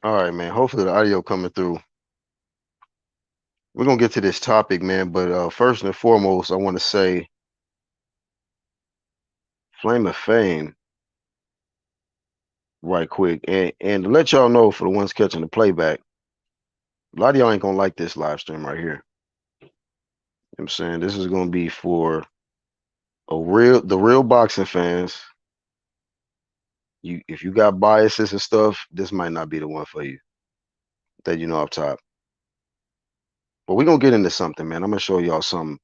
All right, man. Hopefully the audio coming through. We're gonna get to this topic, man. But first and foremost, I want to say Flame of Fame right quick. And to let y'all know for the ones catching the playback, a lot of y'all ain't gonna like this live stream right here. You know what I'm saying this is gonna be for the real boxing fans. If you got biases and stuff, this might not be the one for you. That you know up top. But we're gonna get into something, man. I'm gonna show y'all something.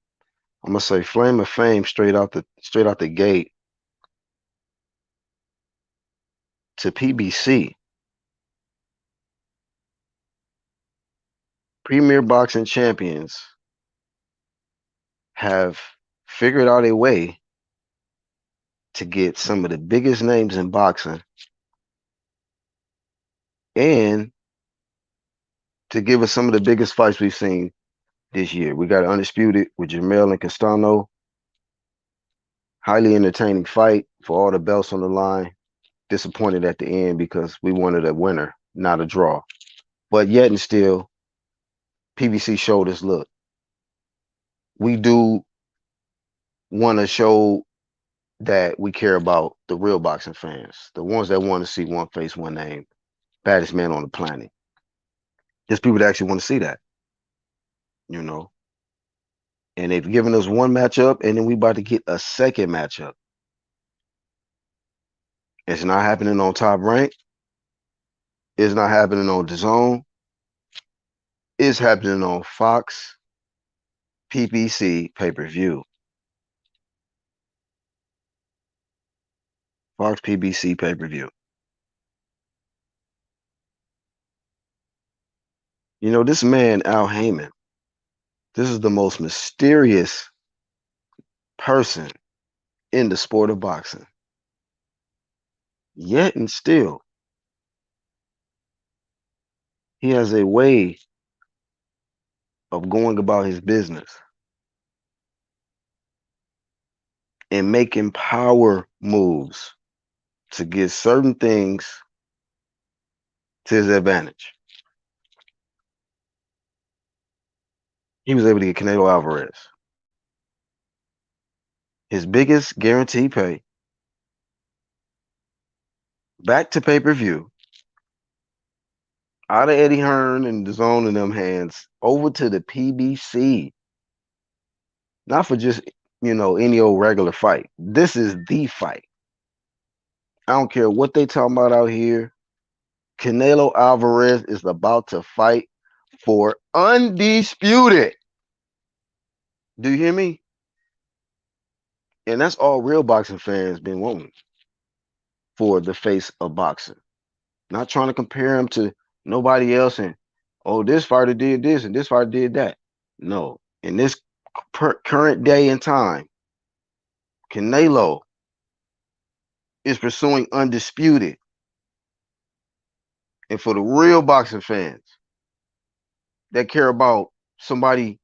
I'm gonna say Flame of Fame straight out the gate to PBC. Premier boxing champions have figured out a way to get some of the biggest names in boxing and to give us some of the biggest fights we've seen this year. We got Undisputed with Jamel and Castano. Highly entertaining fight for all the belts on the line. Disappointed at the end because we wanted a winner, not a draw. But yet and still, PBC showed us, look, we do want to show that we care about the real boxing fans, the ones that want to see one face, one name, baddest man on the planet. There's people that actually want to see that, you know. And they've given us one matchup, and then we about to get a second matchup. It's not happening on Top Rank. It's not happening on Dazn. It's happening on Fox PPC pay-per-view. Fox PBC pay-per-view. You know, this man, Al Heyman, this is the most mysterious person in the sport of boxing. Yet and still, he has a way of going about his business and making power moves to get certain things to his advantage. He was able to get Canelo Alvarez, his biggest guaranteed pay, back to pay-per-view, out of Eddie Hearn and the zone in them hands, over to the PBC. Not for just, any old regular fight. This is the fight. I don't care what they talking about out here. Canelo Alvarez is about to fight for undisputed. Do you hear me? And that's all real boxing fans been wanting for the face of boxing. Not trying to compare him to nobody else and, oh, this fighter did this and this fighter did that. No. In this current day and time, Canelo is pursuing undisputed. And for the real boxing fans that care about somebody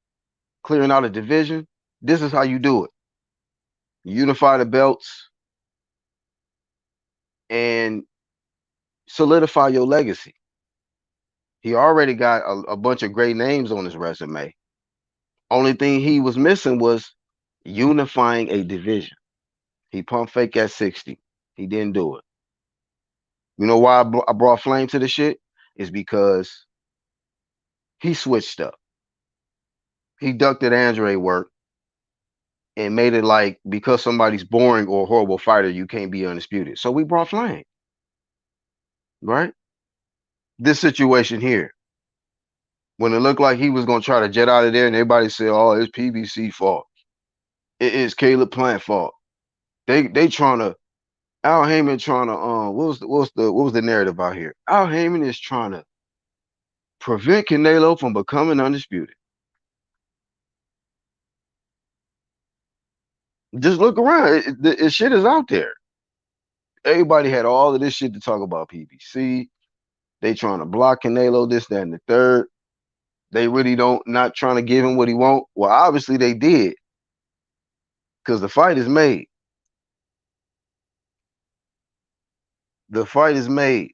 clearing out a division, this is how you do it. Unify the belts and solidify your legacy. He already got a bunch of great names on his resume. Only thing he was missing was unifying a division. He pumped fake at 60. He didn't do it. You know why I brought Flame to the shit? Is because he switched up. He ducked at Andre work and made it like because somebody's boring or a horrible fighter, you can't be undisputed. So we brought Flame, right? This situation here, when it looked like he was gonna try to jet out of there, and everybody said, "Oh, it's PBC fault. It is Caleb Plant fault." They trying to Al Heyman trying to what was the narrative out here? Al Heyman is trying to prevent Canelo from becoming undisputed. Just look around. Shit is out there. Everybody had all of this shit to talk about PBC. They trying to block Canelo, this, that, and the third. They really don't not trying to give him what he want. Well, obviously they did. Because the fight is made. The fight is made.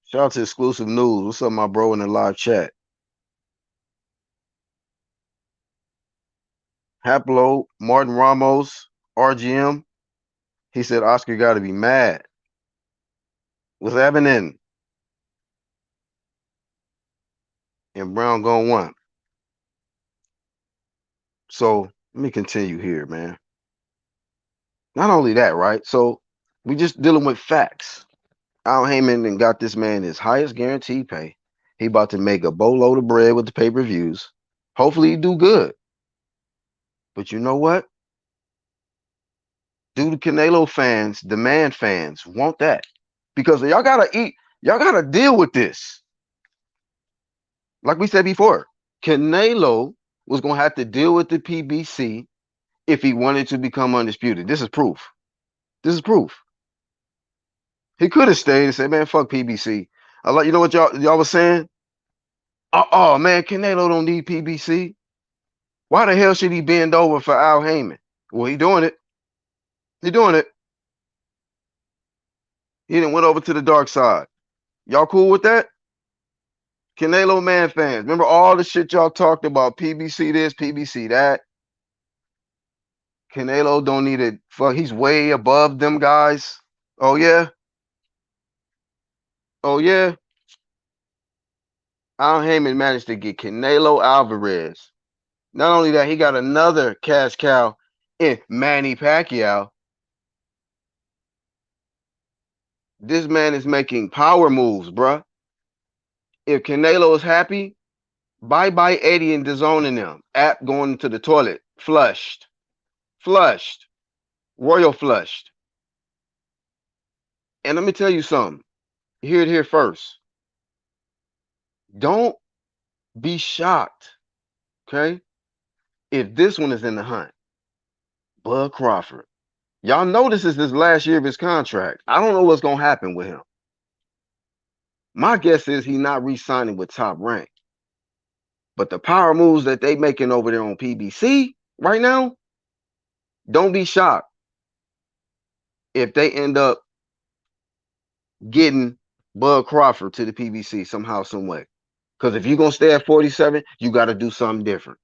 Shout out to Exclusive News. What's up, my bro, in the live chat? Haplo, Martin Ramos, RGM. He said Oscar got to be mad. What's happening? And Brown going one. So let me continue here, man. Not only that, right? So we just dealing with facts. Al Heyman and got this man his highest guaranteed pay. He about to make a boatload of bread with the pay-per-views. Hopefully he do good. But you know what? Do the Canelo fans, demand fans, want that? Because y'all gotta eat, y'all gotta deal with this. Like we said before, Canelo was gonna have to deal with the PBC if he wanted to become undisputed. This is proof. This is proof. He could have stayed and said, "Man, fuck PBC." I like, you know what y'all was saying? Oh man, Canelo don't need PBC. Why the hell should he bend over for Al Heyman? Well, he doing it. He doing it. He didn't went over to the dark side. Y'all cool with that? Canelo man fans, remember all the shit y'all talked about? PBC this, PBC that. Canelo don't need it. Fuck, he's way above them guys. Oh yeah, oh yeah. Al Heyman managed to get Canelo Alvarez. Not only that, he got another cash cow in Manny Pacquiao. This man is making power moves, bruh. If Canelo is happy, bye bye Eddie and Dazn and them. App going to the toilet, flushed, flushed, royal flushed. And let me tell you something. Hear it here first. Don't be shocked, okay? If this one is in the hunt, Bud Crawford. Y'all know this is his last year of his contract. I don't know what's gonna happen with him. My guess is he's not re-signing with Top Rank. But the power moves that they making over there on PBC right now, don't be shocked if they end up getting Bud Crawford to the PBC somehow, some way. Because if you're gonna stay at 47, you got to do something different.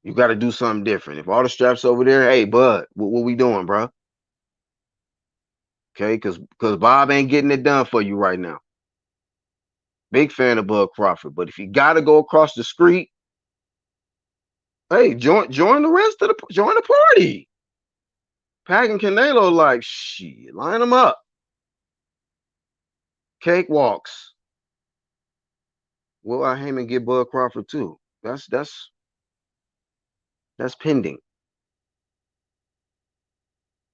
You got to do something different. If all the straps over there, hey Bud, what we doing, bro? Okay, because Bob ain't getting it done for you right now. Big fan of Bud Crawford, but if you got to go across the street, hey, join the rest of join the party. Pac and Canelo like shit, line them up. Cakewalks. Will I Heyman get Bud Crawford too? That's pending.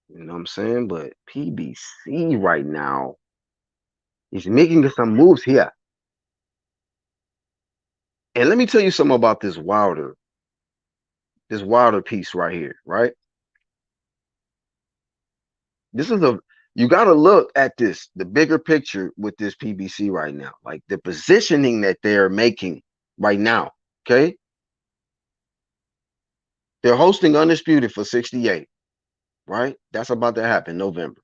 You know what I'm saying? But PBC right now is making some moves here. And let me tell you something about this Wilder piece right here, right? This is you got to look at this, the bigger picture with this PBC right now, like the positioning that they're making right now. Okay, they're hosting Undisputed for 68, right? That's about to happen November.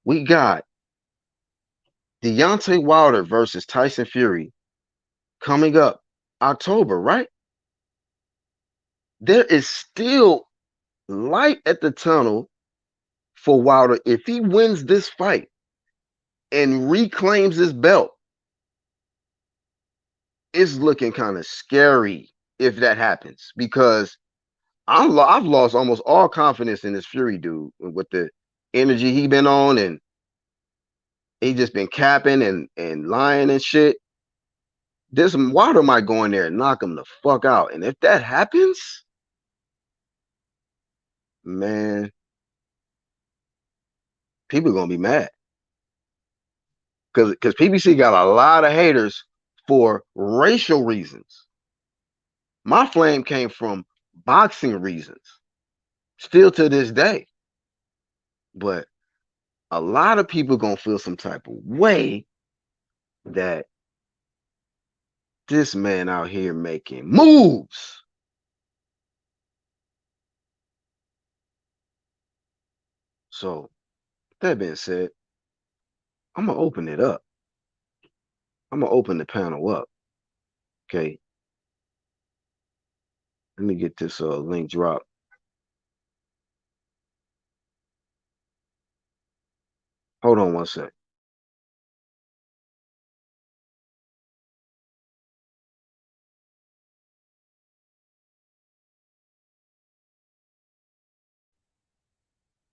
We got Deontay Wilder versus Tyson Fury coming up October, right? There is still light at the tunnel for Wilder if he wins this fight and reclaims his belt. It's looking kind of scary if that happens because I've lost almost all confidence in this Fury dude with the energy he been on, and he just been capping and lying and shit. This Wilder might go in there and knock him the fuck out, and if that happens, man, people gonna be mad because PBC got a lot of haters for racial reasons. My flame came from boxing reasons, still to this day. But a lot of people gonna feel some type of way that this man out here making moves. So that being said, I'm gonna open it up. I'm gonna open the panel up. Okay. Let me get this link drop. Hold on one sec.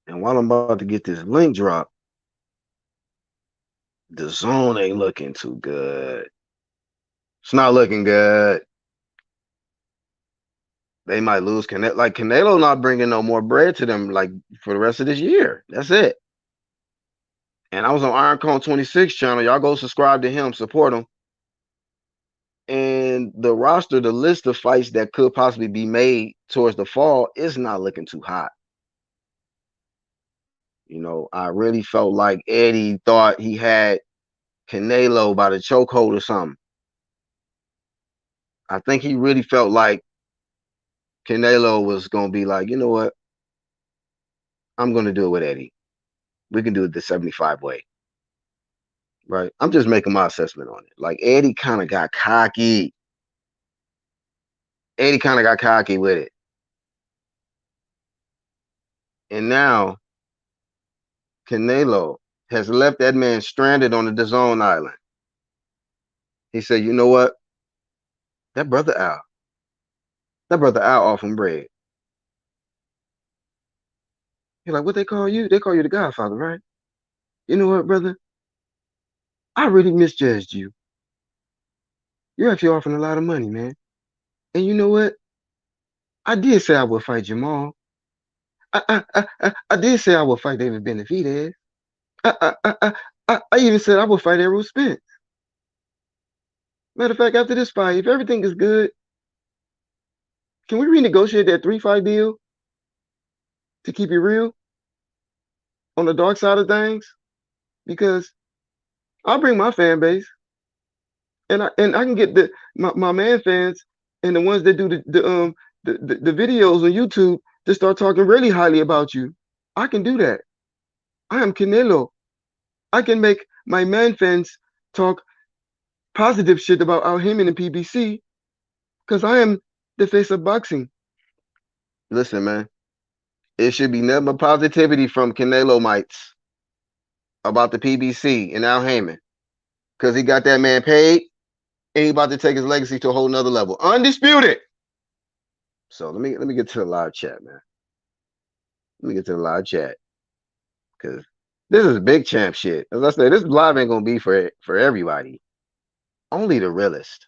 And while I'm about to get this link drop, the zone ain't looking too good. It's not looking good. They might lose Canelo. Like Canelo not bringing no more bread to them like for the rest of this year. That's it. And I was on Iron Cone 26 channel. Y'all go subscribe to him, support him. And the roster, the list of fights that could possibly be made towards the fall is not looking too hot. You know, I really felt like Eddie thought he had Canelo by the chokehold or something. I think he really felt like Canelo was gonna be like, you know what? I'm gonna do it with Eddie. We can do it the 75 way. Right. I'm just making my assessment on it. Like Eddie kind of got cocky. Eddie kind of got cocky with it. And now Canelo has left that man stranded on the Dazn island. He said, you know what? That brother Al. That brother Al off him bread. He's like, what they call you? They call you the Godfather, right? You know what, brother? I really misjudged you. You're actually offering a lot of money, man. And you know what? I did say I would fight Jamal. I did say I would fight David Benavidez. I even said I would fight Errol Spence. Matter of fact, after this fight, if everything is good, can we renegotiate that 3-5 deal to keep it real on the dark side of things? Because I'll bring my fan base, and I can get my man fans and the ones that do the videos on YouTube to start talking really highly about you. I can do that. I am Canelo. I can make my man fans talk positive shit about Al Heyman and PBC because I am the face of boxing. Listen, man, it should be nothing but positivity from Canelo mites about the PBC and Al Heyman because he got that man paid and he about to take his legacy to a whole nother level. Undisputed. So let me get to the live chat, man. Let me get to the live chat because this is big champ shit. As I said, this live ain't gonna be for everybody. Only the realest.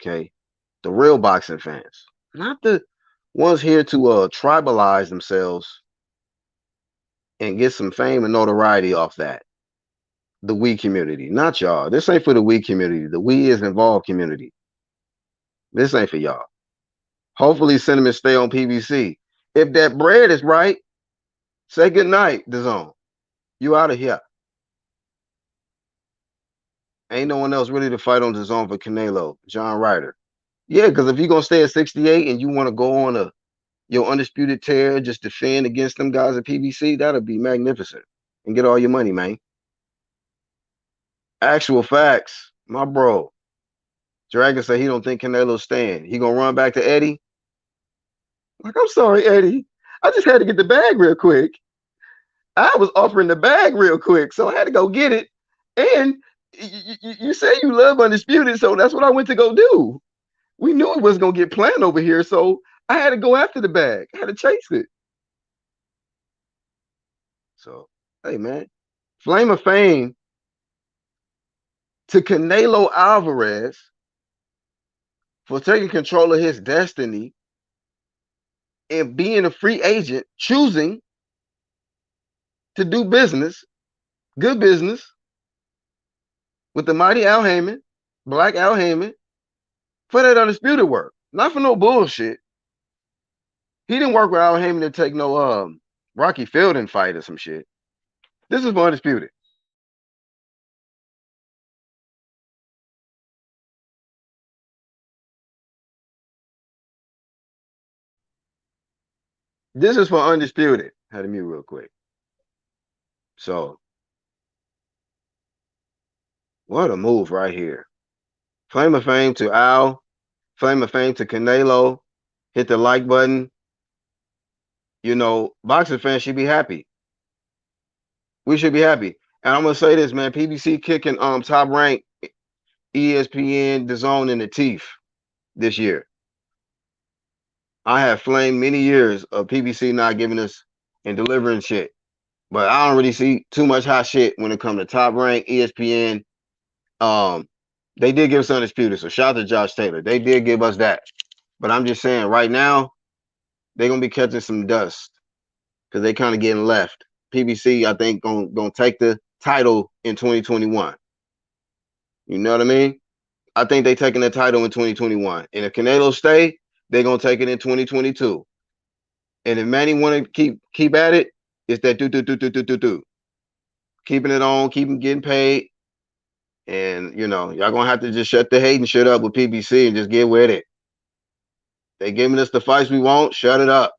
Okay, the real boxing fans, not the ones here to tribalize themselves and get some fame and notoriety off that. The we community, not y'all. This ain't for the we community. The we is involved community. This ain't for y'all. Hopefully, Cinnamon stay on PBC. If that bread is right, say good night, Dazn. You out of here. Ain't no one else really to fight on Dazn for Canelo. John Ryder. Yeah, because if you're gonna stay at 68 and you want to go on your undisputed tear, just defend against them guys at PBC, that'll be magnificent. And get all your money, man. Actual facts, my bro. Dragon said he don't think Canelo's staying. He gonna run back to Eddie. Like, I'm sorry, Eddie. I just had to get the bag real quick. I was offering the bag real quick, so I had to go get it. And you say you love Undisputed, so that's what I went to go do. We knew it was gonna get planned over here, so I had to go after the bag. I had to chase it. So, hey, man, Flame of Fame to Canelo Alvarez for taking control of his destiny and being a free agent, choosing to do business, good business, with the mighty Al Heyman, Black Al Heyman, for that undisputed work. Not for no bullshit. He didn't work with Al Heyman to take no Rocky Fielding fight or some shit. This is for undisputed. This is for undisputed. Had to mute real quick. So What a move right here. Flame of fame to Al. Flame of fame to Canelo. Hit the like button. You know, boxing fans should be happy. We should be happy. And I'm gonna say this, man. PBC kicking top rank ESPN Dazn in the teeth this year. I have flamed many years of PBC not giving us and delivering shit. But I don't really see too much hot shit when it comes to top rank ESPN. Um, they did give us undisputed, so shout out to Josh Taylor. They did give us that. But I'm just saying, right now they're gonna be catching some dust because they kind of getting left. PBC, I think, gonna take the title in 2021. You know what I mean? I think they taking the title in 2021. And if Canelo stay, they're gonna take it in 2022. And if Manny want to keep at it, it's that do. Keeping it on, keeping getting paid. And you know, y'all gonna have to just shut the hating shit up with PBC and just get with it. They giving us the fights we want, shut it up.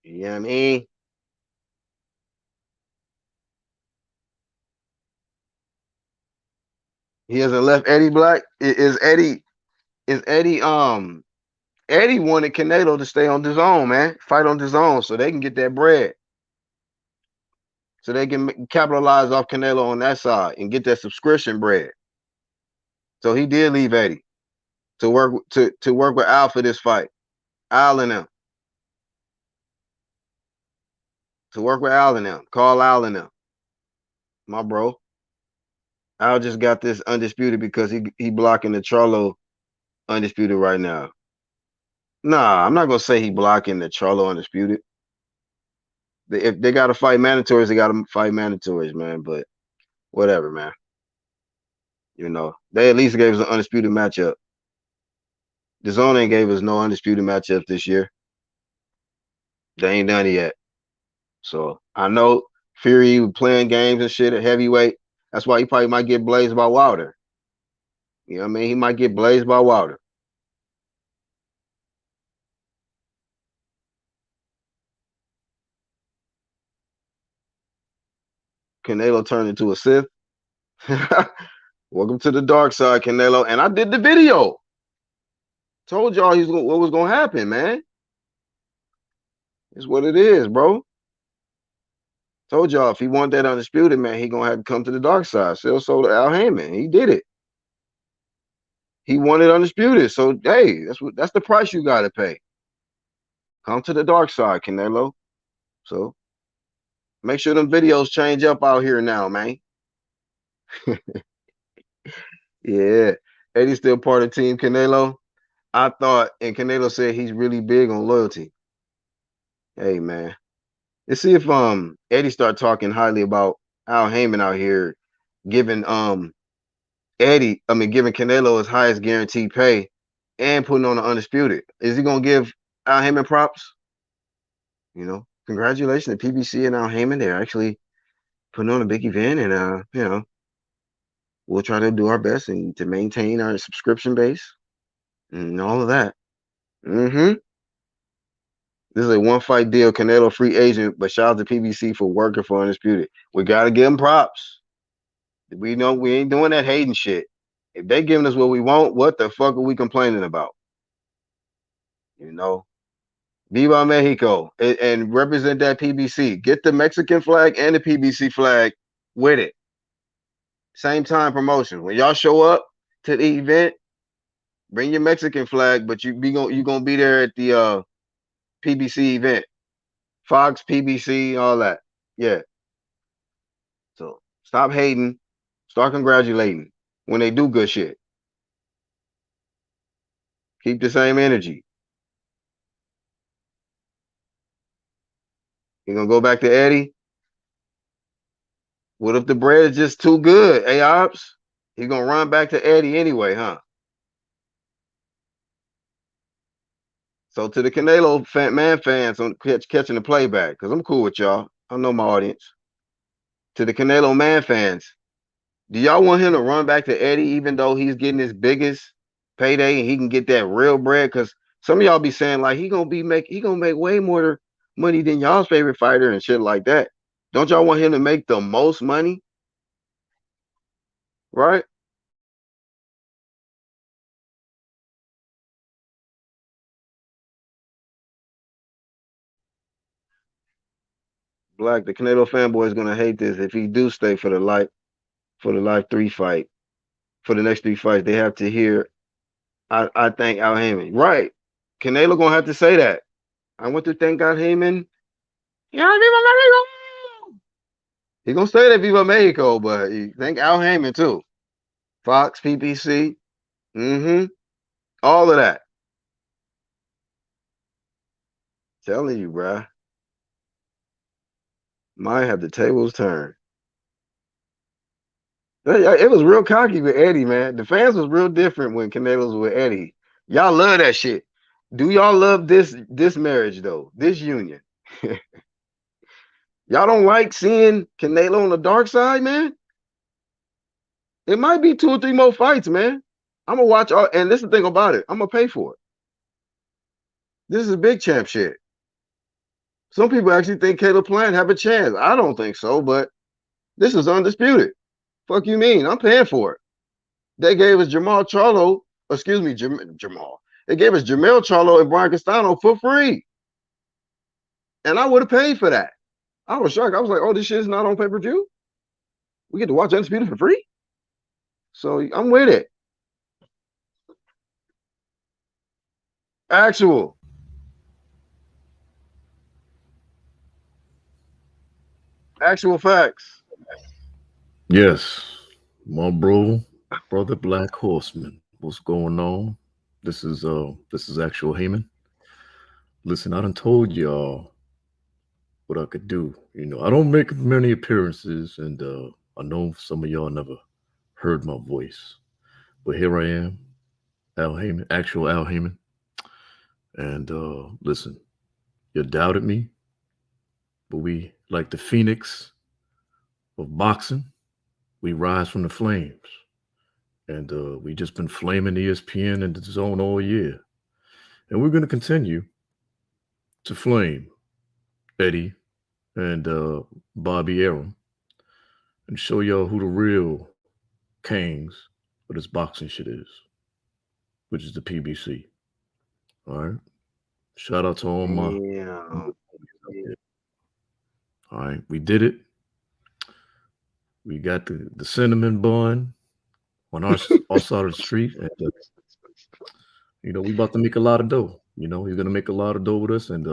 You know what I mean? He hasn't left Eddie Black. Is Eddie wanted Canelo to stay on his own, man. Fight on his own so they can get that bread. So they can capitalize off Canelo on that side and get that subscription bread. So he did leave Eddie to work with Al for this fight. Al and them. To work with Al and them. Call Al and them. My bro. Al just got this undisputed because he blocking the Charlo undisputed right now. Nah, I'm not gonna say he blocking the Charlo undisputed. If they gotta fight mandatories, they gotta fight mandatories, man. But whatever, man. You know, they at least gave us an undisputed matchup. The zone ain't gave us no undisputed matchups this year. They ain't done it yet. So I know Fury playing games and shit at heavyweight. That's why he probably might get blazed by Wilder. You know what I mean? He might get blazed by Wilder. Canelo turned into a Sith. Welcome to the dark side, Canelo. And I did the video. Told y'all what was gonna happen, man. It's what it is, bro. Told y'all if he want that undisputed, man, he gonna have to come to the dark side. Sell sold to Al Heyman. He did it. He wanted undisputed. So hey, that's the price you gotta pay. Come to the dark side, Canelo. So make sure them videos change up out here now, man. Yeah. Eddie's still part of Team Canelo. I thought, and Canelo said he's really big on loyalty. Hey, man. Let's see if Eddie start talking highly about Al Heyman out here giving giving Canelo his highest guaranteed pay and putting on the undisputed. Is he gonna give Al Heyman props? You know, congratulations to PBC and Al Heyman. They're actually putting on a big event, and you know, we'll try to do our best and to maintain our subscription base and all of that. Mm-hmm. This is a one fight deal. Canelo free agent, but shout out to PBC for working for Undisputed. We gotta give them props. We know we ain't doing that hating shit. If they giving us what we want, what the fuck are we complaining about? You know, Viva Mexico and represent that PBC. Get the Mexican flag and the PBC flag with it. Same time promotion. When y'all show up to the event, bring your Mexican flag, but you gonna be there at the PBC event. Fox, PBC, all that. Yeah. So stop hating, start congratulating when they do good shit. Keep the same energy. You gonna go back to Eddie? What if the bread is just too good? Hey, Ops, he gonna run back to Eddie anyway, huh? So to the Canelo fans on catching the playback, because I'm cool with y'all. I know my audience. To the Canelo man fans, do y'all want him to run back to Eddie even though he's getting his biggest payday and he can get that real bread? Because some of y'all be saying like he gonna make way more money than y'all's favorite fighter and shit like that. Don't y'all want him to make the most money, right? Black, the Canelo fanboy is gonna hate this if he do stay for the life three fight for the next three fights. They have to hear I thank Al Heyman, right? Canelo gonna have to say that. I want to thank Al Heyman. Yeah, Viva Mexico. He gonna say that Viva Mexico, but he thank Al Heyman too. Fox, PPC, mm-hmm, all of that. Telling you, bruh. Might have the tables turned. It was real cocky with Eddie, man. The fans was real different when Canelo's with Eddie. Y'all love that shit. Do y'all love this marriage though? This union? Y'all don't like seeing Canelo on the dark side, man? It might be 2 or 3 more fights, man. I'm gonna watch all, and this is the thing about it. I'm gonna pay for it. This is big champ shit. Some people actually think Caleb Plant have a chance. I don't think so, but this is undisputed. Fuck you mean? I'm paying for it. They gave us Jamal Charlo, excuse me, Jamal. They gave us Jamel Charlo and Brian Castano for free. And I would have paid for that. I was shocked. I was like, oh, this shit is not on pay-per-view? We get to watch Undisputed for free? So I'm with it. Actual facts. Yes, my brother Black Horseman. What's going on? This is actual Heyman. Listen, I done told y'all what I could do. I don't make many appearances, and I know some of y'all never heard my voice, but here I am, Al Heyman, actual Al Heyman. And listen, you doubted me, but we like the phoenix of boxing. We rise from the flames. And we just been flaming ESPN and the zone all year. And we're going to continue to flame Eddie and Bobby Arum and show y'all who the real kings of this boxing shit is, which is the PBC. All right. Shout out to all my. Yeah. All right. We did it. We got the cinnamon bun on our side of the street. And, we about to make a lot of dough. He's gonna make a lot of dough with us, and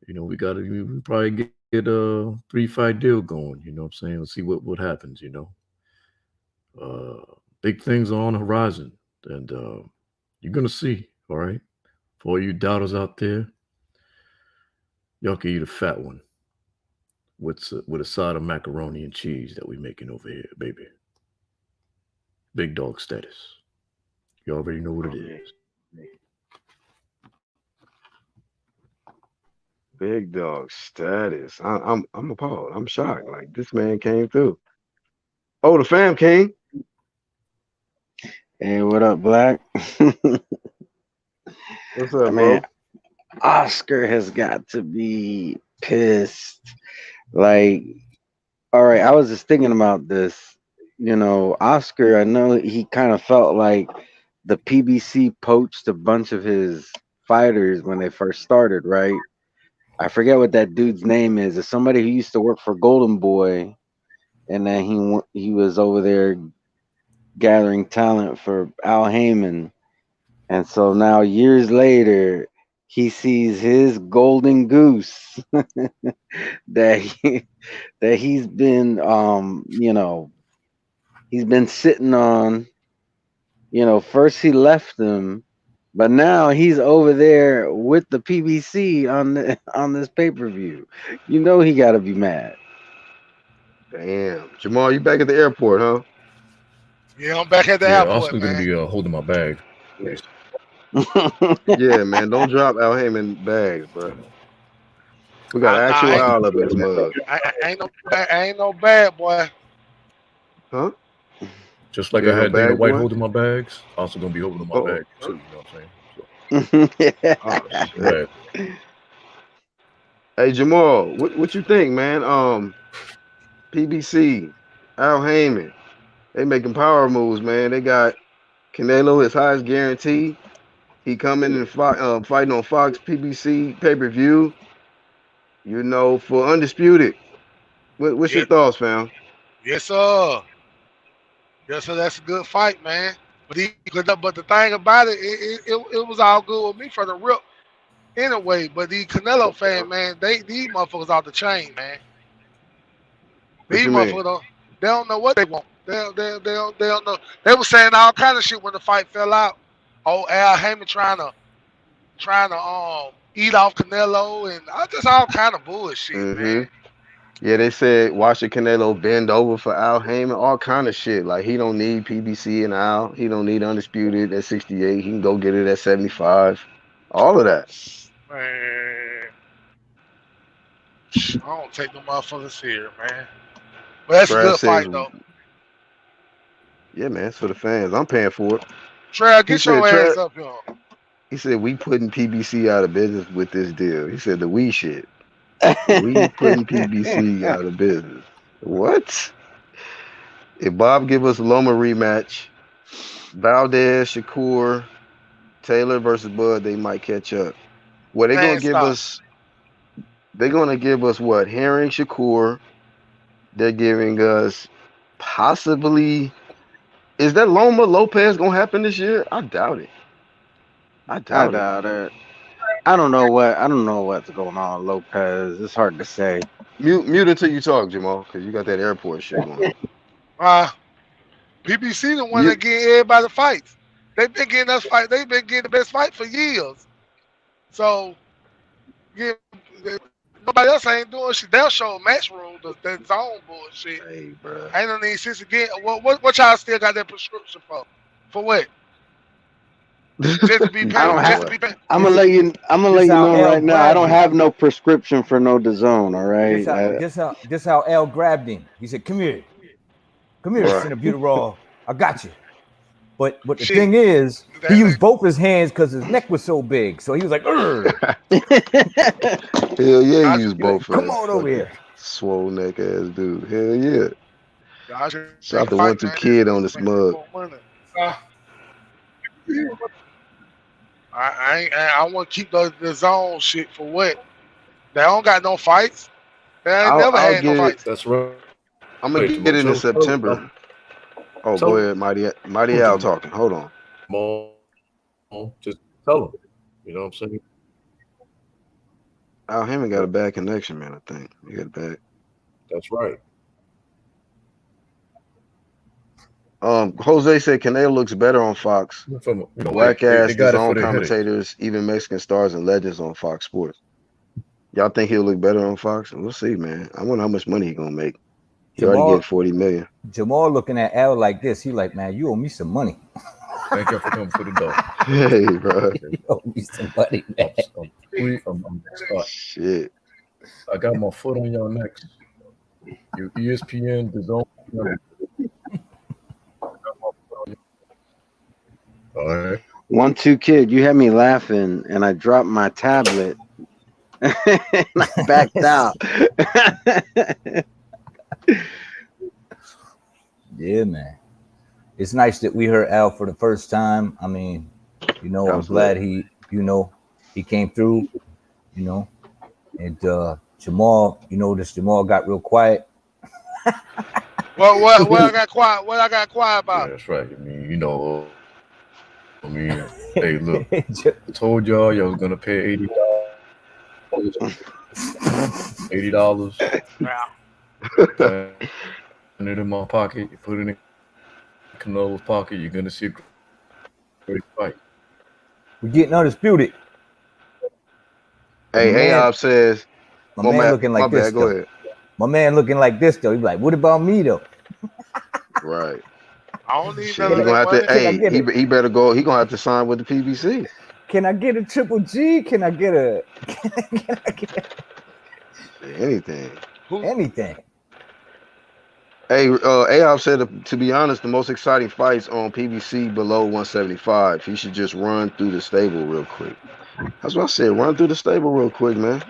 we probably get a 3-fight deal going. You know what I'm saying? Let's see what happens. Big things are on the horizon, and you're gonna see. All right, for all you doubters out there, y'all can eat a fat one with a side of macaroni and cheese that we making over here, baby. Big dog status. You already know what it is. Big dog status. I'm appalled. I'm shocked. Like this man came through. Oh, the fam king. Hey, what up, Black? What's up, Man, bro? Oscar has got to be pissed. Like, all right, I was just thinking about this. Oscar, I know he kind of felt like the PBC poached a bunch of his fighters when they first started, right? I forget what that dude's name is. It's somebody who used to work for Golden Boy, and then he was over there gathering talent for Al Heyman. And so now years later, he sees his golden goose that he's been he's been sitting on. First he left him, but now he's over there with the PBC on this pay-per-view. He got to be mad. Damn. Jamal, you back at the airport, huh? Yeah, I'm back at the Yeah, airport, Oscar's gonna man. be holding my bag. Yeah, man. Don't drop Al Heyman bags, bro. We got I actual ain't, Al up in this mug. I ain't no bad boy. Huh? Just like You I ain't no had Dana bag White boy? holding my bags, also gonna be holding my Uh-oh. bag too. You know what I'm saying? So Oh don't feel shit. bad. Hey Jamal, what you think, man? PBC, Al Heyman, they making power moves, man. They got Canelo his highest guarantee. He coming and fighting on Fox PBC pay-per-view. For undisputed. What's your Yeah, thoughts, fam? yes, sir. Yes, sir. That's a good fight, man. But the thing about it was all good with me for the rip anyway. But these Canelo fans, man, these motherfuckers off the chain, man. What These you mean? motherfuckers they don't know what they want. They don't know. They were saying all kind of shit when the fight fell out. Oh, Al Heyman trying to eat off Canelo and just all kind of bullshit, Mm-hmm. man. Yeah, they said watching Canelo bend over for Al Heyman, all kind of shit. Like he don't need PBC and Al. He don't need undisputed at 68. He can go get it at 75. All of that. Man, I don't take the motherfuckers here, man. But that's a Trav good says, fight though. yeah, man, it's for the fans. I'm paying for it. Trav, He get said, your Trav, ass up here. he said, we putting PBC out of business with this deal. He said, the we shit. We putting PBC out of business. What? If Bob give us a Loma rematch, Valdez, Shakur, Taylor versus Bud, they might catch up. Well, Man, stop. they're gonna give us what? Herring, Shakur. They're giving us possibly. Is that Loma Lopez gonna happen this year? I doubt it. I I doubt it. doubt it. I don't know what's going on, Lopez. It's hard to say. Mute until you talk, Jamal, because you got that airport shit going on. Uh, PBC the one You, that getting everybody fights. They've been getting us fight. They've been getting the best fight for years. So yeah, nobody else ain't doing shit. They'll show match rules, that zone bullshit. hey, bro. Ain't no need since again. What y'all still got that prescription for? For what? Just to be I paid. don't Just have. to Boy. be paid. I'm gonna This let you. I'm gonna let this you how know L right now. I grabbed don't him. have no prescription for no DAZN. All This right. how this how L grabbed him. He said, come here, Right. Cinnabutterol. I got you." But the Shit. thing is, he That, used both his hands because his neck was so big. So he was like, "Urgh." Hell yeah, I use should, He like, both of "Come that on over fucking here." swole neck ass dude. Hell yeah. I should Shout take out a to one fight, two man. kid on this Make me mug. more money. Uh, I want to keep the zone shit for what? They don't got no fights. They ain't never I'll had no get it. fights. That's right. I'm gonna get Jamal. it in Tell September. Oh, go tell ahead, Mighty Al talking. Hold on. Jamal. Just tell him. You know what I'm saying? Al Heyman got a bad connection, man. I think he got a bad. That's right. Jose said Canelo looks better on Fox. From Whack they ass got it for zone their headache. commentators, even Mexican stars and legends on Fox Sports. Y'all think he'll look better on Fox? We'll see, man. I wonder how much money he gonna make. He already getting Jamal 40 million. Jamal looking at L like this. He like, "Man, you owe me some money. Thank you for coming for the dog. Hey, bro. You owe me some money, man." Shit. I got my foot on your necks. You ESPN, the zone. All right. 1-2 kid, you had me laughing, and I dropped my tablet, and I backed out. Yeah, man. It's nice that we heard Al for the first time. I mean, That I'm was lit. glad he came through, you know. And Jamal, this Jamal got real quiet. What I got quiet? What I got quiet Yeah, about? that's right. Hey, look, I told y'all was gonna pay $80. Yeah. Put it in my pocket. You put it in Canelo's pocket. You're gonna see a great fight. We're getting undisputed. But Hey, Aob says, my "Oh man man, looking my like this bad. Go though. ahead." My man looking like this though. He's like, "What about me though? Right. I don't need Shit, none he of Can gonna that have to. money. I, can I Hey, get it? he better go. He gonna have to sign with the PBC. Can I get a triple G? Can I get a? Can I get Anything. Who? anything?" Hey, Aob said to be honest, the most exciting fights on PBC below 175. He should just run through the stable real quick. That's what I said. Run through the stable real quick, man.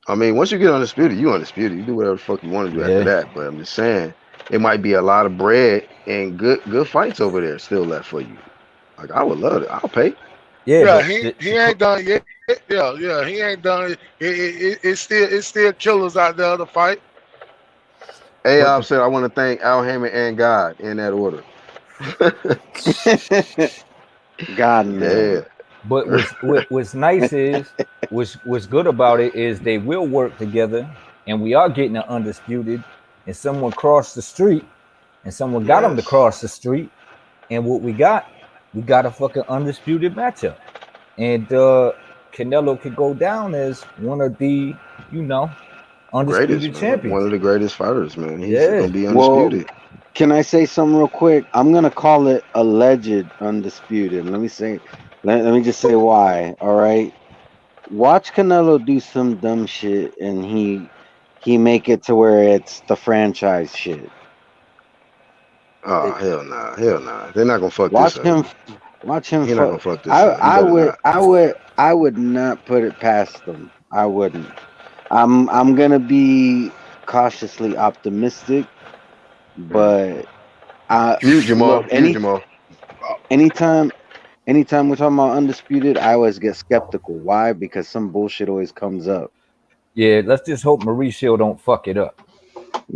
I mean, once you get undisputed, you undisputed. You do whatever the fuck you want to do after Yeah, that. But I'm just saying, it might be a lot of bread and good fights over there still left for you. Like I would love it. I'll pay. yeah, Yeah, but he ain't done yet. Yeah, he ain't done it. It's still killers out there to fight. Hey, but I've said I want to thank Al Hammond and God in that order. God Yeah, man. but what's nice is what's good about it is they will work together, and we are getting an undisputed, and someone crossed the street, and someone got them to yes, cross the street, and what we got a fucking undisputed matchup, and Canelo could go down as one of the you know greatest undisputed man, one champions. of the greatest fighters, man. He's Yeah, gonna be Well, undisputed. can I say something real quick? I'm gonna call it alleged undisputed. Let me just say why. All right. Watch Canelo do some dumb shit and he make it to where it's the franchise shit. Oh It, hell nah. They're not gonna fuck this watch up. him watch him He's not fuck. gonna fuck this up. He better not. I would not put it past them. I wouldn't. I'm gonna be cautiously optimistic, Mm. but I Mute look Jamal. Mute Jamal. anytime anytime we're talking about undisputed, I always get skeptical. Why? Because some bullshit always comes up. yeah. Let's just hope Mauricio don't fuck it up.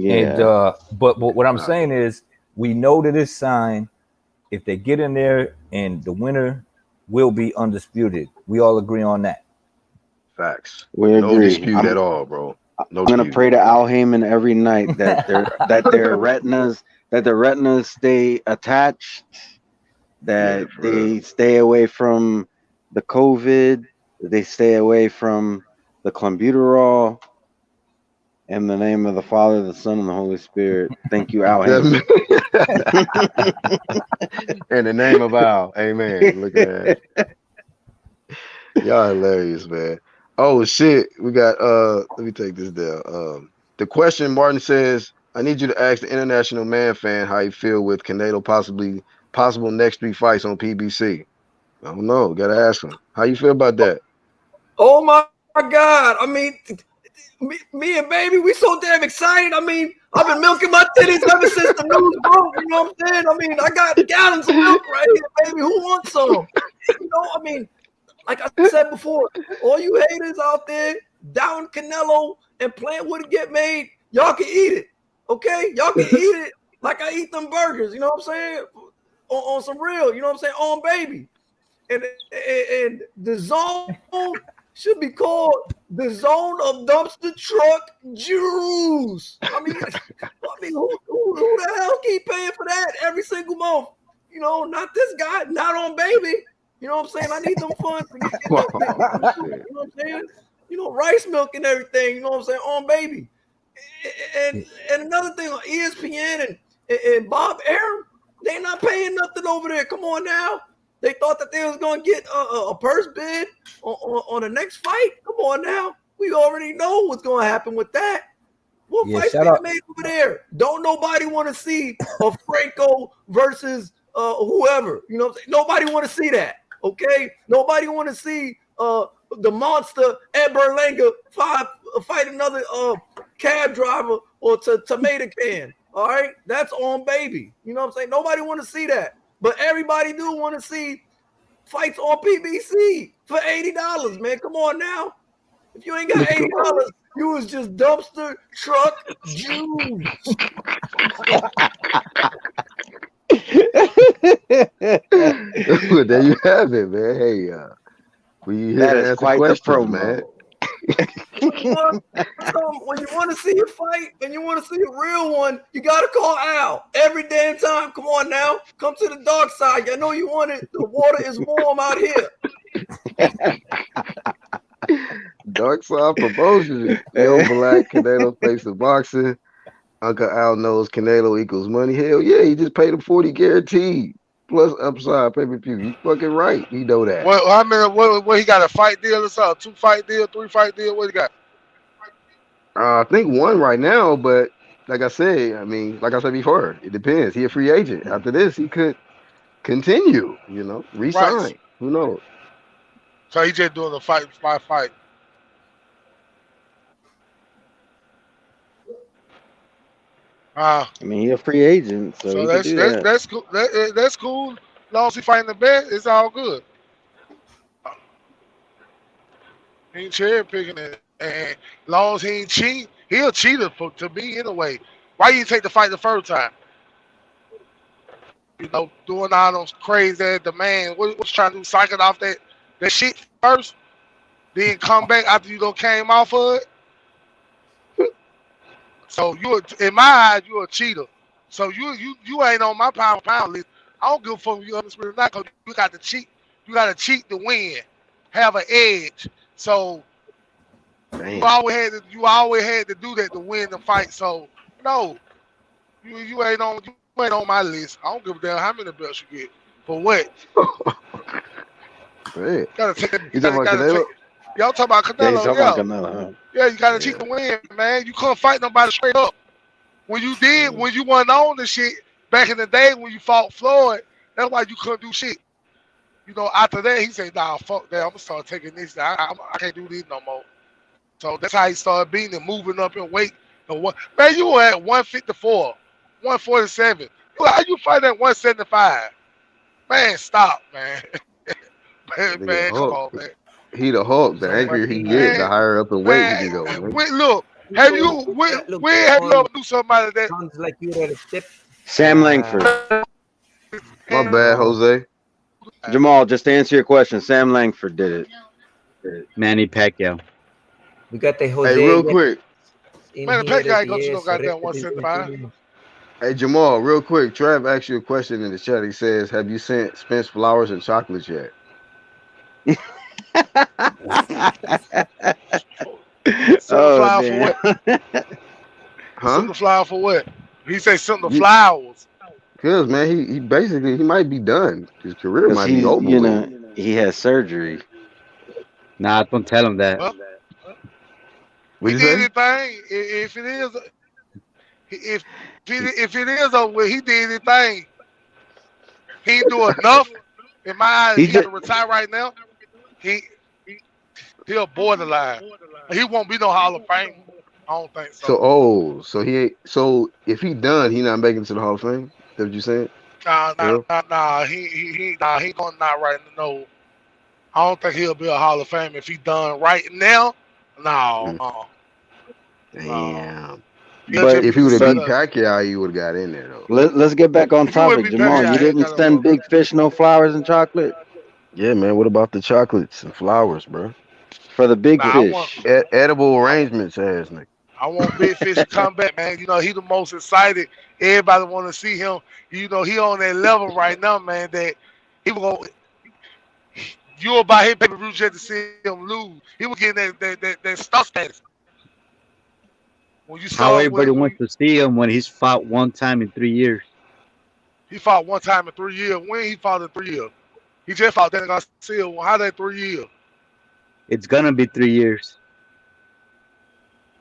And Yeah. but what I'm Nah, he saying won't. is, we know that it's signed. If they get in there, and the winner will be undisputed. We all agree on that. Facts. We No agree. dispute at all, bro. No I'm gonna dispute. pray to Al Heyman every night that their retinas stay attached, Yeah, that for real. they stay away from the COVID, that they stay away from the clenbuterol. In the name of the Father, the Son, and the Holy Spirit. Thank you, Al Heyman. In the name of Al, amen. Looking at y'all hilarious, man. Oh shit, we got let me take this down. The question Martin says, I need you to ask the international man fan how you feel with Canelo possible next 3 fights on PBC. I don't know. Gotta ask him. How you feel about that? Oh my God. I mean, me and baby, we so damn excited. I mean, I've been milking my titties ever since the news broke. You know what I'm saying? I mean, I got gallons of milk right here, baby. Who wants some? I mean, like I said before, all you haters out there down Canelo and playing what it get made, y'all can eat it. Okay? Y'all can eat it like I eat them burgers. You know what I'm saying? On some real, you know what I'm saying? On baby. And the zone should be called the zone of dumpster truck Jews. Who the hell keep paying for that every single month? Not this guy, not on baby. You know what I'm saying? I need them funds to get Oh shit. you know what I'm saying? Rice milk and everything. You know what I'm saying? On baby. And and another thing on ESPN and Bob Arum, they not paying nothing over there. Come on now. They thought that they was going to get a purse bid on the next fight. Come on now. We already know what's going to happen with that. What Yeah, fight's shout being out. made over there? Don't nobody want to see a Franco versus whoever. You know what I'm saying? Nobody want to see that. Okay? Nobody want to see the monster Ed Berlanga fight another cab driver or tomato can. All right? That's on baby. You know what I'm saying? Nobody want to see that. But everybody do want to see fights on PBC for $80, man. Come on now. If you ain't got $80, you was just dumpster truck Jews. Well, there you have it, man. Hey, we here That to is answer quite the questions, man. promo. When you want to see a fight and you want to see a real one, you got to call Al every damn time. Come on now. Come to the dark side. I know you want it. The water is warm out here. Darkside Promotions. Yo, Black Canelo face of boxing. Uncle Al knows Canelo equals money. Hell yeah, he just paid him 40 guaranteed. Plus upside pay-per-view. You fucking right. He know that. What? How many? What? He got a fight deal or something? 2 fight deal? 3 fight deal? What he got? I think one right now, but like I said, I mean, like I said before, it depends. He a free agent. After this, he could continue, Right. resign. Who knows? So he just doing a fight by fight. Uh, I mean, he a free agent, so so he could that's do that's that. that's cool. That's cool. As long as he fighting the best, it's all good. He ain't cherry picking it, and long as he ain't cheat, he a cheater to me anyway. Why you take the fight the first time? You know, doing all those crazy demands. What you trying to do? Cycle off that shit first, then come back after you go came off of it. So in my eyes, you a cheater. So you ain't on my pound for pound list. I don't give a fuck if you undisputed or not, cause you got to cheat. You got to cheat to win, have an edge. So Damn. you always had to do that to win the fight. So no, you ain't on my list. I don't give a damn how many belts you get for what. Man. Gotta take. You talking about Gotta take. Canelo? Y'all talking about Yeah, he's Canelo? talking about Yeah, Canelo. yeah. You gotta cheat Yeah. to win, man. You couldn't fight nobody straight up. Mm. When you wasn't on the shit back in the day when you fought Floyd, that's why you couldn't do shit. You know, after that, he said, nah, fuck that. I'm going to start taking this. I can't do this no more. So that's how he started being and moving up in weight. Man, you were at 154, 147. How you fight at 175? Man, stop, man. That nigga Man, come Hulk. on, man. He the Hulk. The So angrier he get, the Man, higher up in weight he man. can go, man. Look, look, when have you John, ever knew somebody that sounds like you're at a tip. Sam Langford. My and bad, Jamal, Jose. Jamal, just to answer your question, Sam Langford did it. Manny Pacquiao. we got the Hey, Jose real quick. in man, the here. Pacquiao ain't going to no Yes, goddamn 175. Hey, Jamal, real quick. Trav asked you a question in the chat. He says, have you sent Spence flowers and chocolates yet? Send the Oh flower for damn. what? Send Huh? the flower for what? He say send the You, flowers. cause man, he basically he might be done. His career Because might be he's, over with. he has surgery. Nah, don't tell him that. Well, he What'd you did say? his thing. If it is over with, he did his thing. He ain't do enough. In my eyes, He he got just to retire right now. He he'll borderline. He won't be no Hall of Fame. I don't think So so. so he ain't so if he done, he not making it to the Hall of Fame? That what you saying? Nah, Bro? nah. He going not right. No, I don't think he'll be a Hall of Fame if he done right now. No, Mm, no. damn. He'll but just If be he would have beat considered. Pacquiao, he would have got in there though. let's get back on If you would topic. be Jamal, Pacquiao, you he ain't didn't got send no. Big Fish no flowers and chocolate Yeah, man. What about the chocolates and flowers, bro? for the Big Nah, Fish. Edible I, arrangements, ass nigga. I want Big Fish to come back, man. You know, he the most excited. Everybody want to see him. You know, he on that level right now, man. That he was going. You were about his pay per view just to see him lose. He was getting that star status. When you How saw everybody when wants to see him when he's fought one time in 3 years. he fought one time in 3 years. When he fought in 3 years, he just fought Danny Garcia. Well, how that 3 years? It's gonna be 3 years.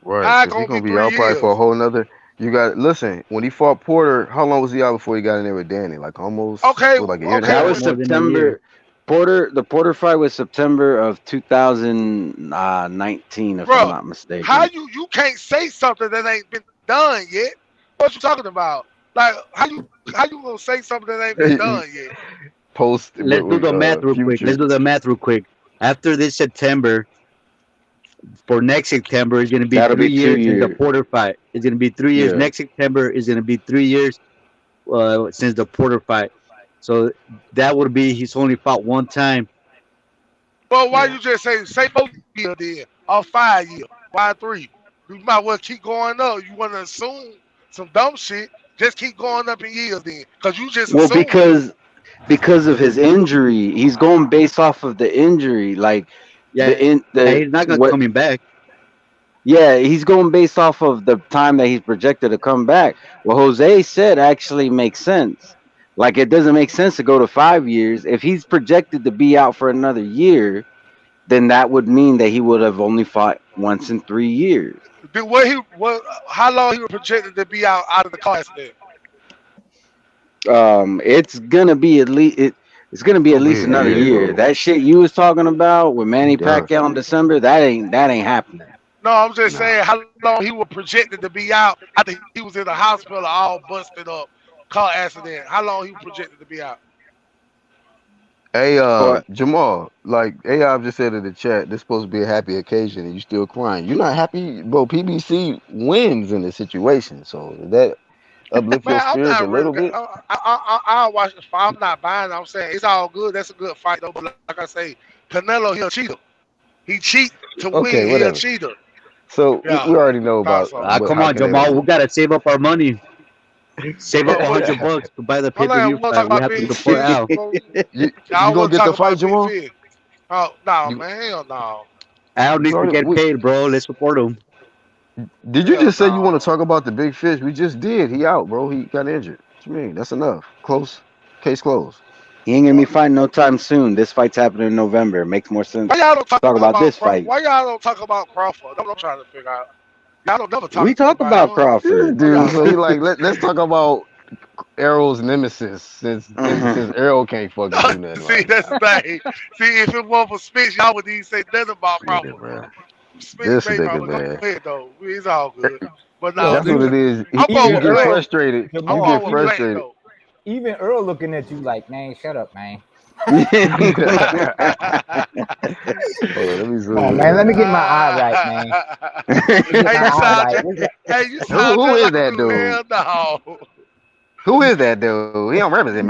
Right, How it because he gonna be gonna be three out probably for a years? whole nother. You got listen. When he fought Porter, how long was he out before he got in there with Danny? Like almost, Okay, what, like a year and a okay, That half? was but More than a year. September. The Porter fight was September of 2019, if I'm bro, not how mistaken. you can't say something that ain't been done yet? What you talking about? Like how you gonna say something that ain't been done yet? Post Let's do the math real quick. Let's future. do the math real quick. After this September, for next September, it's gonna be That'll three be two years since the years. Porter fight. It's gonna be 3 years. Yeah. Next September is gonna be 3 years since the Porter fight. So that would be he's only fought one time. Well, why Yeah. you just say 4 years then or 5 years? Why three? You might well keep going up. You want to assume some dumb shit? Just keep going up in years then, cause you just Well, assuming. because of his injury, he's going based off of the injury. Like Yeah, he's not gonna coming back. yeah, he's going based off of the time that he's projected to come back. What Jose said actually makes sense. Like it doesn't make sense to go to 5 years. If he's projected to be out for another year, then that would mean that he would have only fought once in 3 years. How long he was projected to be out of the class then? It's gonna be it's gonna be at Gonna be least a another year, year. bro. That shit you was talking about with He Manny done. Pacquiao in December, that ain't happening. No, I'm just Nah. saying how long he was projected to be out after he was in the hospital all busted up, car accident. How long he was projected to be out? Hey, But Jamal, like AI just said in the chat, this supposed to be a happy occasion and you still crying. You're not happy, bro. PBC wins in this situation. So did that uplift your Man, I'm spirits a not really. little bit? I'll watch the fight. I'm not buying it. I'm saying it's all good. That's a good fight though. But like I say, Canelo, he a cheater. He cheat to Okay, win. He a whatever. cheater. So we Yeah, already know thought about so. what Come how on, Jamal. We Canelo gotta save up our money. Save up But a what? hundred bucks to buy the pay Hold per on, view we want to fight. talk We about have to Big support Fish. Al. you I you gonna want to get talk the fight, about Big Jamal? Fish. Oh no, You man, hell no, Al we needs to already get we paid, bro. Let's support him. did you hell just say you want to no. talk about the big fish? We just did. He out, bro. He got injured. What you mean? That's enough. Close. Case closed. he ain't gonna be fighting no time soon. This fight's happening in November. Makes more Why sense y'all don't to talk talk about about this Crawford? fight. Why y'all don't talk about Crawford? That's what I'm trying to figure out. Y'all don't never talk We talk about about him. This Crawford. Why dude, y'all so he don't? like let's talk about Arrow's nemesis since Arrow can't fucking do nothing See, right that's now. the thing. See, if it wasn't for Spence, y'all wouldn't even say nothing about Nigga, Crawford. man. Spence This made nigga, Crawford. Go man. ahead though. It's all good. But Yo, now, That's what it even is. I'm You even going with get Earl, Black. frustrated. You I'm get Jamal, going with even Black frustrated. though. even Earl looking at you like, man, shut up, man. Hold on, let me Come on, zoom man. Let in. me get my eye right, man. Let me get Hey, my you eye sound right. just, hey, you Who sound who just is like that Blue. dude? Hell no. Who is that dude? He don't represent me.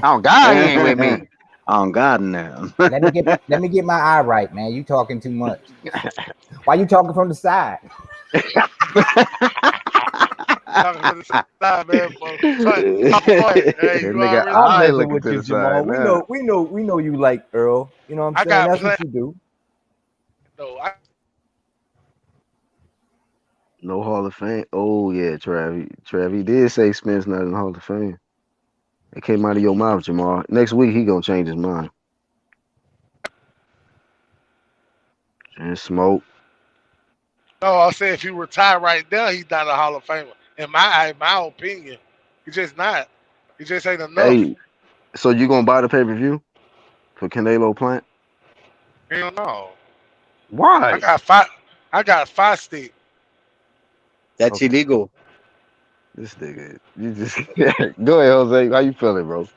Oh God, he ain't with me. On God now. Let me get my eye right, man. You talking too much. Why you talking from the side? Talking from the side, man. For talk fun. Hey, you That already nigga know. I'm eye messing looking with to you, the side Jamal. now. We know you like Earl. You know what I'm I saying? got That's plenty. what you do. Though. No Hall of Fame. Oh yeah, Trav, he did say Spence not in the Hall of Fame. It came out of your mouth, Jamal. Next week he gonna change his mind. And smoke. No, I said if he retire right now, he's not a Hall of Famer. In my opinion, he's just not. He just ain't enough. Hey, so you gonna buy the pay-per-view for Canelo Plant? Hell no. I Why? got five. I got 5 stick. That's Okay, illegal. this nigga, you just go ahead, Jose. How you feeling, bro?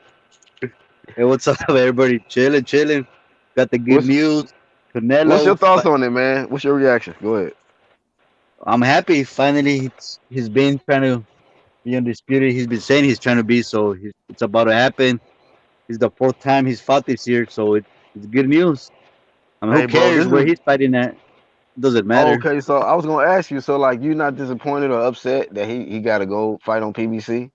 Hey, what's up, everybody? Chilling, chilling. Got the good What's news. what's your Canelo. thoughts on it, man? What's your reaction? Go ahead. I'm happy. Finally, he's been trying to be undisputed. He's been saying he's trying to be, so it's about to happen. It's the fourth time he's fought this year, so it's good news. I mean, who Hey, bro, cares this where is he's fighting at? Doesn't matter. okay. So I was gonna ask you. So like, you not disappointed or upset that he got to go fight on PBC?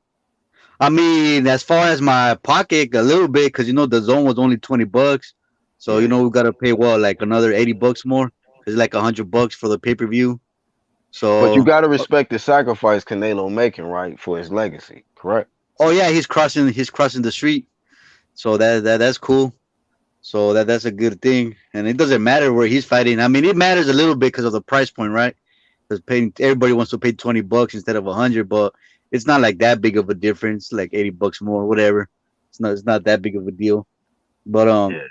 I mean, as far as my pocket, a little bit, because the zone was only $20. So Yeah. we gotta pay what, like another $80 more. It's like $100 for the pay-per-view. But you So, got to respect the sacrifice Canelo making, right, for his legacy, correct? oh yeah, he's crossing the street. So that's cool. So that's a good thing, and it doesn't matter where he's fighting. I mean, it matters a little bit because of the price point, right? Because paying everybody wants to pay $20 instead of 100, but it's not like that big of a difference, like $80 more, whatever. It's not that big of a deal. But Yeah.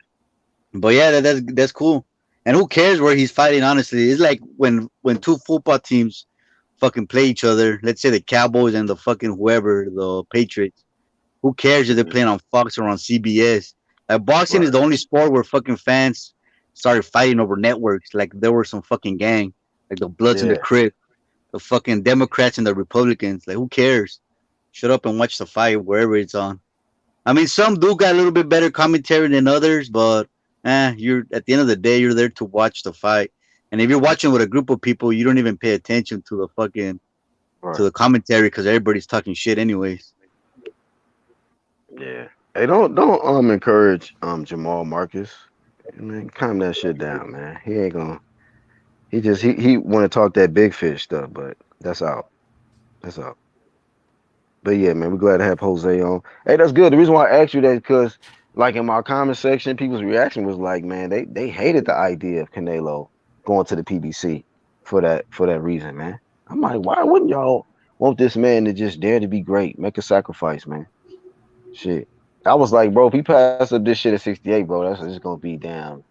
but yeah, that's cool. And who cares where he's fighting? Honestly, it's like when two football teams fucking play each other. Let's say the Cowboys and the fucking whoever, the Patriots. Who cares if they're Hmm. playing on Fox or on CBS? Like boxing is Right. the only sport where fucking fans started fighting over networks. Like there were some fucking gang, like the Bloods and the Yeah. Crips, the fucking Democrats and the Republicans. Like who cares? Shut up and watch the fight wherever it's on. I mean, some do got a little bit better commentary than others, but you're at the end of the day, you're there to watch the fight. And if you're watching with a group of people, you don't even pay attention to the fucking to Right. the commentary because everybody's talking shit anyways. Yeah. Hey, don't encourage Jamal Marcus. Man, calm that shit down, man. He ain't gonna. He want to talk that big fish stuff, but that's out. That's out. But yeah, man, we're glad to have Jose on. Hey, that's good. The reason why I asked you that because, like, in my comment section, people's reaction was like, man, they hated the idea of Canelo going to the PBC for that reason, man. I'm like, why wouldn't y'all want this man to just dare to be great, make a sacrifice, man? Shit. I was like, bro, if he passed up this shit at 68, bro, that's just gonna be damn,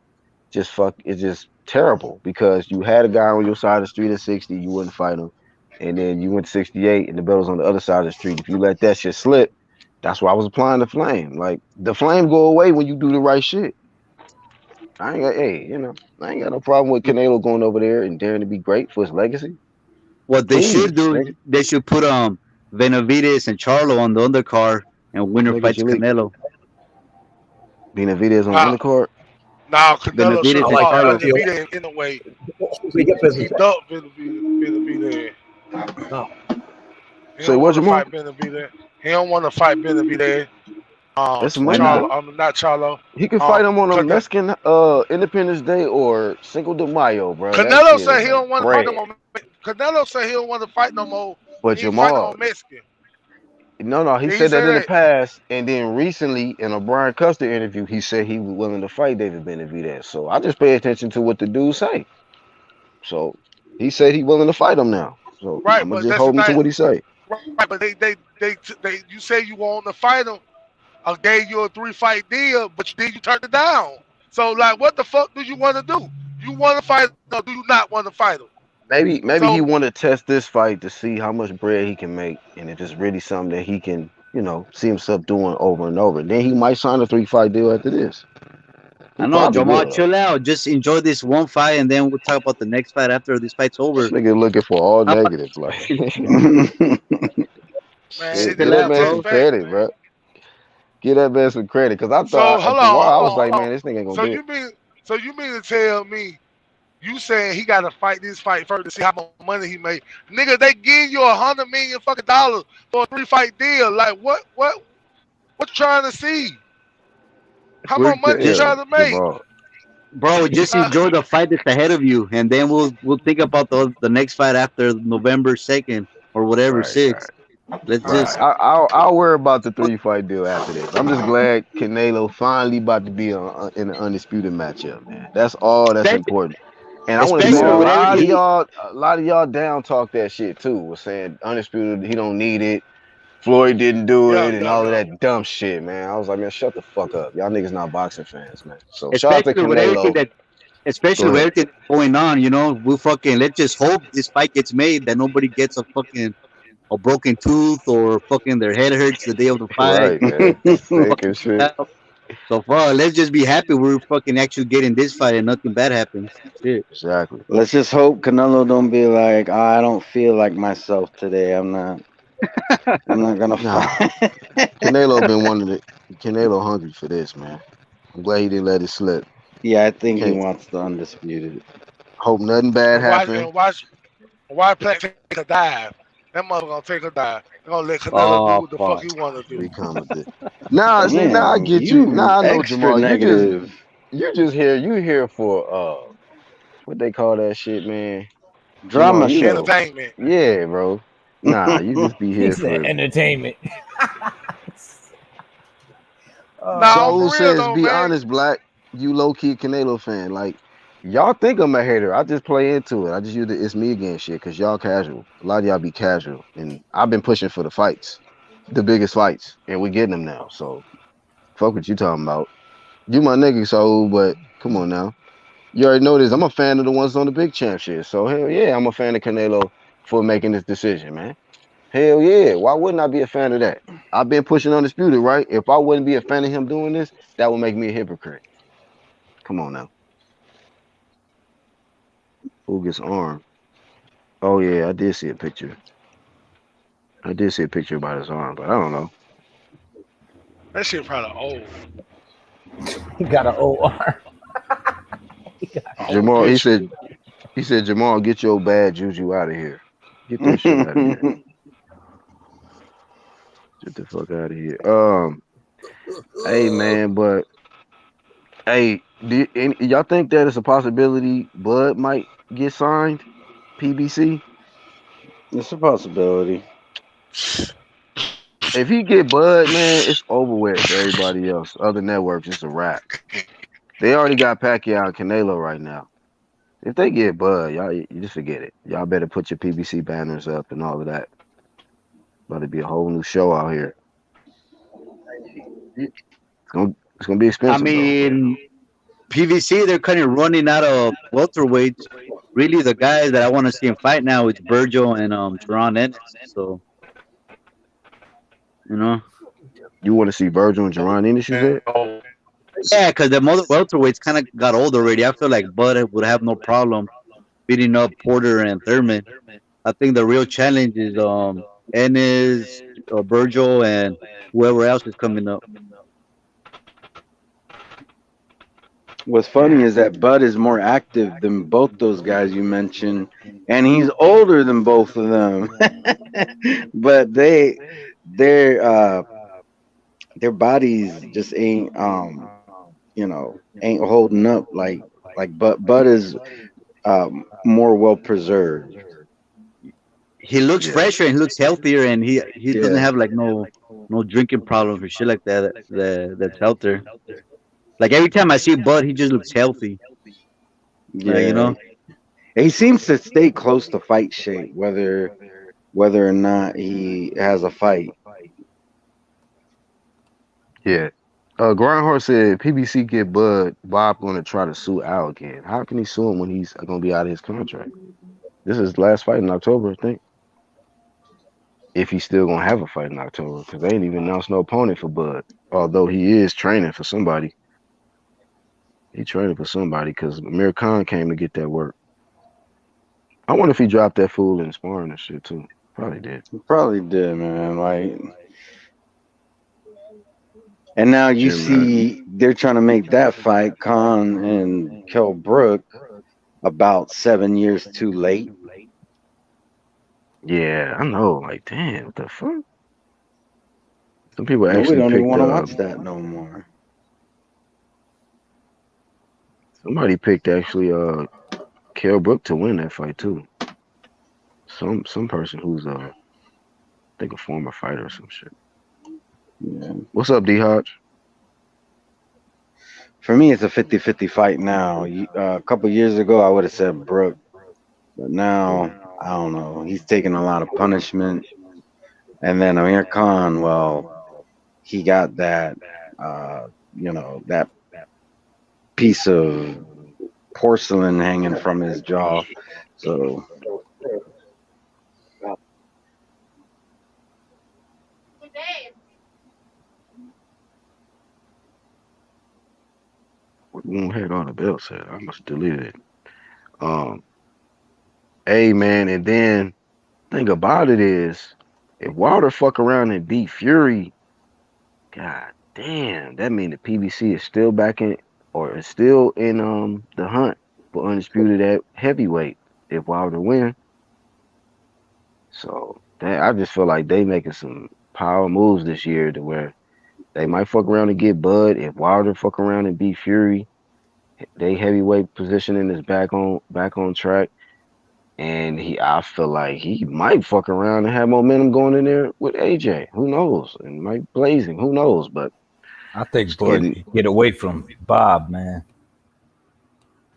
it's just terrible because you had a guy on your side of the street at 60, you wouldn't fight him, and then you went to 68, and the belt was on the other side of the street. If you let that shit slip, that's why I was applying the flame. Like the flame go away when you do the right shit. I ain't got, hey, I ain't got no problem with Canelo going over there and daring to be great for his legacy. What they should Please, do is nigga, they should put Benavides and Charlo on the undercard, and winner nigga, fights Shalik, Canelo. Benavidez on the Now, undercard. now Canelo should Benavides I have and like fought that. Charlo. Benavidez in a way. We get He business. ducked Benavidez. No. He Say don't what, want to Jamal? fight Benavidez. He don't want to fight Benavidez. That's some Why money not? though. Charlo, not Charlo. He could fight him on a Cause Mexican Independence Day or Cinco de Mayo, bro. That Canelo shit said is he like don't want to fight no bread. more. Canelo said he don't want to fight no more. But He ain't fight no Jamal, more Mexican. no, he Did he said that say in the that? past, and then recently in a Brian Custer interview, he said he was willing to fight David Benavidez. So I just pay attention to what the dude say. So he said he willing to fight him now. So Right, I'm gonna but just that's the hold him to thing. what he say. Right, but they you say you want to fight him. I gave you a 3-fight deal, but then you turned it down. So like, what the fuck do you want to do? You want to fight him or do you not want to fight him? Maybe he So want to test this fight to see how much bread he can make, and if it's really something that he can, see himself doing over and over. Then he might sign a 3-fight deal after this. I He know, probably Jamal, will. chill out. Just enjoy this one fight, and then we'll talk about the next fight after this fight's This over. nigga looking for all How about negative. Like, man, shit, it's give chill just that out, man just some bro? facts, credit, man. bro. Give that man some credit. Cause I So thought hold after a while, I was on, like, hold man, on. this nigga ain't gonna So do it. you mean to tell me you saying he got to fight this fight first to see how much money he made? Nigga, they give you $100 million fucking dollars for a 3-fight deal. Like what you trying to see? How What much you money you Just, tell trying to make? Jamal? bro, just Huh? enjoy the fight that's ahead of you, and then we'll think about the next fight after November 2nd or whatever Right, 6th. Let's right. just I'll worry about the 3-fight deal after this. I'm just glad Canelo finally about to be in an undisputed matchup, man. That's all that's especially, important. And I want to say especially a with Well, lot of everything. he y'all, down talk that shit too. Was saying undisputed, he don't need it. Floyd didn't do Yeah, it, and yeah, all of yeah. that dumb shit, man. I was like, man, shut the fuck up. Y'all niggas not boxing fans, man. So shout out to especially with everything Canelo. that Go especially with ahead. everything going on, we fucking let's just hope this fight gets made, that nobody gets a broken tooth or fucking their head hurts the day of the fight. Right, man. Sick Fucking and shit. out. So far, let's just be happy we're fucking actually getting this fight and nothing bad happens. Shit. Exactly. let's just hope Canelo don't be like, I don't feel like myself today. I'm not gonna Nah, fight. Canelo been wanting it. Canelo hungry for this, man. I'm glad he didn't let it slip. Yeah, I think he Can't wants the undisputed. hope nothing bad And watch happen. and watch watch Black take a dive. That mother gonna take a dive. They gonna let Canelo do Oh what the fuck fuck. he wanna do. Become a dick. Nah, see, now I Damn, get you. you Now I know extra Jamal. negative. You here for what they call that shit, man. Jamal, Drama you show. know. Entertainment. Yeah, bro. Nah, you just be He here said for entertainment. Nah, Oh, Soul for real says though, be man. honest, Black. You low key Canelo fan. Like y'all think I'm a hater. I just play into it. I just use the it's me again shit because y'all casual. A lot of y'all be casual. And I've been pushing for the fights. The biggest fights. And we getting them now. So fuck what you talking about. You my nigga, Soul, but come on now. You already know this. I'm a fan of the ones on the big champ shit. So hell yeah, I'm a fan of Canelo for making this decision, man. Hell yeah. Why wouldn't I be a fan of that? I've been pushing undisputed, right? If I wouldn't be a fan of him doing this, that would make me a hypocrite. Come on now. Who gets armed? Oh yeah, I did see a picture. I did see a picture about his arm, but I don't know. That shit probably old. he got an OR. Old Jamal, picture. he said, Jamal, get your bad juju out of here. Get that shit out of here. Get the fuck out of here. Hey man, but hey, y'all think that it's a possibility Bud might get signed? PBC? It's a possibility. If he get Bud, man, it's over with for everybody else. Other networks, it's a wrap. They already got Pacquiao and Canelo right now. If they get Bud, y'all you just forget it. Y'all better put your PBC banners up and all of that. About to be a whole new show out here. It's gonna be I expensive though. mean, PVC, they're kind of running out of welterweights. Really, the guys that I want to see him fight now is Virgil and Jerron Ennis. So you know, You want to see Virgil and Jerron Ennis? You said. yeah, because the mother welterweights kind of got old already. I feel like Bud would have no problem beating up Porter and Thurman. I think the real challenge is Ennis, Virgil, and whoever else is coming up. What's funny is that Bud is more active than both those guys you mentioned, and he's older than both of them. But their bodies just ain't ain't holding up like Bud is more well preserved. He looks Yeah. fresher and he looks healthier, and he doesn't Yeah, have like no drinking problems or shit like that's out there. Like every time I see Bud, he just looks healthy. Like you yeah. know, He seems to stay close to fight shape, whether or not he has a fight. Yeah. Grindhorse said PBC get Bud. Bob going to try to sue Al again. How can he sue him when he's going to be out of his contract? This is his last fight in October, I think. If he's still going to have a fight in October, because they ain't even announced no opponent for Bud. Although he is training for somebody. He training for somebody because Amir Khan came to get that work. I wonder if he dropped that fool in sparring and shit too. Probably did. He probably did, man. And now you Jim Hurt. see they're trying to make that fight, Khan and Kell Brook, about 7 years too late. Yeah, I know. Like, damn, what the fuck? Some people Nobody actually don't even picked want to watch that no more. somebody picked actually Kell Brook to win that fight too. Some person who's I think a former fighter or some shit. Yeah. What's up, D Hodge? For me, it's a 50-50 fight now. A couple years ago, I would have said Brook, but now I don't know. He's taking a lot of punishment, and then Amir Khan, well, he got that piece of porcelain hanging from his jaw. So What the heck on the bell said? I must delete it. Um, hey man, and then thing about it is, if Wilder fuck around and beat Fury, god damn, that mean the PBC is still back in or is still in the hunt for undisputed at heavyweight if Wilder win. So that I just feel like they making some power moves this year to where they might fuck around and get Bud. If Wilder fuck around and beat Fury, they heavyweight positioning is back on track. And I feel like he might fuck around and have momentum going in there with AJ. Who knows? And Mike Blazing, who knows? But I think it's Bud getting, get away from Bob, man.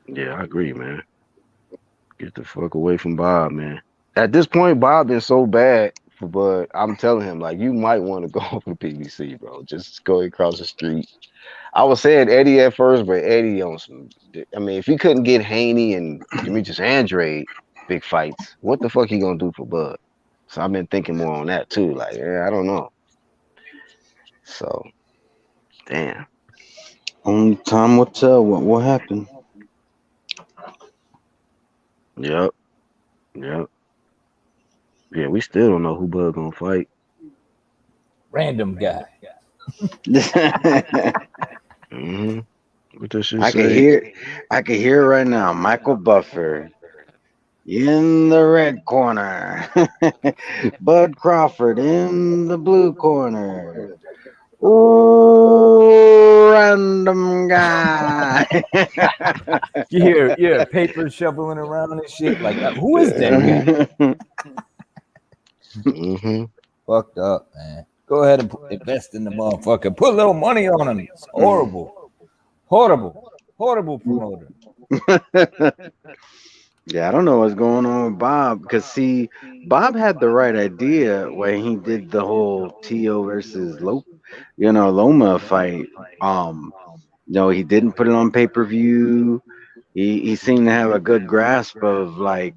yeah, I agree, man. Get the fuck away from Bob, man. At this point, Bob been so bad for Bud. I'm telling him, like, you might want to go for PBC, bro. Just go across the street. I was saying Eddie at first, but Eddie on some. I mean, if he couldn't get Haney and Demetrius Andrade big fights, what the fuck he gonna do for Bud? So I've been thinking more on that too. Like, yeah, I don't know. So, damn. only time will tell what will happen. Yep. Yep. Yeah, we still don't know who Bud gonna fight. Random guy. Mm-hmm. What does she I can say? hear, I can hear it right now. Michael Buffer in the red corner, Bud Crawford in the blue corner. Ooh, random guy. You hear paper shoveling around and shit. Like, who is that guy? Mm-hmm. Fucked up, man. Go ahead and invest in the motherfucker. Put a little money on him. It's horrible. Horrible. Horrible promoter. Yeah, I don't know what's going on with Bob because see, Bob had the right idea when he did the whole Tio versus Loma fight. He didn't put it on pay-per-view. He seemed to have a good grasp of like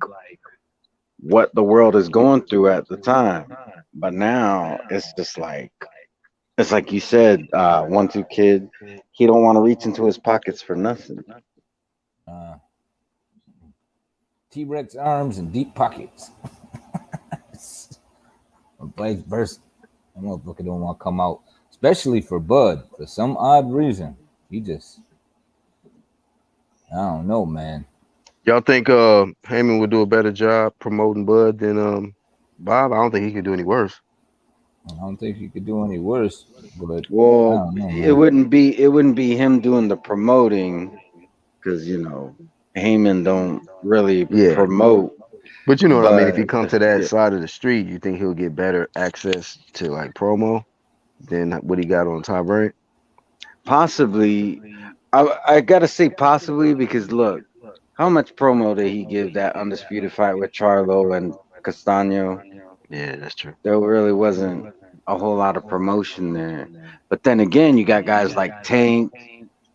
what the world is going through at the time. But now it's just like it's like you said, 1-2 kid, he don't want to reach into his pockets for nothing. Uh, T-Rex arms and deep pockets. Or vice versa. That motherfucker don't want to come out, especially for Bud. For some odd reason, he just, I don't know, man. Y'all think Heyman would do a better job promoting Bud than Bob? I don't think he could do any worse. I don't think he could do any worse, but I Well, don't know, it man. wouldn't be him doing the promoting because Heyman don't really Yeah. promote, But you know what I mean? If but he come to that yeah, side of the street, you think he'll get better access to like promo than what he got on Top Rank? possibly. I gotta say possibly because look, how much promo did he give that undisputed fight with Charlo and Castano? Yeah, that's true. There really wasn't a whole lot of promotion there. But then again, you got guys like Tank,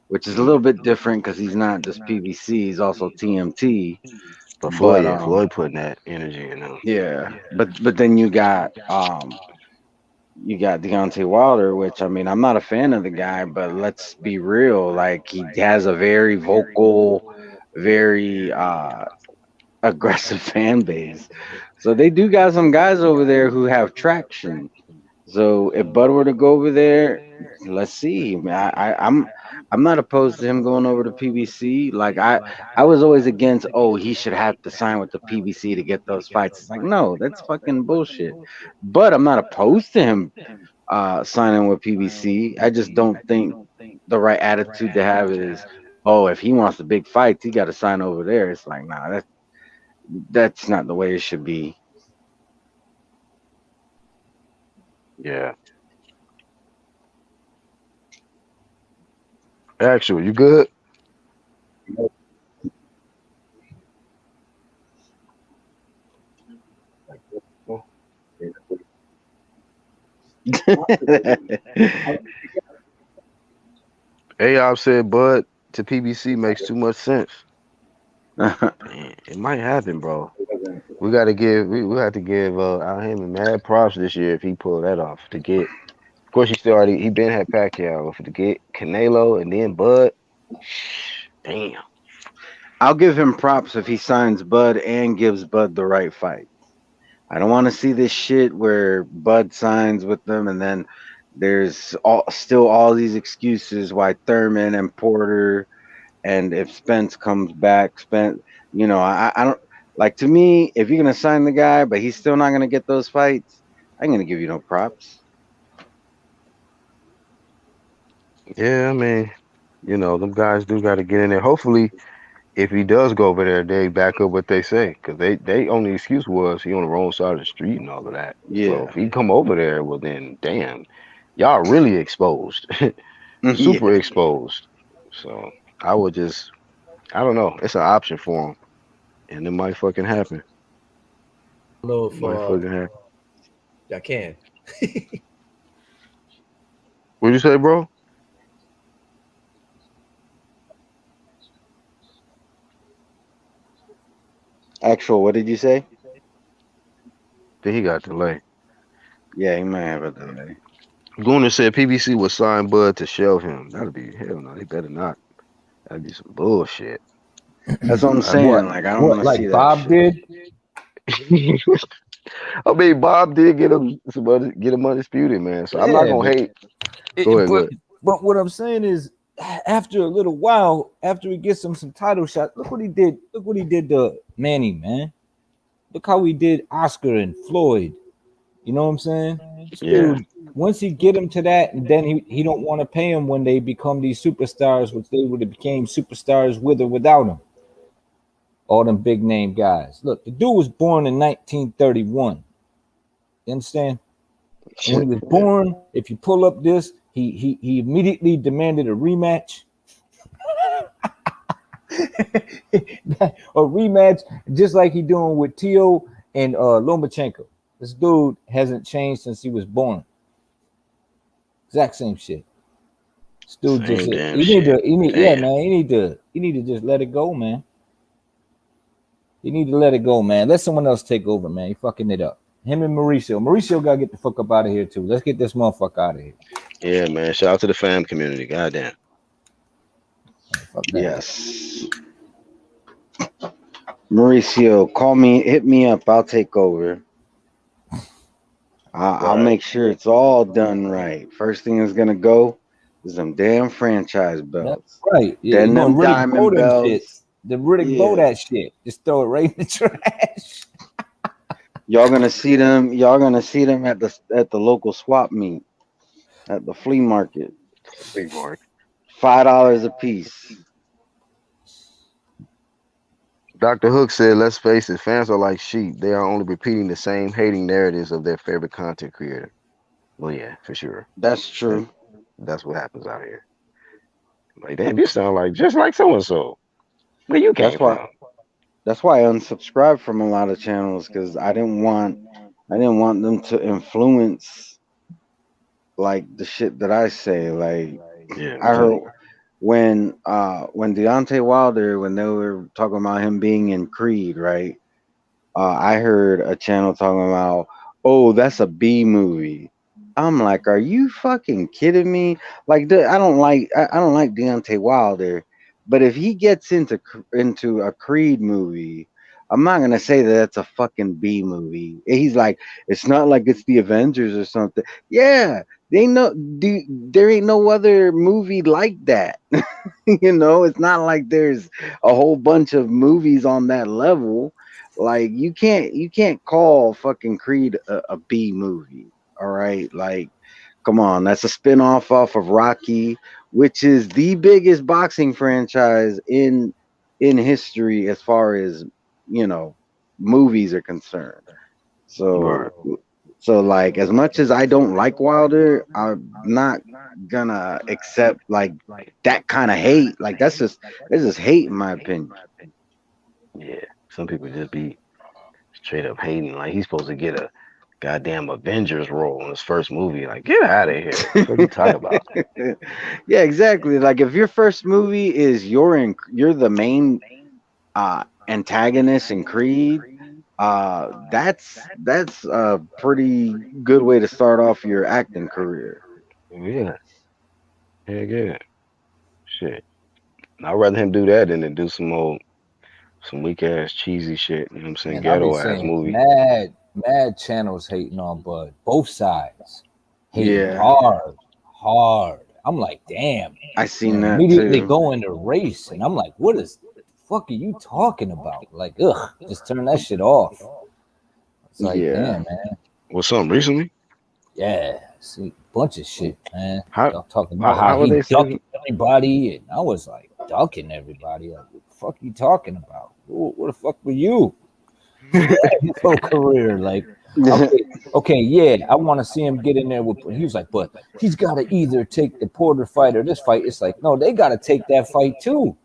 which is a little bit different because he's not just PBC, he's also TMT. But But Floyd, yeah, Floyd putting that energy in him. yeah, but then you got Deontay Wilder, which I mean I'm not a fan of the guy, but let's be real, like he has a very vocal, very aggressive fan base. So they do got some guys over there who have traction. So if Bud were to go over there, let's see. I mean, I'm not opposed to him going over to PBC. Like I was always against. Oh, he should have to sign with the PBC to get those fights. It's like no, that's fucking bullshit. But I'm not opposed to him signing with PBC. I just don't think the right attitude to have is. Oh, if he wants the big fights, he got to sign over there. It's like, nah, that's not the way it should be. Yeah. Actually, you good? Ayob said Bud to PBC makes too much sense. Man, it might happen, bro. We have to give Al Heyman mad props this year if he pulled that off. To get, of course, he been had Pacquiao, but to get Canelo and then Bud, damn. I'll give him props if he signs Bud and gives Bud the right fight. I don't want to see this shit where Bud signs with them and then there's still all these excuses why Thurman and Porter and if Spence comes back, I don't like to me if you're gonna sign the guy but he's still not gonna get those fights, I'm gonna give you no props. Yeah, I mean, them guys do got to get in there. Hopefully, if he does go over there, they back up what they say, because they only excuse was he on the wrong side of the street and all of that. So Yeah. if he come over there, well then, damn, y'all really exposed, Yeah. super exposed. So I don't know, it's an option for him, and it might fucking happen. I don't know It if might fucking happen. I can. What'd you say, bro? Actual, what did you say? Then he got delayed. Yeah, he might have a delay. Gunnar said PBC would sign Bud to shelve him. That'd be hell no. They better not. That'd be some bullshit. That's what I'm That'd be. What? saying. Like I don't What? want to Like see that Bob shit. did? I mean, Bob did get him undisputed, man. So I'm not Yeah, gonna hate. Go it, ahead, go ahead. but what I'm saying is, after a little while, after he gets him some title shots, look what he did. Look what he did to Manny, man. Look how he did Oscar and Floyd. You know what I'm saying? This Yeah, dude, once he get him to that, and then he don't want to pay him when they become these superstars, which they would have became superstars with or without him. All them big name guys. Look, the dude was born in 1931. You understand? And when he was yeah. born, if you pull up this, he immediately demanded a rematch. A rematch, just like he doing with Tio and Lomachenko. This dude hasn't changed since he was born. Exact same shit. Still just Same damn he need shit. to yeah, Damn. man. He need to just let it go, man. You need to let it go, man. Let someone else take over, man. You fucking it up. Him and Mauricio. Mauricio gotta get the fuck up out of here too. Let's get this motherfucker out of here. Yeah, man. Shout out to the fam community. Goddamn. Fuck that. Yes. Mauricio, call me, hit me up. I'll take over. I'll Right. make sure it's all done right. First thing is gonna go is them damn franchise That's belts. right. Yeah, you Then gonna them Riddick Bowe diamond them shit. belts. The Riddick Bowe Yeah. that shit. Just throw it right in the trash. Y'all gonna see them. Y'all gonna see them at the local swap meet at the flea market. Big mark. $5 a piece. Dr. Hook said, let's face it, fans are like sheep. They are only repeating the same hating narratives of their favorite content creator. Well, yeah, for sure. That's That, true. that's what happens out here. Like, damn, you sound like just like so and so. Where you That's came why. from? That's why I unsubscribed from a lot of channels because I didn't want them to influence like the shit that I say. Like Yeah, I tell heard me. when Deontay Wilder, when they were talking about him being in Creed, right? I heard a channel talking about, oh, that's a B movie. I'm like, are you fucking kidding me? Like, I don't like Deontay Wilder, but if he gets into a Creed movie, I'm not gonna say that that's a fucking B movie. He's like, it's not like it's the Avengers or something. Yeah, there ain't no other movie like that. It's not like there's a whole bunch of movies on that level. Like you can't call fucking Creed a B movie. All right, like come on, that's a spin-off off of Rocky, which is the biggest boxing franchise in history as far as you know movies are concerned. Right. So like as much as I don't like Wilder, I'm not gonna accept like that kind of hate. Like that's just hate in my opinion. Yeah. Some people just be straight up hating. Like he's supposed to get a goddamn Avengers role in his first movie. Like, get out of here. What you talking about? Yeah, exactly. Like if your first movie is you're the main antagonist in Creed, that's a pretty good way to start off your acting career. Yeah. Yeah, yeah. Shit. I'd rather him do that than to do some weak ass cheesy shit. You know what I'm saying? Man, I've been Ghetto ass saying movie. mad channels hating on Bud. Both sides hating Yeah, hard. I'm like, damn. I seen And that immediately too. go into race. And I'm like, what is the fuck are you talking about? Like, ugh, just turn that shit off. It's like, Yeah. damn, man. What's something recently? Yeah, see, bunch of shit, man. How Y'all talking about how how would he they say? ducking everybody, and I was like, ducking everybody. Like, what the fuck you talking about? What the fuck were you? His whole career, like, okay, yeah, I want to see him get in there with. He was like, but he's got to either take the Porter fight or this fight. It's like, no, they got to take that fight too.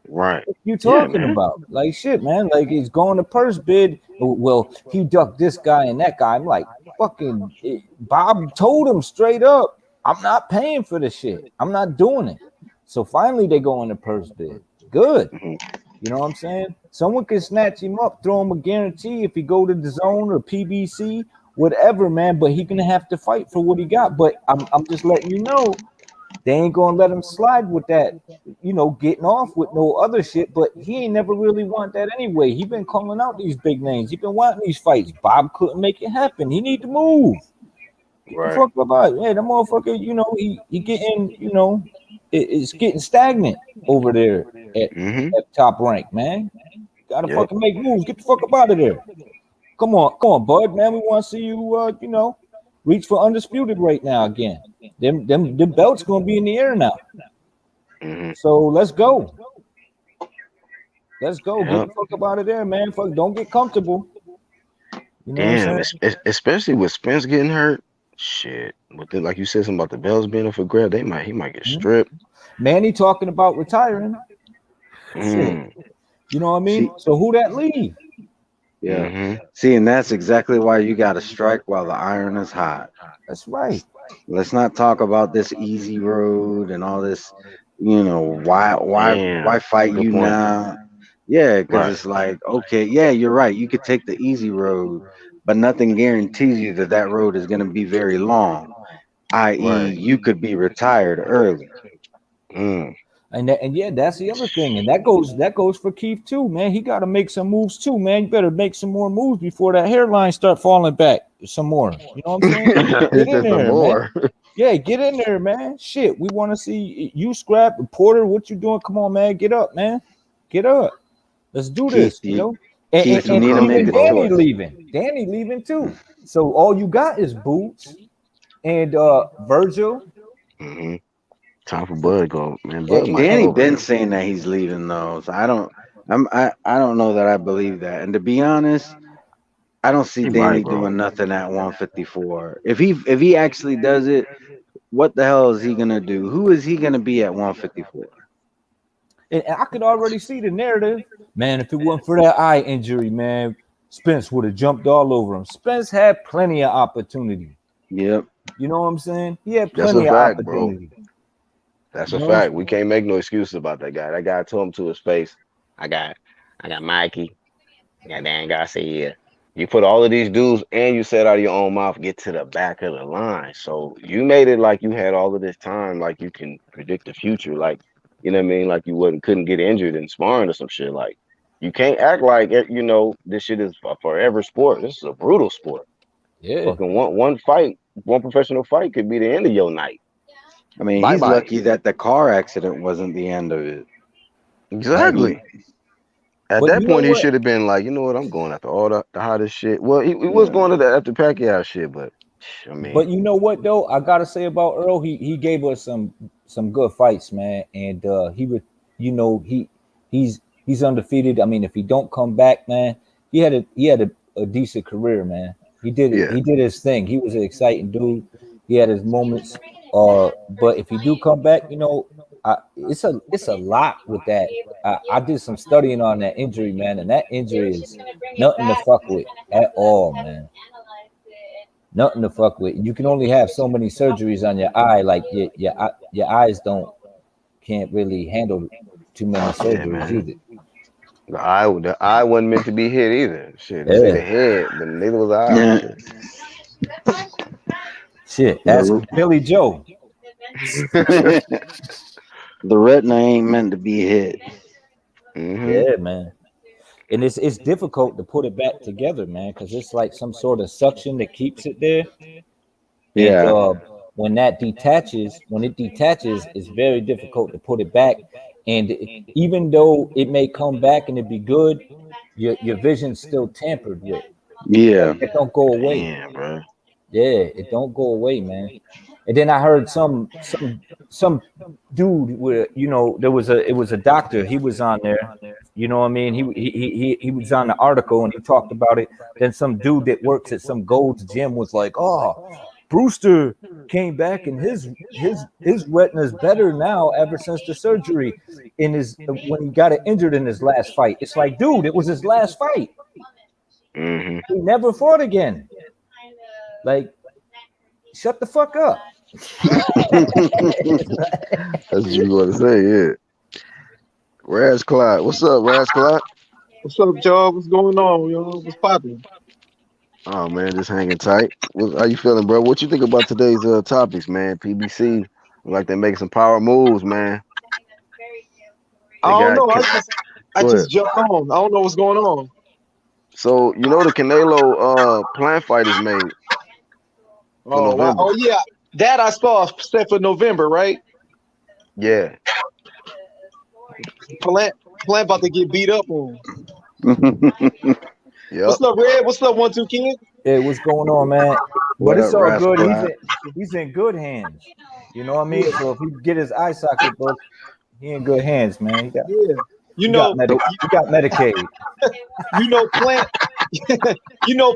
Right. What you Yeah, talking man. about? Like shit, man. Like he's going to purse bid. Well, he ducked this guy and that guy. I'm like, fucking Bob told him straight up, I'm not paying for this shit. I'm not doing it. So finally they go in the purse bid. Good. Mhm. You know what I'm saying? Someone can snatch him up, throw him a guarantee if he go to the zone or PBC, whatever, man. But he gonna have to fight for what he got. But I'm just letting you know, they ain't gonna let him slide with that, getting off with no other shit. But he ain't never really want that anyway. He been calling out these big names. He been wanting these fights. Bob couldn't make it happen. He need to move. Get the Right. fuck about it. Yeah, the motherfucker, he getting, it's getting stagnant over there at, Mm-hmm. at top rank, man. Gotta Yep. fucking make moves. Get the fuck up out of there. Come on, bud, man. We want to see you, reach for undisputed right now again. Them belts gonna be in the air now. Mm-hmm. So let's go. Let's go. Get Yep. the fuck up out of there, man. Fuck, don't get comfortable. You know what I'm Damn. saying? Especially with Spence getting hurt. Shit. But then, like you said, something about the bells being up for grab. He might get Mhm. stripped. Manny talking about retiring. Shit. Mm. You know what I See, mean? So who that leave? Yeah. Mm-hmm. See, and that's exactly why you got to strike while the iron is hot. That's right. Let's not talk about this easy road and all this. Why Damn. fight Good you point. now? Yeah, because Right. it's like, okay, yeah, you're right. You could take the easy road, but nothing guarantees you that that road is going to be very long. I.e., Right. you could be retired early. Mm. And yeah, that's the other thing, and that goes for Keith too, man. He got to make some moves too, man. You better make some more moves before that hairline start falling back some more. You know what I'm saying? Get It's in just some there, man. more. Yeah, get in there, man. Shit, we want to see you scrap Porter. What you doing? Come on, man. Get up, man. Get up. Let's do Keith, this. you, And, Get and, Keith, you some and need to make even a comfortable. Danny choice. leaving. Danny leaving too. So all you got is Boots and Virgil. Mm-hmm. Time for Bud go, man. And, Bud and, might Danny and go, been man. saying that he's leaving though, so I don't know that I believe that. And to be honest, I don't see He might, Danny bro. doing nothing at 154. If he actually does it, what the hell is he gonna do? Who is he gonna be at 154? and I could already see the narrative. Man, if it wasn't for that eye injury, man, Spence would have jumped all over him. Spence had plenty of opportunity. Yep. You know what I'm saying? He had That's a plenty of fact, bro. opportunity. That's You a know what I'm fact. We saying? can't make no excuses about that guy. That guy told him to his face. I got, I got Mikey. Yeah, Dan Garcia. You put all of these dudes and you said out of your own mouth, get to the back of the line. So you made it like you had all of this time, like you can predict the future. Like, you know what I mean? Like you wouldn't couldn't get injured in sparring or some shit. Like you can't act like this shit is a forever sport. This is a brutal sport. Yeah. Fucking one fight, one professional fight could be the end of your night. I mean, Bye he's bye. lucky that the car accident wasn't the end of it. Had he, Exactly. At But that you know point, he what? should have been like, you know what, I'm going after all the hottest shit. Well, he was yeah, going to the after Pacquiao shit, but I But mean, you know what though? I gotta say about Earl, he gave us some good fights, man. And he would, he's undefeated. I mean, if he don't come back, man, he had a decent career, man. yeah. He did his thing. He was an exciting dude. He had his moments. But if he do come back, it's a lot with that. I did some studying on that injury, man, and that injury is nothing to fuck with at all, man. Nothing to fuck with. You can only have so many surgeries on your eye. Like your eyes can't really handle too many Yeah, surgeries man. either. The eye wasn't meant to be hit either. Shit, they say Yeah, the head, but neither was the eye. yeah. Shit. shit. Ask The Billy Joe. the retina ain't meant to be hit. Mm-hmm. Yeah, man. And it's difficult to put it back together, man, because it's like some sort of suction that keeps it there. And Yeah, when it detaches, it's very difficult to put it back. And even though it may come back and it be good, your vision's still tampered with. yeah. It don't go away. Damn, bro. Yeah, it don't go away, man. And then I heard some dude where it was a doctor. He was on there. You know what I mean? He was on the article and he talked about it. Then some dude that works at some Gold's gym was like, "Oh, Brewster came back and his retina's better now ever since the surgery in his when he got it injured in his last fight." It's like, dude, it was his last fight. Mm-hmm. He never fought again. Like, shut the fuck up. That's what you want to say, yeah. Raz Clyde. What's up, Raz Clyde? What's up, y'all? What's going on, y'all? What's popping? Oh man, just hanging tight. How you feeling, bro? What you think about today's topics, man? PBC, like they making some power moves, man. I They don't got know. I go ahead. just jumped on. I don't know what's going on. So you know the Canelo plan fight is made for Oh wow. November. Oh yeah. That I saw set for November, right? Yeah. Plant about to get beat up on. Yep. What's up, Red? What's up, 1-2 Kid? Hey, what's going on, man? What But up, it's all good. Rascal? He's in good hands. You know what I mean? Yeah, So if he get his eye socket broke, he in good hands, man. yeah. You He got know, medic he got Medicaid. you know, Plant.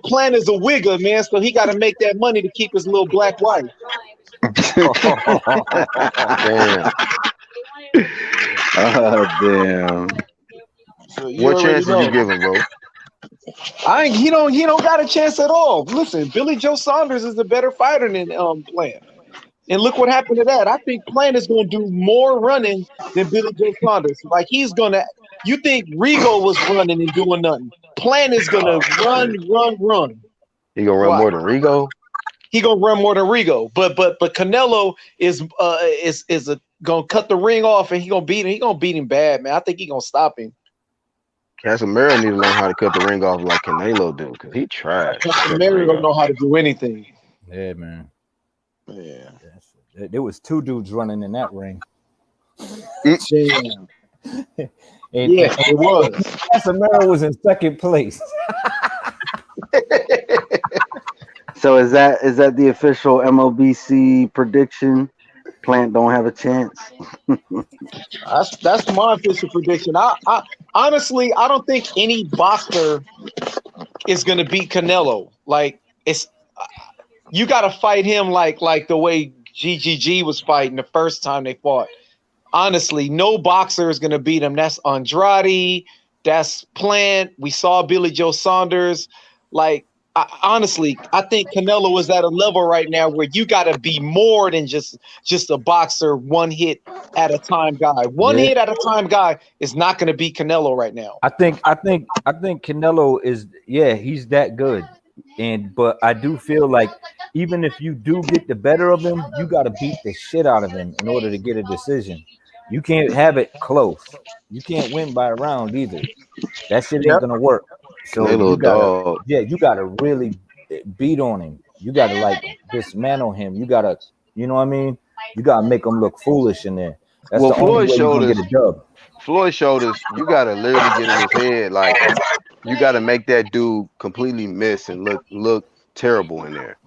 Plant is a wigger, man. So he got to make that money to keep his little black wife. Damn. Oh damn. So you What already chance did you know. give him, bro? He don't got a chance at all. Listen, Billy Joe Saunders is a better fighter than Plant. And look what happened to that. I think Plant is going to do more running than Billy Joe Saunders. Like he's going to. You think Rigo was running and doing nothing? Plant is going to Oh run, shit. run, run. He gonna run Why? more than Rigo? He gonna run more than Rigo. But Canelo is gonna cut the ring off and he gonna beat him. He gonna beat him bad, man. I think he gonna stop him. Casemiro need to learn how to cut the ring off like Canelo do, cause he trash at cutting the Mary ring don't off. know how to do anything. Yeah, man. Yeah. There was two dudes running in that ring. Damn. And, Yeah, it was. Casemiro was in second place. So is that the official MLBC prediction? Plant don't have a chance. That's my official prediction. I honestly I don't think any boxer is gonna beat Canelo. Like it's you gotta fight him like the way GGG was fighting the first time they fought. Honestly, no boxer is gonna beat him. That's Andrade, that's Plant. We saw Billy Joe Saunders. Like honestly, I think Canelo is at a level right now where you got to be more than just a boxer, one hit at a time guy. One Yeah. hit at a time guy is not going to beat Canelo right now. I think Canelo is, yeah, he's that good. But I do feel like even if you do get the better of him, you got to beat the shit out of him in order to get a decision. You can't have it close. You can't win by a round either. That shit ain't Yep. gonna work. So Canelo dog. you gotta really beat on him. You gotta like dismantle him. You gotta, you know what I mean? You gotta make him look foolish in there. That's Well, the only Floyd way you're showed gonna us. get a dub. Floyd showed us. You gotta literally get in his head. Like you gotta make that dude completely miss and look terrible in there.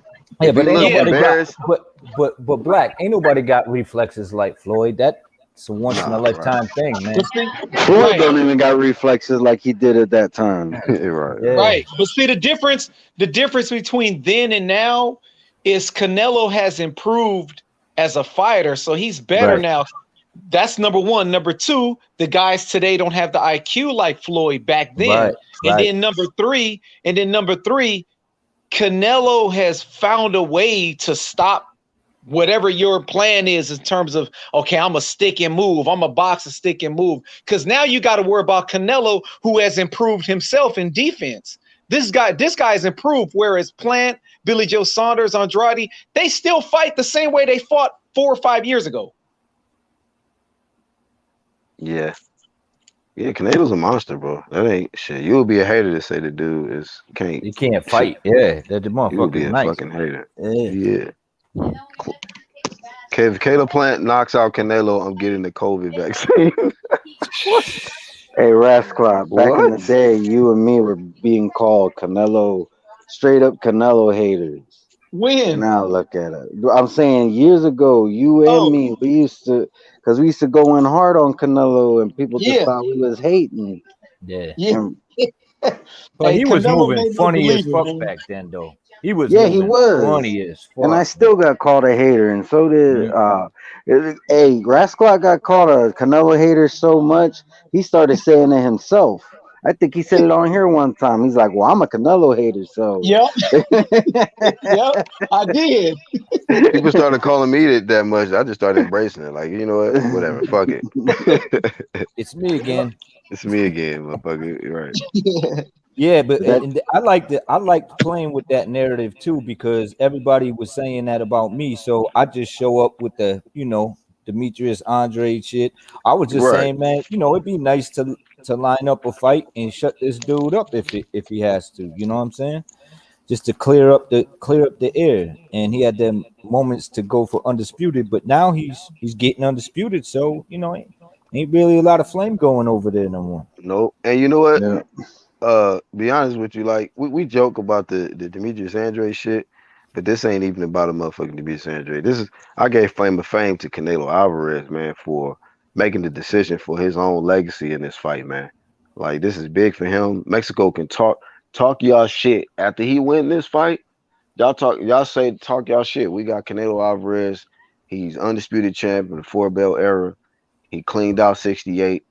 Yeah, If he but ain't look Yeah. nobody got embarrassed, but Black, ain't nobody got reflexes like Floyd. That's a once in a nah, right, lifetime thing, man. But see, Floyd right, don't even got reflexes like he did at that time. right, Yeah. right. right. But see, the difference between then and now is Canelo has improved as a fighter, so he's better Right. now. That's number one. Number two, the guys today don't have the IQ like Floyd back then. Right. And Right. then number three, Canelo has found a way to stop whatever your plan is in terms of, okay, I'm a stick and move. I'm a box and stick and move. Because now you got to worry about Canelo, who has improved himself in defense. This guy's improved, whereas Plant, Billy Joe Saunders, Andrade, they still fight the same way they fought 4 or 5 years ago. Yeah, yeah. Canelo's a monster, bro. That ain't shit. You would be a hater to say the dude is can't. You can't Shit, fight. Yeah, that the you would be motherfucker's a nice. fucking hater. Yeah. Yeah. If Caleb Plant knocks out Canelo, I'm getting the COVID vaccine. Hey, Rasclot, back in the What? day, you and me were being called Canelo, straight up Canelo haters. When? Now look at it. I'm saying years ago, you and Oh, me, because we used to go in hard on Canelo, and people just yeah, thought we was hating. Yeah. yeah. And But Hey, he was Canelo moving made me funny as believe it, fuck man. back then, though. He was yeah, he moving was. funny as And I fuck. still got called a hater, and so did Mhm. hey, Rasclot got called a Canelo hater so much he started saying it himself. I think he said it on here one time. He's like, "Well, I'm a Canelo hater, so." Yep, yep, I did. People started calling me that much. I just started embracing it. Like, you know what? Whatever. Fuck it. It's me Yep. again. It's me again, motherfucker. You're right. Yeah, but That I liked playing with that narrative too because everybody was saying that about me. So I just show up with the, Demetrius Andre shit. I was just Right. saying, man, it'd be nice to line up a fight and shut this dude up if he has to. You know what I'm saying? Just to clear up the air. And he had them moments to go for undisputed, but now he's getting undisputed. So ain't really a lot of flame going over there no more. No. And you know what? yeah. Be honest with you, like we joke about the Demetrius Andre shit, but this ain't even about a motherfucking Demetrius Andre. This is I gave fame to Canelo Alvarez, man, for making the decision for his own legacy in this fight, man. Like this is big for him. Mexico can talk y'all shit after he win this fight. Talk y'all shit. We got Canelo Alvarez. He's undisputed champ in the four belt era. He cleaned out 68.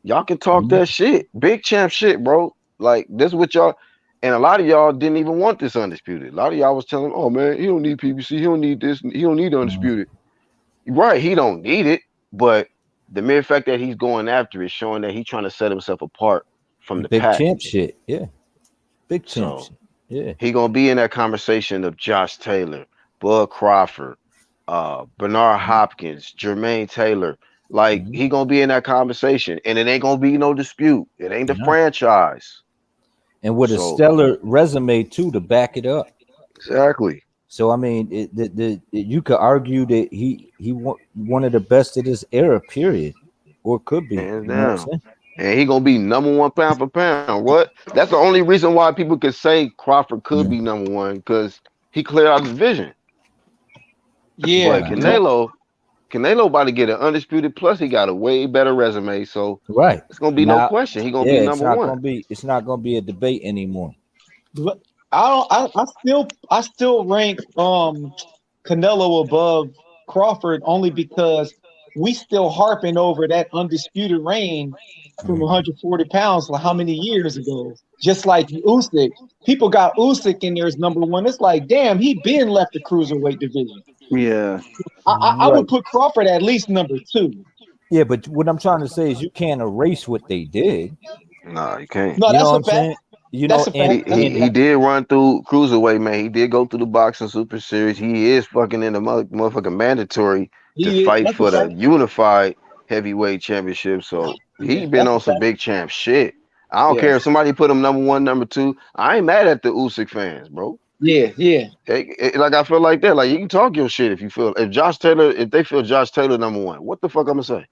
Y'all can talk Mhm. that shit. Big champ shit, bro. Like this, what y'all, and a lot of y'all didn't even want this undisputed. A lot of y'all was telling, oh man, he don't need PBC, he don't need this, he don't need Mhm. undisputed. Right, he don't need it, but the mere fact that he's going after it, showing that he's trying to set himself apart from the Big pack. champ shit. Yeah. Big champ So shit. Yeah. he gonna be in that conversation of Josh Taylor, Bud Crawford, Bernard Mhm. Hopkins, Jermaine Taylor. Like Mhm. he gonna be in that conversation, and it ain't gonna be no dispute. It ain't the No. franchise. And with a So stellar resume too to back it up. exactly, So I mean, you could argue that one of the best of this era, period, or could be. hands You know what I'm down. saying? And he gonna be number one pound for pound. What? That's the only reason why people could say Crawford could Yeah. be number one because he cleared out his division. But Yeah, Right. no, Canelo about to get an undisputed plus. He got a way better resume, so Right. it's gonna be no Now, question. He gonna yeah, be number one. it's not gonna be a debate anymore. but I don't. I still rank Canelo above Crawford only because we still harping over that undisputed reign from Mhm. 140 pounds like how many years ago? Just like Usyk, people got Usyk in there as number one. It's like, damn, he been left the cruiserweight division. Yeah. I Right. would put Crawford at least number two. Yeah, but what I'm trying to say is you can't erase what they did. Nah, you can't. No, You know that's what a I'm fact. saying? You That's know, a and fact. That's a and He fact. did run through cruiserweight, man. He did go through the boxing super series. He is fucking in the motherfucking mandatory to He is. fight That's a for the fact. unified heavyweight championship. So Yeah, he been that's a on some fact. big champ shit. I don't Yeah, care if somebody put him number one, number two. I ain't mad at the Usyk fans, bro. yeah, yeah. Like I feel like that. Like you can talk your shit if you feel if Josh Taylor, if they feel Josh Taylor number one, what the fuck I'm gonna say?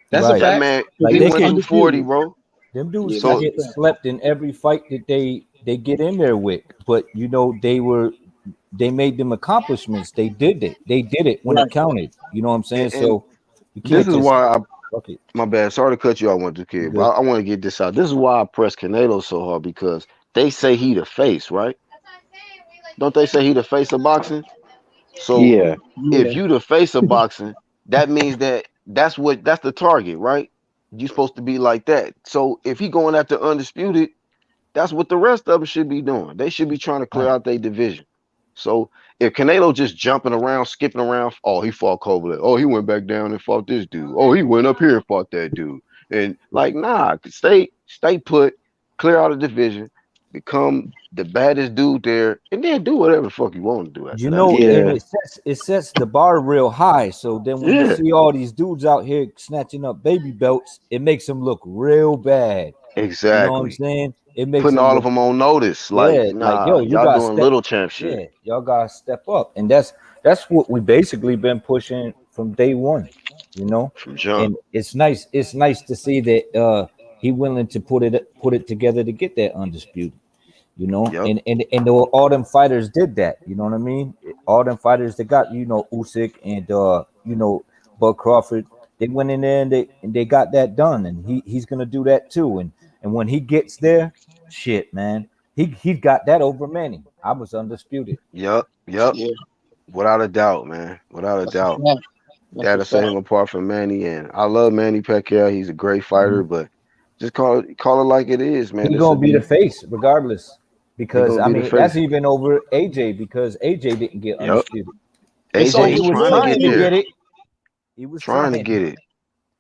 That's a right, That fact. man, Because like he he they was went could, through 40, undisputed. bro. them dudes Yeah, could that's So a get fact. slept in every fight that they get in there with. But you know, they made them accomplishments. They did it when it Right. counted. You know what I'm saying? and So you this can't is just why I fuck it. my bad. Sorry to cut you off, one two You kid, but good. I want to get this out. This is why I press Canelo so hard because they say he the face, right? Don't they say he the face of boxing? So Yeah. if Yeah. you the face of boxing, that means that that's the target, right? You supposed to be like that. So if he going after undisputed, that's what the rest of them should be doing. They should be trying to clear Right. out their division. So if Canelo just jumping around, skipping around, oh, he fought Kovalev. Oh, he went back down and fought this dude. Oh, he went up here and fought that dude. And like, nah, stay put, clear out a division, become the baddest dude there, and then do whatever the fuck you want to do after You that. know, and Yeah. it sets the bar real high. So then when you Yeah, see all these dudes out here snatching up baby belts, it makes them look real bad. You know what I'm exactly. saying? It makes Putting them all of look, them on notice. Like, yeah, like nah, yo, you y'all gotta doing step, little champ shit yeah, y'all gotta step up, and that's what we basically been pushing from day one. You know, from jump. and it's nice to see that he willing to put it together to get that undisputed. You know, Yep. and all them fighters did that. You know what I mean? All them fighters that got Usyk and Bud Crawford, they went in there and they got that done, and he's gonna do that too. And when he gets there, shit, man, he got that over Manny. I was undisputed. Yep. Yep. Yeah. Without a doubt, man. Without a That's a doubt. fact. That's a That'll set fact. him apart from Manny. And I love Manny Pacquiao. He's a great fighter, Mhm. but just call it like it is, man. He This gonna will be the be face regardless, he because gonna I be the mean that's face. even over AJ because AJ didn't get Yep. undisputed. It's AJ, AJ he over was trying to Floyd get trying to too. get there. it. He was Trying to trying. get it.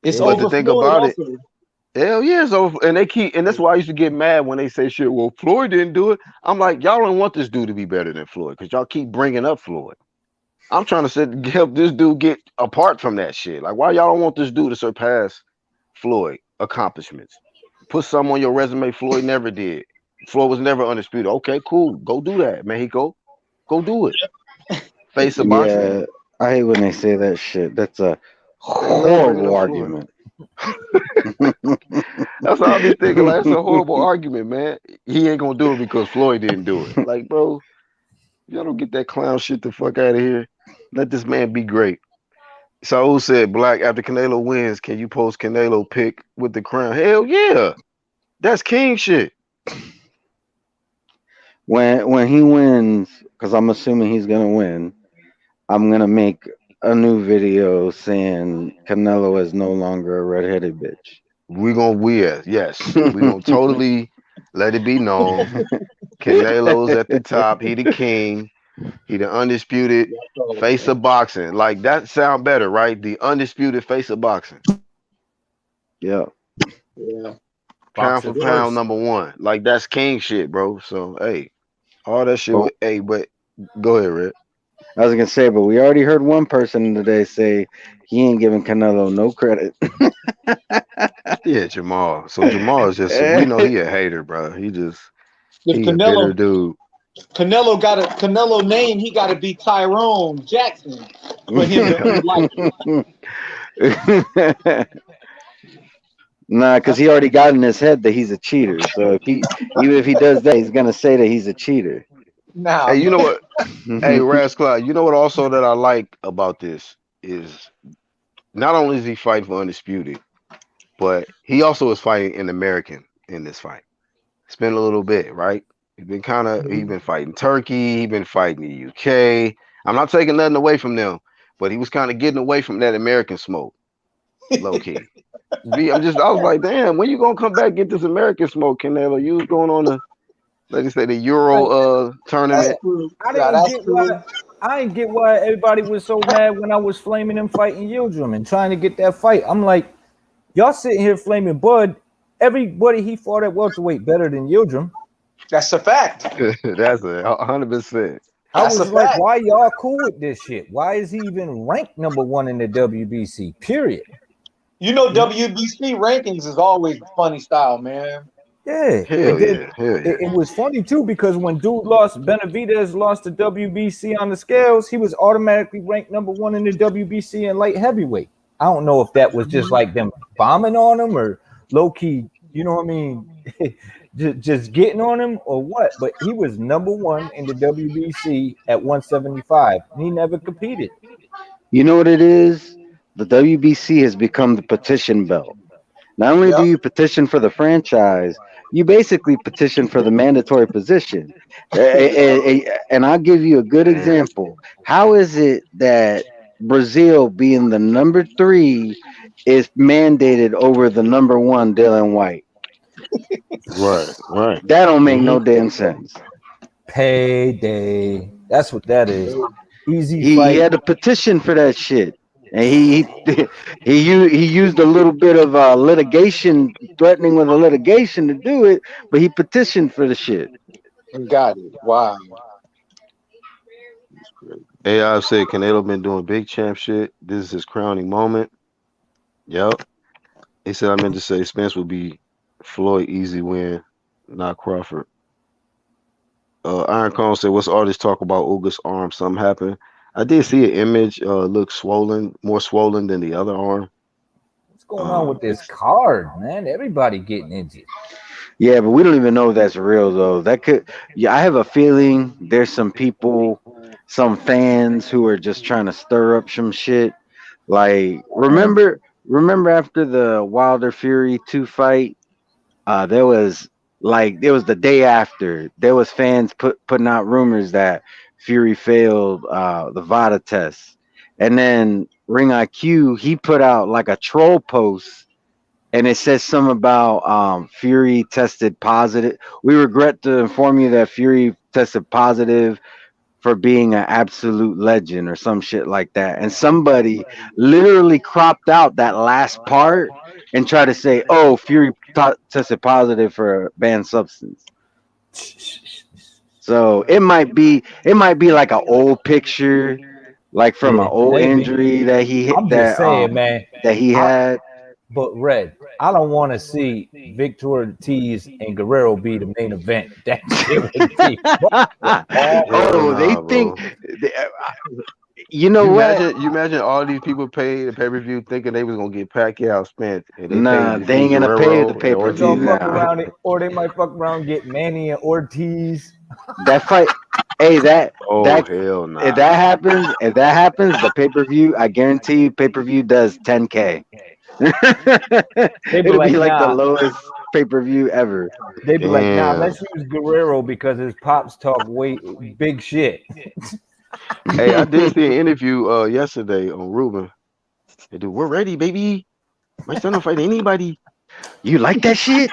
It's Yeah. But the over thing Floyd about it, also. hell yeah, it's over. And they keep and that's why I used to get mad when they say shit, well, Floyd didn't do it. I'm like, y'all don't want this dude to be better than Floyd, because y'all keep bringing up Floyd. I'm trying to help this dude get apart from that shit. Like, why y'all don't want this dude to surpass Floyd accomplishments? Put some on your resume Floyd never did. Floyd was never undisputed. Okay, cool. Go do that, Mexico. Go do it. Face of boxing. Yeah. I hate when they say that shit. That's a They love bringing horrible up Floyd. argument. That's what I be thinking. Like, that's a horrible argument, man. He ain't gonna do it because Floyd didn't do it. Like, bro, y'all don't get that clown shit the fuck out of here. Let this man be great. Saul said, Black, after Canelo wins, can you post Canelo pick with the crown? Hell yeah. That's king shit. When he wins, because I'm assuming he's gonna win, I'm gonna make a new video saying Canelo is no longer a redheaded bitch. We gonna we yes. We gonna totally Let it be known. Canelo's at the top. He the king. He the undisputed face of boxing. Like that sound better, right? The undisputed face of boxing. Yeah. Yeah. Pound Boxer for pound, first. number one. Like that's king shit, bro. So hey, all that shit. But Hey, but go ahead, Red. I was gonna say, but we already heard one person today say he ain't giving Canelo no credit. Yeah, Jamal. So Jamal is just. We know he a hater, bro. If He a bitter Canelo dude. Canelo name, he got to be Tyrone Jackson for him to be liked. Nah, because he already got in his head that he's a cheater. So if he, even if he does that, he's gonna say that he's a cheater. Now, Hey, you know what? Hey, Rascal, you know what also that I like about this is not only is he fighting for undisputed, but he also is fighting an American in this fight. It's been a little bit, right? He been fighting Turkey, he been fighting the UK. I'm not taking nothing away from them, but he was kind of getting away from that American smoke, low key. I was like, damn, when you gonna come back and get this American smoke, Canelo? You was going on the, like I say, the Euro that's tournament. true. I Yeah, didn't that's get true. why. I didn't get why everybody was so mad when I was flaming him fighting Yildirim and trying to get that fight. I'm like, y'all sitting here flaming Bud. Everybody he fought at welterweight better than Yildirim. That's a fact. That's 100%. I That's a was like, fact. why y'all cool with this shit? Why is he even ranked number one in the WBC? Period. You know, WBC rankings is always funny style, man. Yeah, and Hell then yeah, hell yeah. it was funny too because when dude lost, Benavidez lost the WBC on the scales, he was automatically ranked number one in the WBC in light heavyweight. I don't know if that was just like them bombing on him or low key, you know what I mean, just getting on him or what. But he was number one in the WBC at 175. And he never competed. You know what it is? The WBC has become the petition belt. Not only do Yep. you petition for the franchise, you basically petition for the mandatory position. And I'll give you a good Man. example. How is it that Brazil, being the number three, is mandated over the number one, Dylan White? Right, right. That don't make Hmm. no damn sense. Payday. That's what that is. Easy He fight. had a petition for that shit, and he used a little bit of litigation, threatening with a litigation to do it, but he petitioned for the shit. Got it. Wow. AI said Canelo been doing big champ shit. This is his crowning moment. Yep. He said I meant to say Spence will be Floyd easy win, not Crawford. Iron Cone said, "What's all this talk about Uga's arm? Something happened." I did see an image. Look swollen, more swollen than the other arm. What's going on with this card, man? Everybody getting injured. Yeah, but we don't even know if that's real though. That could, yeah, I have a feeling there's some people, some fans who are just trying to stir up some shit. Like, remember after the Wilder Fury 2 fight, there was like it was the day after there was fans putting out rumors that Fury failed the VADA test, and then Ring IQ he put out like a troll post, and it says something about Fury tested positive. We regret to inform you that Fury tested positive for being an absolute legend or some shit like that. And somebody literally cropped out that last part and tried to say, "Oh, Fury tested positive for a banned substance." So it might be like an old picture, like from an Yeah, old maybe. injury that he hit I'm just saying, man. that he I, had. but Red, I don't want to see Victor Ortiz and Guerrero be the main event. That shit would be Hell Oh, they nah, think, bro. they- you know what? You imagine all these people paid the pay per view thinking they was gonna get Pacquiao Spence, and they paid Nah, to they see ain't gonna pay the Guerrero and pay per They're view gonna Ortiz. fuck now. around, or they might fuck around and get Manny and Ortiz. That fight, hey, Oh that hell if nah. that happens, the pay per view, I guarantee you, pay per view does 10K. They be It'll be like, like the nah. lowest pay per view ever. They be like, nah. Damn. Let's use Guerrero because his pops talk way big shit. Hey, I did see an interview yesterday on Ruben. They do, we're ready, baby. My son will fight anybody. You like that shit?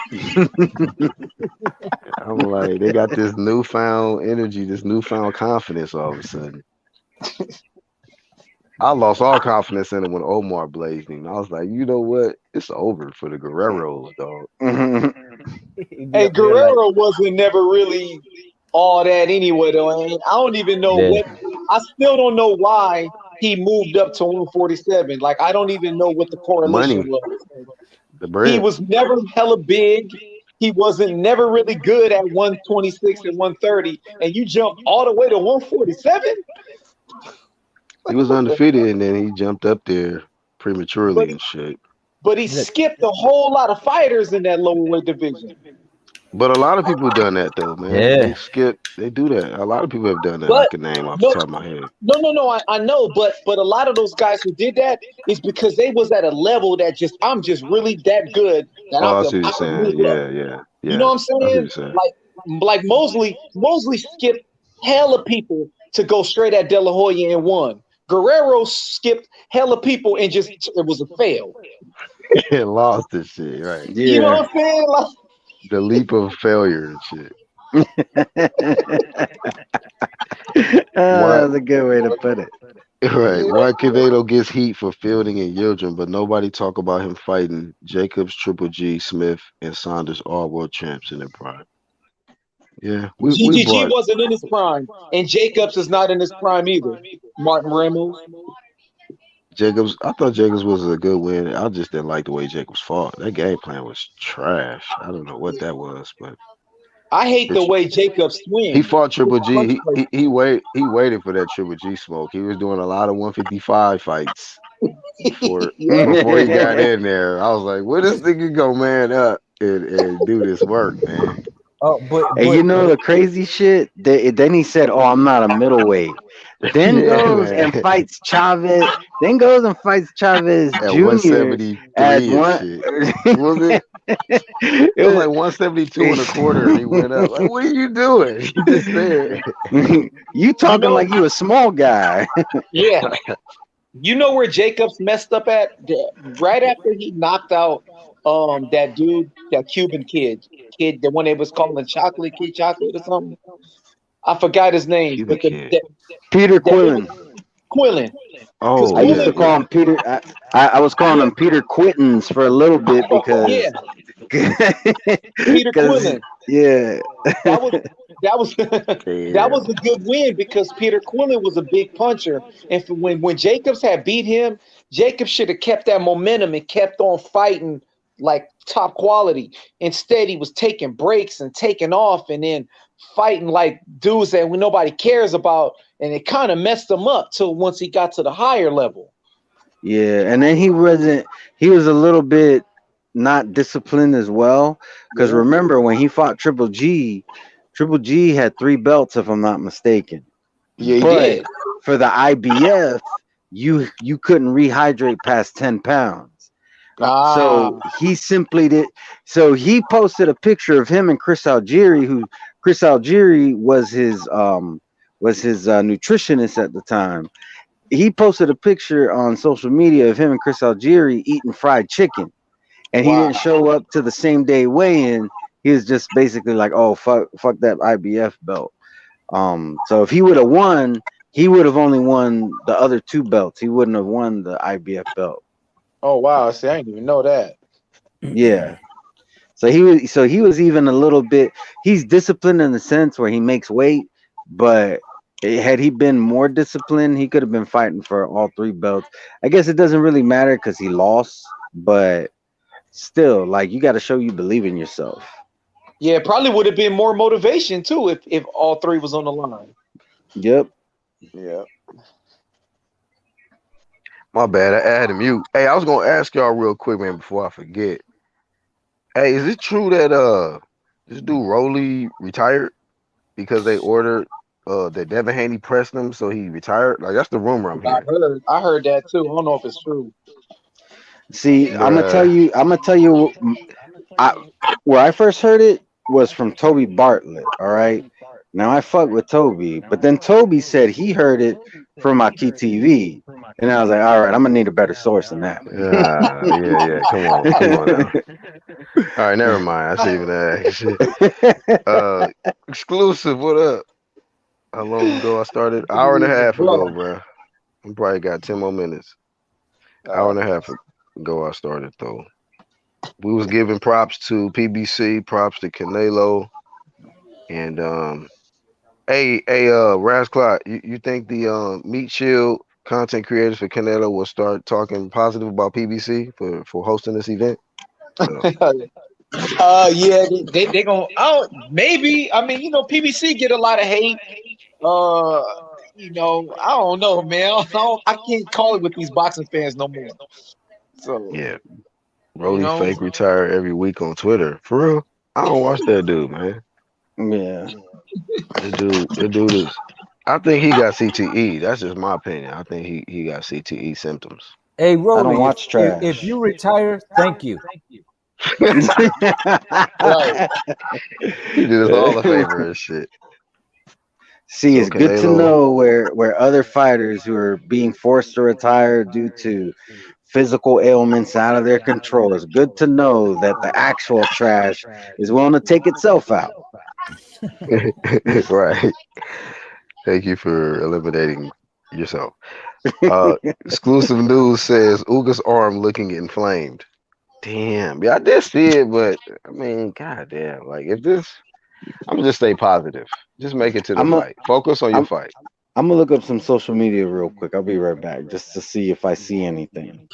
I'm like, they got this newfound energy, this newfound confidence all of a sudden. I lost all confidence in it when Omar blazed him. I was like, you know what? It's over for the Guerreros, dog. Hey, They're like, Guerrero wasn't never really all that anyway, though. And I don't even know yeah, what. I still don't know why he moved up to 147. Like, I don't even know what the correlation Money, was. the He bread. was never hella big. He wasn't never really good at 126 and 130. And you jump all the way to 147? He was undefeated, and then he jumped up there But prematurely and shit. but he look, skipped a whole lot of fighters in that lower weight division. But a lot of people done that though, man. They yeah. skip. They do that. A lot of people have done that. I But can name off the no, top of my head. no. I know, but a lot of those guys who did that is because they was at a level that just I'm just really that good that Oh, I see what I you're can saying. move up. Yeah, yeah, You know yeah. what I'm I see what saying? you're saying. Like Mosley skipped hella people to go straight at De La Hoya and won. Guerrero skipped hella people and just it was a fail. And lost this shit, right? You know Yeah. what I'm saying? Like, The leap of failure and shit. Why? That's a good way to put it. Right. Why Canelo gets heat for fielding and Yildirim, but nobody talk about him fighting Jacobs, Triple G, Smith, and Saunders, all world champs in their prime. Yeah, we GGG brought wasn't in his prime, and Jacobs is not in his prime either. Martin Ramos. Jacobs. I thought Jacobs was a good win. I just didn't like the way Jacobs fought. That game plan was trash. I don't know what that was, but I hate the it's, way Jacobs he swing. fought His Triple punch G. He waited for that Triple G smoke. He was doing a lot of 155 fights before yeah. he got in there. I was like, where this nigga go man up and do this work, man? Oh, And you know the crazy shit? Then he said, "Oh, I'm not a middleweight." Then Yeah, goes and man. fights Chavez. Then goes and fights Chavez At Jr. at 173 and one. shit. Was it? It was like 172 and a quarter, and he went up. Like, what are you doing? He just there. You You talking know, like you a small guy? yeah. You know where Jacobs messed up at? Right after he knocked out that dude, that Cuban kid, the one they was calling Chocolate Kid Chocolate or something. I forgot his name, Cuban but kid. Peter that Quillen. Quillen. Because Oh I used yeah, to Quillen, call yeah. him Peter. I was calling yeah, him Peter Quittens for a little bit yeah, because, Peter because Quillen. yeah, That was that was that Damn. was a good win because Peter Quillen was a big puncher, and when Jacobs had beat him, Jacobs should have kept that momentum and kept on fighting like top quality. Instead, he was taking breaks and taking off, and then fighting like dudes that nobody cares about, and it kind of messed him up till once he got to the higher level. yeah. And then he wasn't. He was a little bit not disciplined as well. Because Yeah, remember when he fought Triple G, Triple G had 3 belts if I'm not mistaken. yeah, he But did. for the IBF, you couldn't rehydrate past 10 pounds. Ah, So he simply did. So he posted a picture of him and Chris Algieri, who Chris Algieri was his nutritionist at the time. He posted a picture on social media of him and Chris Algieri eating fried chicken, and he wow. didn't show up to the same day weigh-in. He was just basically like, "Oh fuck that IBF belt." So if he would have won, he would have only won the other 2 belts. He wouldn't have won the IBF belt. Oh wow. See, I didn't even know that. Yeah. So he was even a little bit. He's disciplined in the sense where he makes weight, but had he been more disciplined, he could have been fighting for all 3 belts. I guess it doesn't really matter because he lost, but still, like you got to show you believe in yourself. Yeah, it probably would have been more motivation too if all three was on the line. Yep. Yeah. My bad. I had to mute. Hey, I was gonna ask y'all real quick, man, before I forget. Hey, is it true that this dude Rolly retired because they ordered that Devin Haney pressed him, so he retired? Like that's the rumor I'm hearing. I heard that too. I don't know if it's true. See, I'm gonna tell Bruh. you. I'm gonna tell you. I Where I first heard it was from Toby Bartlett. All right. Now I fuck with Toby, but then Toby said he heard it from Aki TV. And I was like, all right, I'm gonna need a better source than that. Yeah. Come on now. All right, never mind. I shouldn't even ask. Shit. Exclusive. What up? How long ago I started? Hour and a half ago, bro. I probably got 10 more minutes. Hour and a half ago I started though. We was giving props to PBC, props to Canelo, and Raz Clot, you think the Meat Shield content creators for Canelo will start talking positive about PBC for hosting this event? Yeah, they gonna. Maybe. I mean, PBC get a lot of hate. Uh, I don't know, man. I can't call it with these boxing fans no more. So, Yeah, you Brody know, fake retire every week on Twitter. For real, I don't watch that dude, man. Yeah. That dude is. I think he got CTE. That's just my opinion. I think he got CTE symptoms. Hey, I don't Rolly, watch if trash. you retire, thank you. right. He did us all a favor and shit. See, So it's good to Canelo, know where other fighters who are being forced to retire due to physical ailments out of their control. It's good to know that the actual trash is willing to take itself out. right? Thank you for eliminating yourself. Exclusive news says Uga's arm looking inflamed. Damn, yeah, I did see it, but I mean, goddamn, like if this, I'm gonna just stay positive. Just make it to the I'm a, fight. Focus on your I'm fight. I'm gonna look up some social media real quick. I'll be right back just to see if I see anything.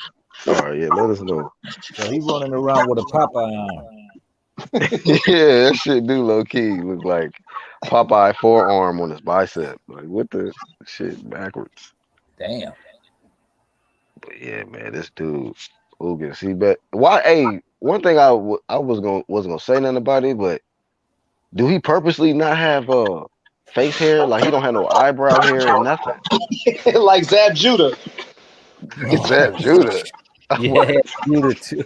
All right, yeah, let us know. So he running around with a Popeye arm. Yeah, that shit do low key look like Popeye forearm on his bicep. Like what the shit backwards. Damn. But yeah, man, this dude Ugas, he bet. Why? Hey, one thing I wasn't gonna say nothing about it, but do he purposely not have face hair? Like he don't have no eyebrow hair and nothing. like Zab Judah. Is that Judah? Yeah, Judah too.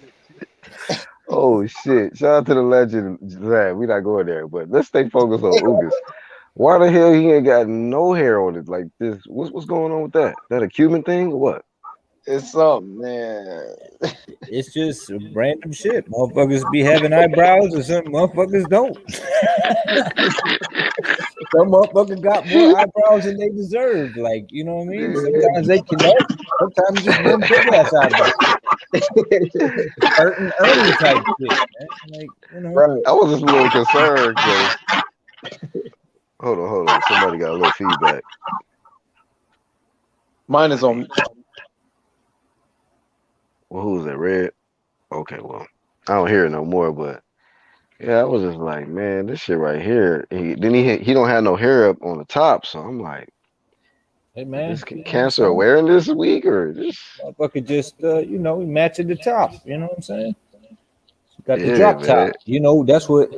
Oh shit! Shout out to the legend Zab. We not going there, but let's stay focused on Ugas. Why the hell he ain't got no hair on it like this? What's going on with that? That a Cuban thing or what? It's something, man. It's just random shit. Motherfuckers be having eyebrows and some motherfuckers don't. Some motherfuckers got more eyebrows than they deserve. Like, you know what I mean? Sometimes they connect. Sometimes just one big ass eyebrow. Ernie type shit, man. Like, Right. I was just a little concerned because hold on. Somebody got a little feedback. Mine is on. Well, who's that? Red? Okay, well, I don't hear it no more, but yeah, I was just like, man, this shit right here. He don't have no hair up on the top, so I'm like, hey is man, this cancer awareness week or just motherfucker just he matching the top. You know what I'm saying? Got the yeah, drop top. man. You know, that's what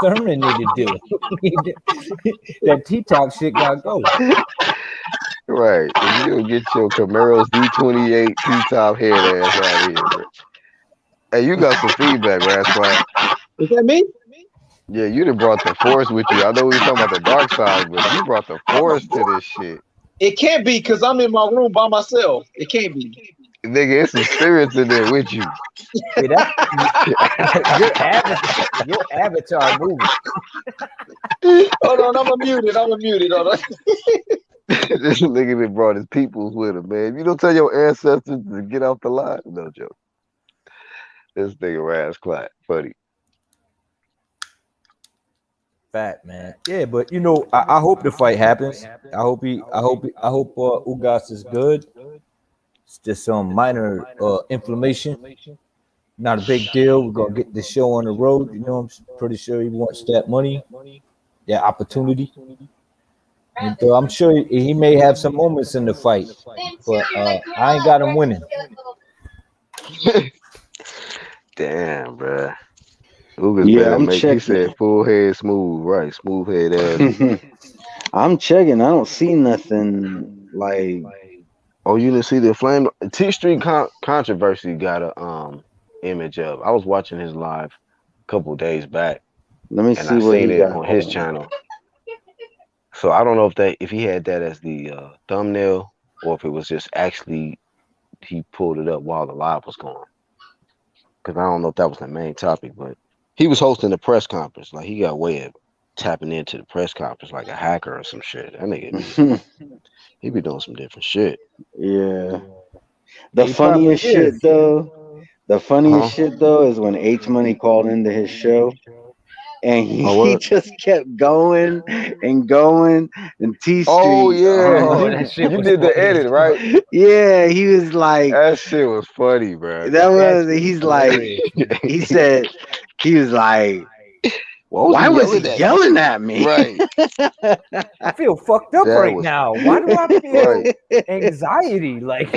Thurman need to do. That T-top shit gotta go. Right. If you don't get your Camaro's D28 T-top head ass out of here, bro. Hey, you got some feedback, Rasclap. Is that me? Yeah, you done brought the force with you. I know we were talking about the dark side, but you brought the force to this shit. It can't be because I'm in my room by myself. It can't be. Nigga, it's some spirits in there with you. Yeah, your avatar moving. Hold on, I'm muted. Hold on. This nigga that brought his peoples with him, man. You don't tell your ancestors to get off the line. No joke. This nigga Rasclap, funny. Fat man. Yeah, but I hope the fight happens. I hope Ugas is good. It's just some minor inflammation. Not a big deal. We're gonna get the show on the road. I'm pretty sure he wants that money, that opportunity. And I'm sure he may have some moments in the fight, but I ain't got him winning. Damn, bruh. Ugas Yeah, better I'm make. He checking. said full head smooth, right? Smooth head ass. I'm checking. I don't see nothing like. Oh, you didn't see the flame T Street controversy got a image of. I was watching his live a couple days back, Let me and I see what seen he it got on his going. channel. So I don't know if he had that as the thumbnail or if it was just actually he pulled it up while the live was going. Because I don't know if that was the main topic, but he was hosting the press conference. Like he got a way of tapping into the press conference like a hacker or some shit. That nigga be he be doing some different shit. Yeah. The He probably funniest shit is. though, the funniest Huh? shit though is when H Money called into his show and Oh he what? just kept going and going and T Oh Street. yeah, Oh, you that shit was did the funny as edit, fuck. right? Yeah, he was like, That shit was funny, bro. that That was, shit was he's like, hilarious. he said, he was like, What was he why was he yelling at me? yelling at me? Right. I feel fucked up That right was now. Why do I right. feel anxiety? Like,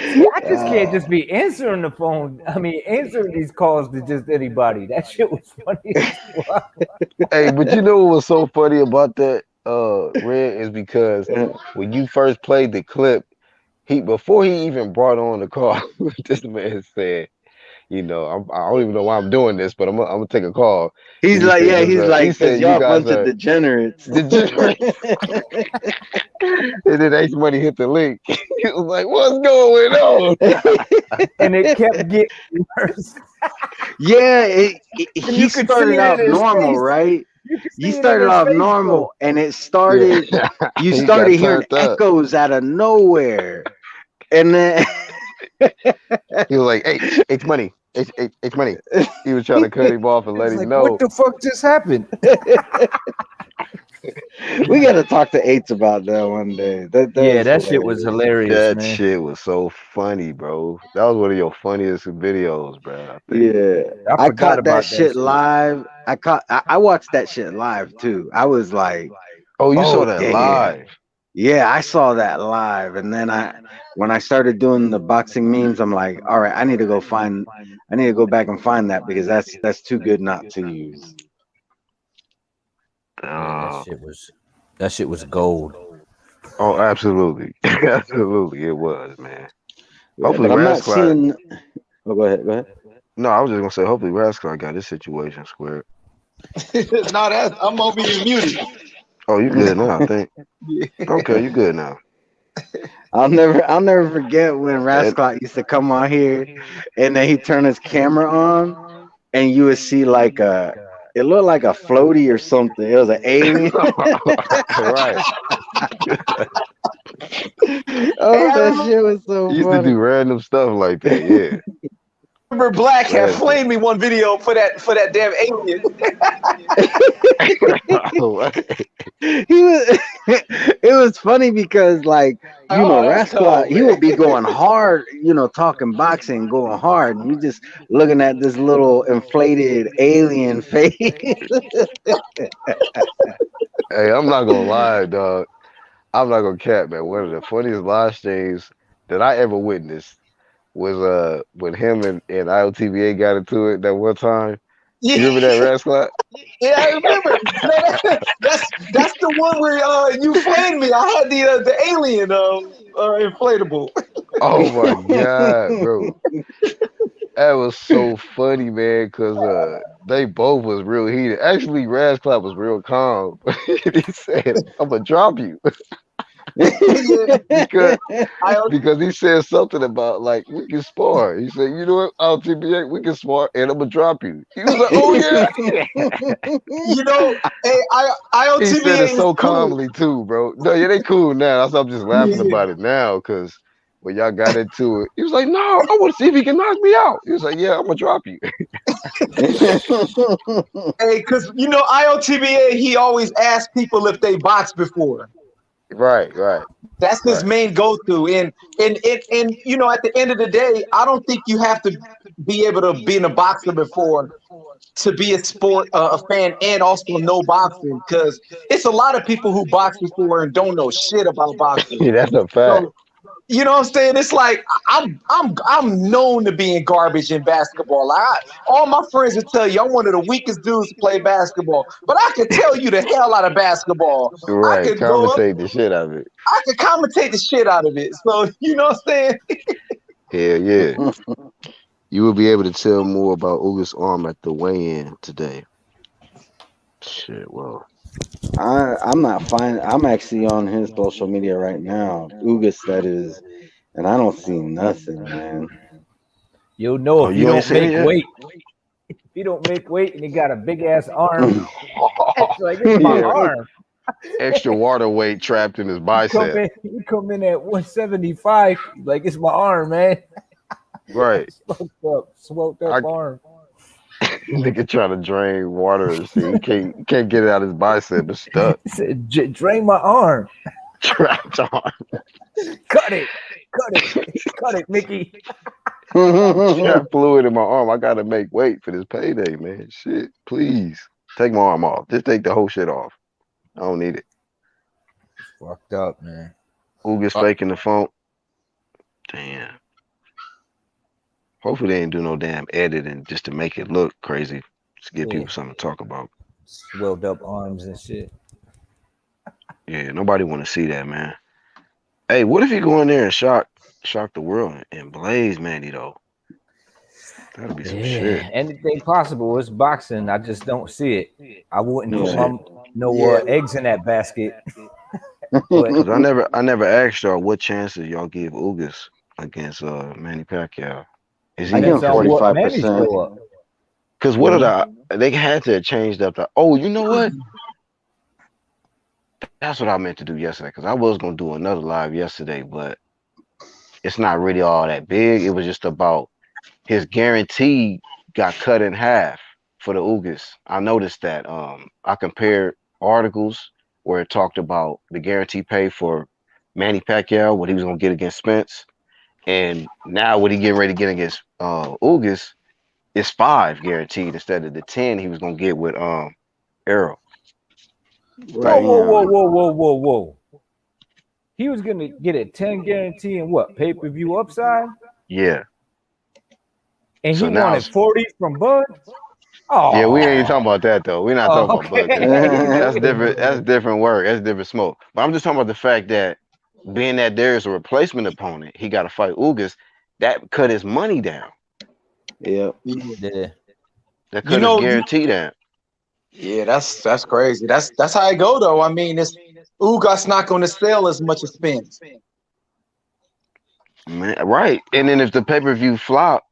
see, I just can't just be answering the phone. I mean, answering these calls to just anybody. That shit was funny as fuck. Hey, but you know what was so funny about that, Red, is because when you first played the clip, he before he even brought on the call, this man said, I don't even know why I'm doing this, but I'm gonna take a call. He's And he like, said, yeah, he's he like, cause said, you y'all a guys bunch of are degenerates. degenerates. And then H Money hit the link. He was like, what's going on? And it kept getting worse. Yeah, And he you could see started it off in his normal, face. right? You could He see it in started his off face, though. normal, and it Yeah. started. You He got started hearing turned up. echoes out of nowhere, and then He was like, H Money, H Money. He was trying to cut him off and let It's him like, what know. the fuck just happened? we got to talk to Eights about that one day. That Yeah, was that shit was hilarious. hilarious, That man. shit was so funny, bro. That was one of your funniest videos, bro, I think. Yeah, I I forgot caught that about that shit shit. live. I watched that shit live too. I was like, Oh, you saw oh that damn. live. Yeah, I saw that live, and then when I started doing the boxing memes, I'm like, all right, I need to go back and find that because that's too good not to use. Yeah, Uh, that shit was gold. oh, absolutely. Absolutely, it was, man. Yeah, Hopefully but I'm not Rasclot. seeing. Oh, go ahead, go ahead. No, I was just gonna say, hopefully Rasclot got this situation squared. No, I'm over here muted. Oh, you good now, I think. Okay, you good now. I'll never forget when And Rasclot used to come on here, and then he turned his camera on, and you would see like it looked like a floaty or something. It was an alien. right. Hey, Oh, I that remember shit was so He used to funny. do random stuff like that, yeah. Black had Random. flamed me one video for that damn alien. He was it was funny because like Oh, that's Rascal cold, he man. would be going hard, talking boxing, going hard, and you just looking at this little inflated alien face. Hey, I'm not gonna lie, dog. I'm not gonna cap, man. One of the funniest live streams that I ever witnessed was when him and IOTVA got into it that one time. Yeah, You remember that, Rascal? yeah, I remember. No, that's the one where you flamed me. I had the alien inflatable. Oh my god, bro. That was so funny, man, because they both was real heated. Actually, Rasclap was real calm. He said, I'm gonna drop you. Yeah, because I because he said something about like we can spar. He said, you know what, LTBA, we can spar and I'm gonna drop you. He was like, oh yeah. you know, hey, He said it IOTVA is so cool. calmly too, bro. No, yeah, they cool now. That's why I'm just laughing Yeah. about it now because when y'all got into it, he was like, no, I want to see if he can knock me out. He was like, yeah, I'm gonna drop you. Hey, because IOTBA, he always asks people if they boxed before. Right, right, That's his right. main go-to. And at the end of the day, I don't think you have to be able to be in a boxer before to be a sport a fan and also know boxing because it's a lot of people who box before and don't know shit about boxing. Yeah, that's a fact. So you know what I'm saying? It's like I'm known to being garbage in basketball. All my friends will tell you I'm one of the weakest dudes to play basketball, but I could tell you the hell out of basketball. I Right, could go up, commentate the shit out of it. I could commentate the shit out of it. So you know what I'm saying? Hell yeah. You will be able to tell more about Uga's arm at the weigh-in today. Shit, well. I'm not fine. I'm actually on his social media right now. Ugas, that is, and I don't see nothing, man. You'll know Oh, if you you ain't don't seen it make yet? weight. If you don't make weight and you got a big ass arm, it's like it's my Yeah, arm. Extra water weight trapped in his bicep. You come in at 175, like it's my arm, man. Right. Smoked I up arm. nigga trying to drain water and see he can't get it out his bicep. It's stuck. Said, Drain my arm. Trapped on. Cut it, cut it, cut it, Mickey. Trap fluid in my arm. I gotta make weight for this payday, man. Shit. Please. Take my arm off. Just take the whole shit off. I don't need it. Fucked up, man. Who gets faking the phone? Damn. Hopefully they ain't do no damn editing just to make it look crazy. Just give Yeah, people something to talk about. swelled up arms and shit. Yeah, nobody want to see that, man. Hey, what if you go in there and shock the world and blaze Manny though? That'll be some shit. Yeah, anything possible. It's boxing. I just don't see it. I wouldn't put yeah. my no Yeah. eggs in that basket. But Cause I never asked y'all what chances y'all give Ugas against Manny Pacquiao. Is I he give him depends on what 45%. Manny show up. Cause what You are know, they had to have changed up the you know what? That's what I meant to do yesterday. Cause I was gonna do another live yesterday, but it's not really all that big. It was just about his guarantee got cut in half for the Ugas. I noticed that. I compared articles where it talked about the guarantee pay for Manny Pacquiao, what he was gonna get against Spence, and now what he getting ready to get against Ugas is 5 guaranteed instead of the 10 he was gonna get with Errol. whoa, Like, whoa, whoa, Damn. whoa, whoa, whoa, whoa. He was gonna get a 10 guarantee and what pay-per-view upside, yeah. and he So now wanted it's 40 from Bud. yeah, we ain't Oh, talking about that though. We're not talking oh, about Bud because okay. that's different. That's different work. That's different smoke. But I'm just talking about the fact that being that there is a replacement opponent, he got to fight Ugas. That cut his money down. Yep. Yeah. That You cut his know, you, guarantee down. yeah, that's crazy. That's how I go though. I mean, it's Ugas not going to sell as much as Spence. Man, right. And then if the pay-per-view flop,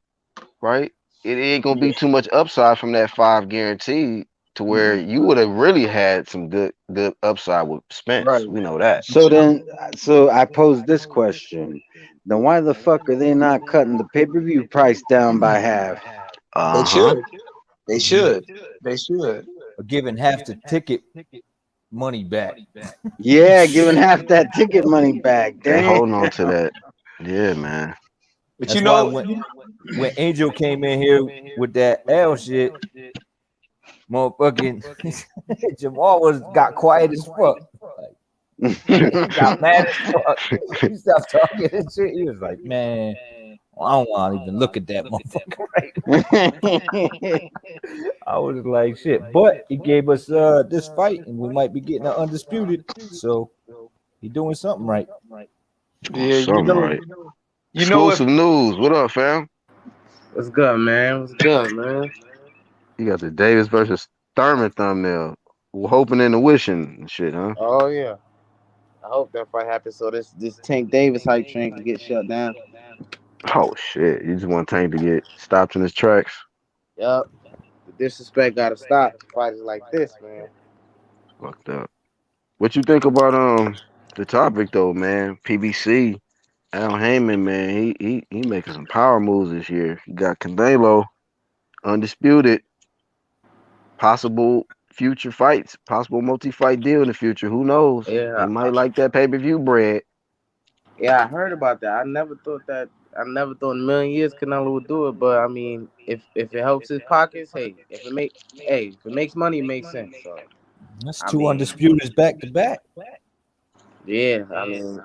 right, it ain't gonna be too much upside from that 5 guaranteed to where you would have really had some good upside with Right. Spence. We know that. So I pose this question: then why the fuck are they not cutting the pay-per-view price down by half? They Uh-huh. should. They should. They should. Or giving half the ticket money back. Yeah, giving half that ticket money back. They Damn. holding on to that. Yeah, man. But you That's why know, when Angel came in here with that L shit, motherfucking Jamal got quiet as fuck. He got mad as fuck. He stopped talking and shit. He was like, man, I don't want to even look at that motherfucker right. I was like, shit. But he gave us this fight, and we might be getting an undisputed. So he doing something right. Oh, yeah, something right. you know if Exclusive news. What up, fam? What's good, man? What's good, man? You got the Davis versus Thurman thumbnail. Hoping and wishing and shit, huh? Oh yeah. I hope that fight happens so this Tank Davis hype train can get shut down. Oh shit. You just want Tank to get stopped in his tracks. Yup. The disrespect gotta stop. Fighters like this, man. Fucked up. What you think about the topic though, man? PBC, Al Heyman, man, he making some power moves this year. He got Canelo, undisputed, possible future fights, possible multi-fight deal in the future. Who knows? They Yeah, might like that pay-per-view bread. yeah, I heard about that. I never thought in a million years Canelo would do it, but I mean, if it helps his pockets, if it makes money, it makes sense. So That's I two mean, undisputeds back to back. yeah, I mean,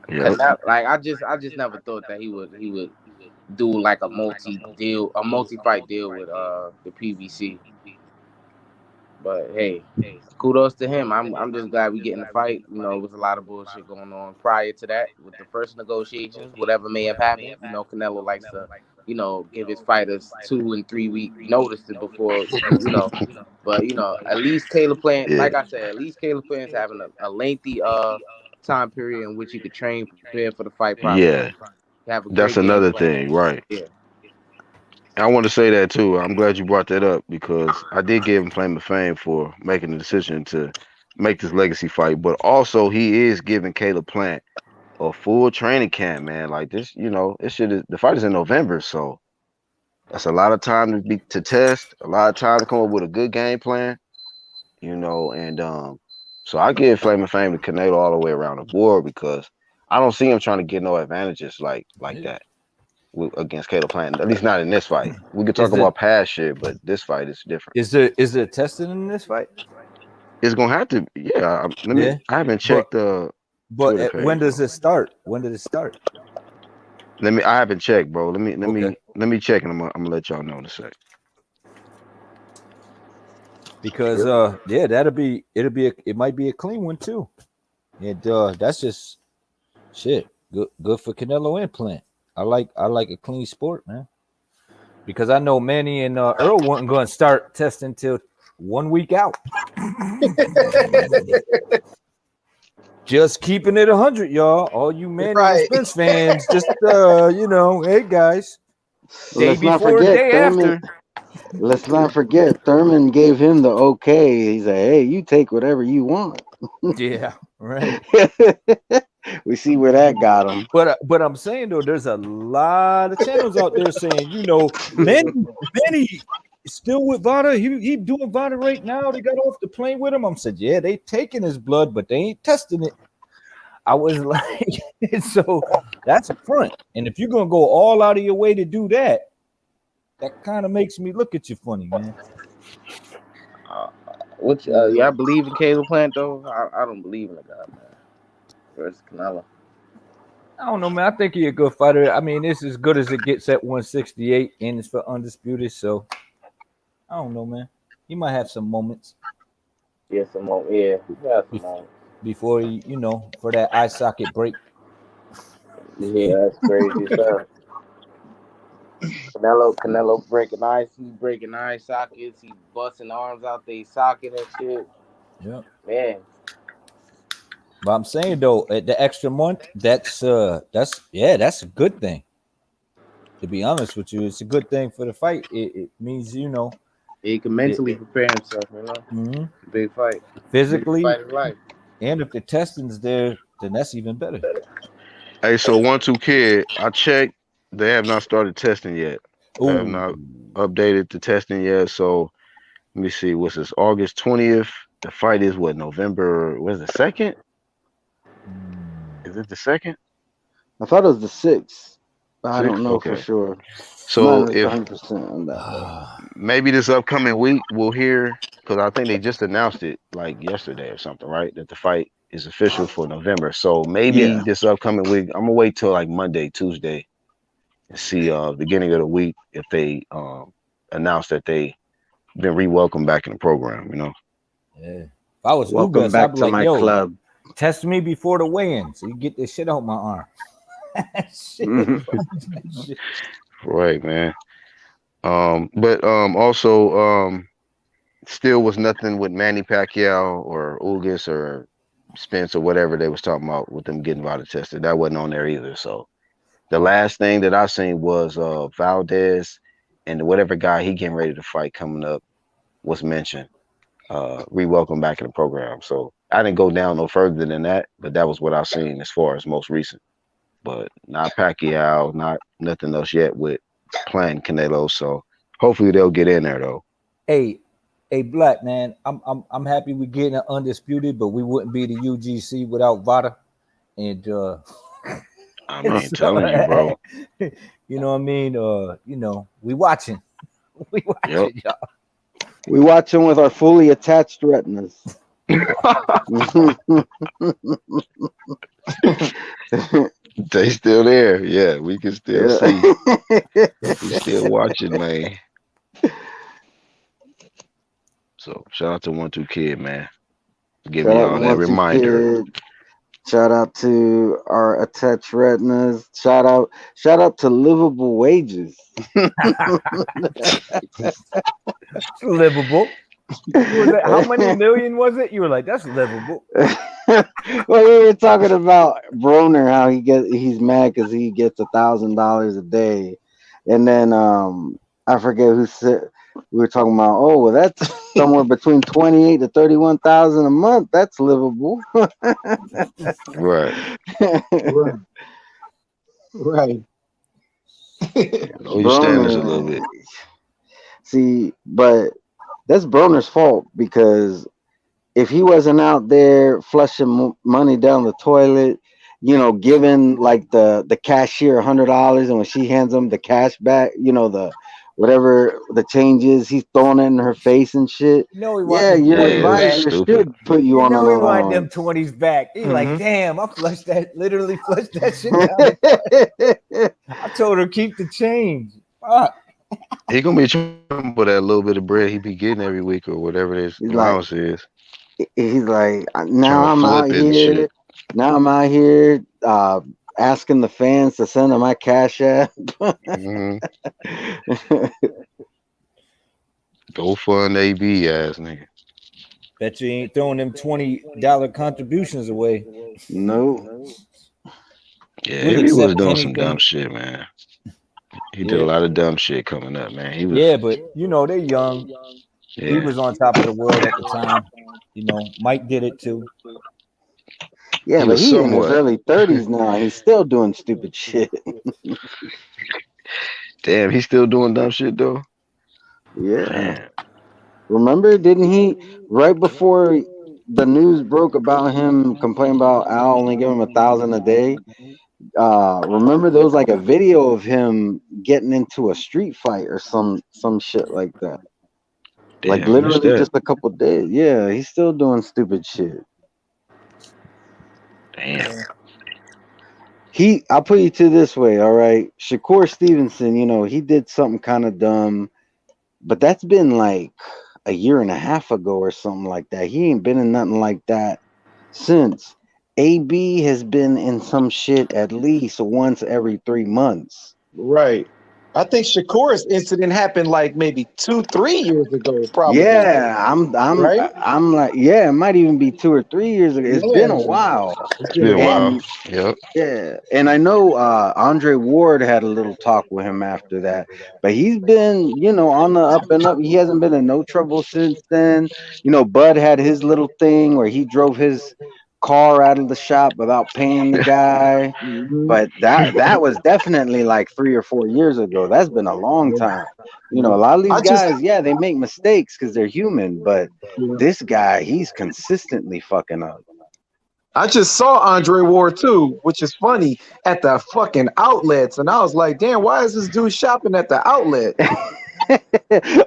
Yep. Canelo, like I just never thought that he would do like a multi fight deal with the PBC. But hey, kudos to him. I'm just glad we getting the fight. You know, it was a lot of bullshit going on prior to that with the first negotiations, whatever may have happened. You know, Canelo likes to, give his fighters 2 and 3 week notice before But at least Caleb playing, Yeah, like I said, at least Caleb playing's having a lengthy time period in which he could train, prepare for the fight properly, yeah. have a That's great game another plan. thing, right? Yeah. I want to say that too. I'm glad you brought that up because I did give him claim to fame for making the decision to make this legacy fight, but also he is giving Caleb Plant a full training camp, man. Like this, it should the fight is in November, so that's a lot of time to test, a lot of time to come up with a good game plan, and so I give Flame of Fame to Canelo all the way around the board because I don't see him trying to get no advantages like that against Caleb Plant. At least not in this fight. We could talk Is it about past shit, but this fight is different. is there testing in this fight? It's gonna have to, yeah. Yeah, I haven't but checked the but Twitter when page, does bro. it start? When did it start? I haven't checked, bro. Okay, Let me check, and I'm gonna let y'all know in a sec. because yeah, it might be a clean one too. And that's just shit. Good for Canelo and Plant. I like a clean sport, man. Because I know Manny and Earl weren't going to start testing till 1 week out. Just keeping it 100, y'all. All you Manny and Right. Spence fans, just hey guys, day Let's not before, forget day Thurman. after. Let's not forget Thurman gave him the okay. He's like, hey, you take whatever you want. Yeah, right. We see where that got him. But I'm saying though, there's a lot of channels out there saying, Manny still with Vada. He doing Vada right now. They got off the plane with him. I'm said, yeah, they taking his blood, but they ain't testing it. I was like, so that's a front. And if you're gonna go all out of your way to do that, that kind of makes me look at you funny, man. Y'all believe in Caleb Plant though? I don't believe in the guy, man. Versus Canelo. I don't know, man. I think he's a good fighter. I mean, it's as good as it gets at 168, and it's for undisputed. So I don't know, man. He might have some moments Yeah, some more. Yeah, some more. before he, for that eye socket break. Yeah, that's crazy stuff. Canelo breaking ice. He breaking eye sockets. He busting arms out they socket and shit. Yeah. Man. But I'm saying though, at the extra month, that's a good thing. To be honest with you, it's a good thing for the fight. It means he can mentally prepare himself. Mm-hmm. Big fight, physically, big fight of life. And if the testing's there, then that's even better. Hey, so 1-2 Kid, I checked. They have not started testing yet. They have not updated the testing yet. So let me see. What's this? August 20th. The fight is what? November? Was it 2nd? Is it the 2nd? I thought it was the 6th, but I don't know for sure. So if 100% on that, maybe this upcoming week we'll hear, because I think they just announced it like yesterday or something, right? That the fight is official for November. So maybe this upcoming week, I'm gonna wait till like Monday, Tuesday, and see beginning of the week if they announce that they been re-welcomed back in the program. Yeah. If I was welcome Ugas, back I'd be to like, my club. Test me before the weigh-in, so you get this shit out my arm. Shit. Right, man. But also still was nothing with Manny Pacquiao or Ugas or Spence or whatever they was talking about with them getting Vada tested. That wasn't on there either. So the last thing that I seen was Valdez and whatever guy he getting ready to fight coming up was mentioned. Re-welcome back in the program. So I didn't go down no further than that, but that was what I've seen as far as most recent. But not Pacquiao, not nothing else yet with playing Canelo. So hopefully they'll get in there though. Hey, Black man, I'm happy we're getting undisputed, but we wouldn't be the UGC without Vada. And I'm telling you, bro. You know what I mean? We watching. We watching, y'all. We watching with our fully attached retinas. They still there. Yeah, we can still see. We still watching, man. So shout out to 1-2 Kid, man. Give Shout me out all to that One Two reminder. Kid. Shout out to our attached retinas. Shout out to livable wages. Livable. What was that? How many million was it? You were like, that's livable. Well, we were talking about Broner, how he's mad because he gets $1,000 a day, and then I forget who said we were talking about. Oh, well, that's somewhere between 28 to 31,000 a month. That's livable. Right. Right. Right. Know your standards a little Broner, bit. see, but that's Broner's fault because if he wasn't out there flushing money down the toilet, giving like the cashier $100, and when she hands him the cash back, the whatever the change is, he's throwing it in her face and shit. You know he want Yeah, them your Yeah, 20s that's back. advisor stupid. should put you You on an know he wanted them allowance. 20s back. He like, Mhm. damn, I flushed that, literally flushed that shit down the I told her keep the change. Fuck. He gonna be trying for that little bit of bread he be getting every week or whatever his he's like, allowance is. he's like, Trying now to I'm out flip it and here. shit. Now I'm out here asking the fans to send him my cash app. Hmm. Go fund AB ass nigga. Bet you ain't throwing them $20 contributions away. No. Yeah, We'll AB was accept doing some dumb anything. shit, man. He did a Yeah. lot of dumb shit coming up, man. He was, Yeah, but they're young. He yeah, was on top of the world at the time. Mike did it too. Yeah, he but was he in his somewhat. early 30s now. And he's still doing stupid shit. Damn, he's still doing dumb shit though. Yeah. Man, Remember, didn't he, right before the news broke about him complaining about Al only giving him 1,000 a day? Remember there was like a video of him getting into a street fight or some shit like that. Like damn, I missed literally that. just a couple days. Yeah, he's still doing stupid shit. Damn. I'll put you to this way, all right. Shakur Stevenson, he did something kind of dumb, but that's been like a year and a half ago or something like that. He ain't been in nothing like that since. AB has been in some shit at least once every 3 months. Right. I think Shakur's incident happened like maybe 2, 3 years ago, probably. Yeah, Right? I'm like, yeah, it might even be 2 or 3 years ago. It's been a Yeah. while. It's It's been been a a while. while. And Yep. yeah, and I know Andre Ward had a little talk with him after that, but he's been, on the up and up. He hasn't been in no trouble since then. Bud had his little thing where he drove his car out of the shop without paying the guy, Mhm. but that was definitely like 3 or 4 years ago. That's been a long Yeah. time. A Yeah. lot of these I just guys, yeah, they make mistakes because they're human, but yeah. this guy, he's consistently fucking up. I just saw Andre Ward too, which is funny, at the fucking outlets. And I was like, damn, why is this dude shopping at the outlet?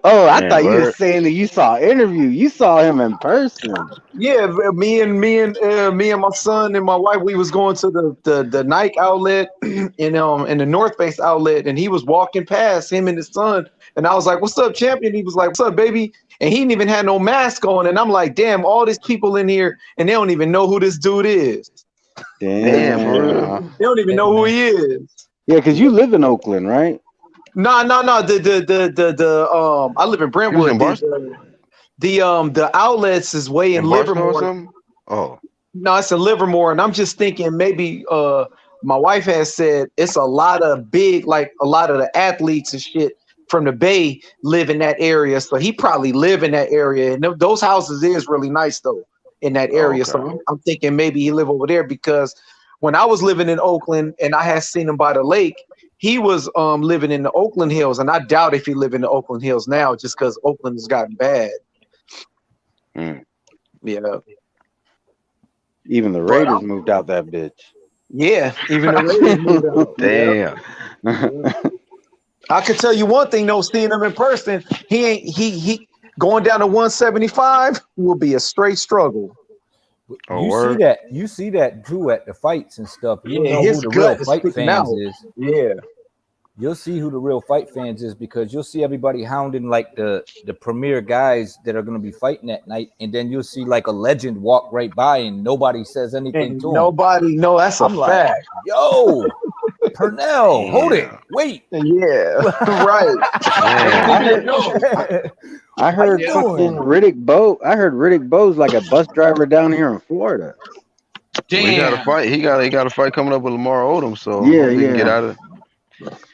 Oh, I Damn, thought you were word. saying that you saw an interview. You saw him in person. Yeah, me and my son and my wife, we was going to the Nike outlet in the North Face outlet, and he was walking past, him and his son, and I was like, "What's up, champion?" He was like, "What's up, baby?" And he didn't even have no mask on, and I'm like, "Damn, all these people in here, and they don't even know who this dude is. Damn, for real. Damn. They don't even Hey know who man. he is." Yeah, because you live in Oakland, right? No, no, no. I live in He was in Brentwood. The outlets is way in Barstow or Livermore. something. Oh, No, it's in Livermore, and I'm just thinking maybe my wife has said it's a lot of like a lot of the athletes and shit from the Bay live in that area, so he probably live in that area, and those houses is really nice though in that oh, area. So okay. I'm thinking maybe he live over there because when I was living in Oakland and I had seen him by the lake, he was living in the Oakland Hills, and I doubt if he live in the Oakland Hills now, just because Oakland has gotten bad. Mm. Yeah. Even the But Raiders moved out that bitch. yeah, even the Raiders moved out. Yeah. Damn. Yeah. I can tell you one thing though, seeing him in person, he going down to 175 will be a straight struggle. Oh, You see word. that? You see that Drew at the fights and stuff. You Yeah, know who his the real gut is fight sticking out. fans is. Yeah. you'll see who the real fight fans is, because you'll see everybody hounding like the premier guys that are going to be fighting that night, and then you'll see like a legend walk right by and nobody says anything And to him. nobody, no, that's a I'm like, fact. yo, Purnell, hold it, Damn. wait. Yeah, right. Damn. I How heard you fucking doing? Riddick Bowe. I heard Riddick Bowe's like a bus driver down here in Florida. We got a Damn. fight. He got a fight coming up with Lamar Odom, so Yeah, hopefully he can yeah.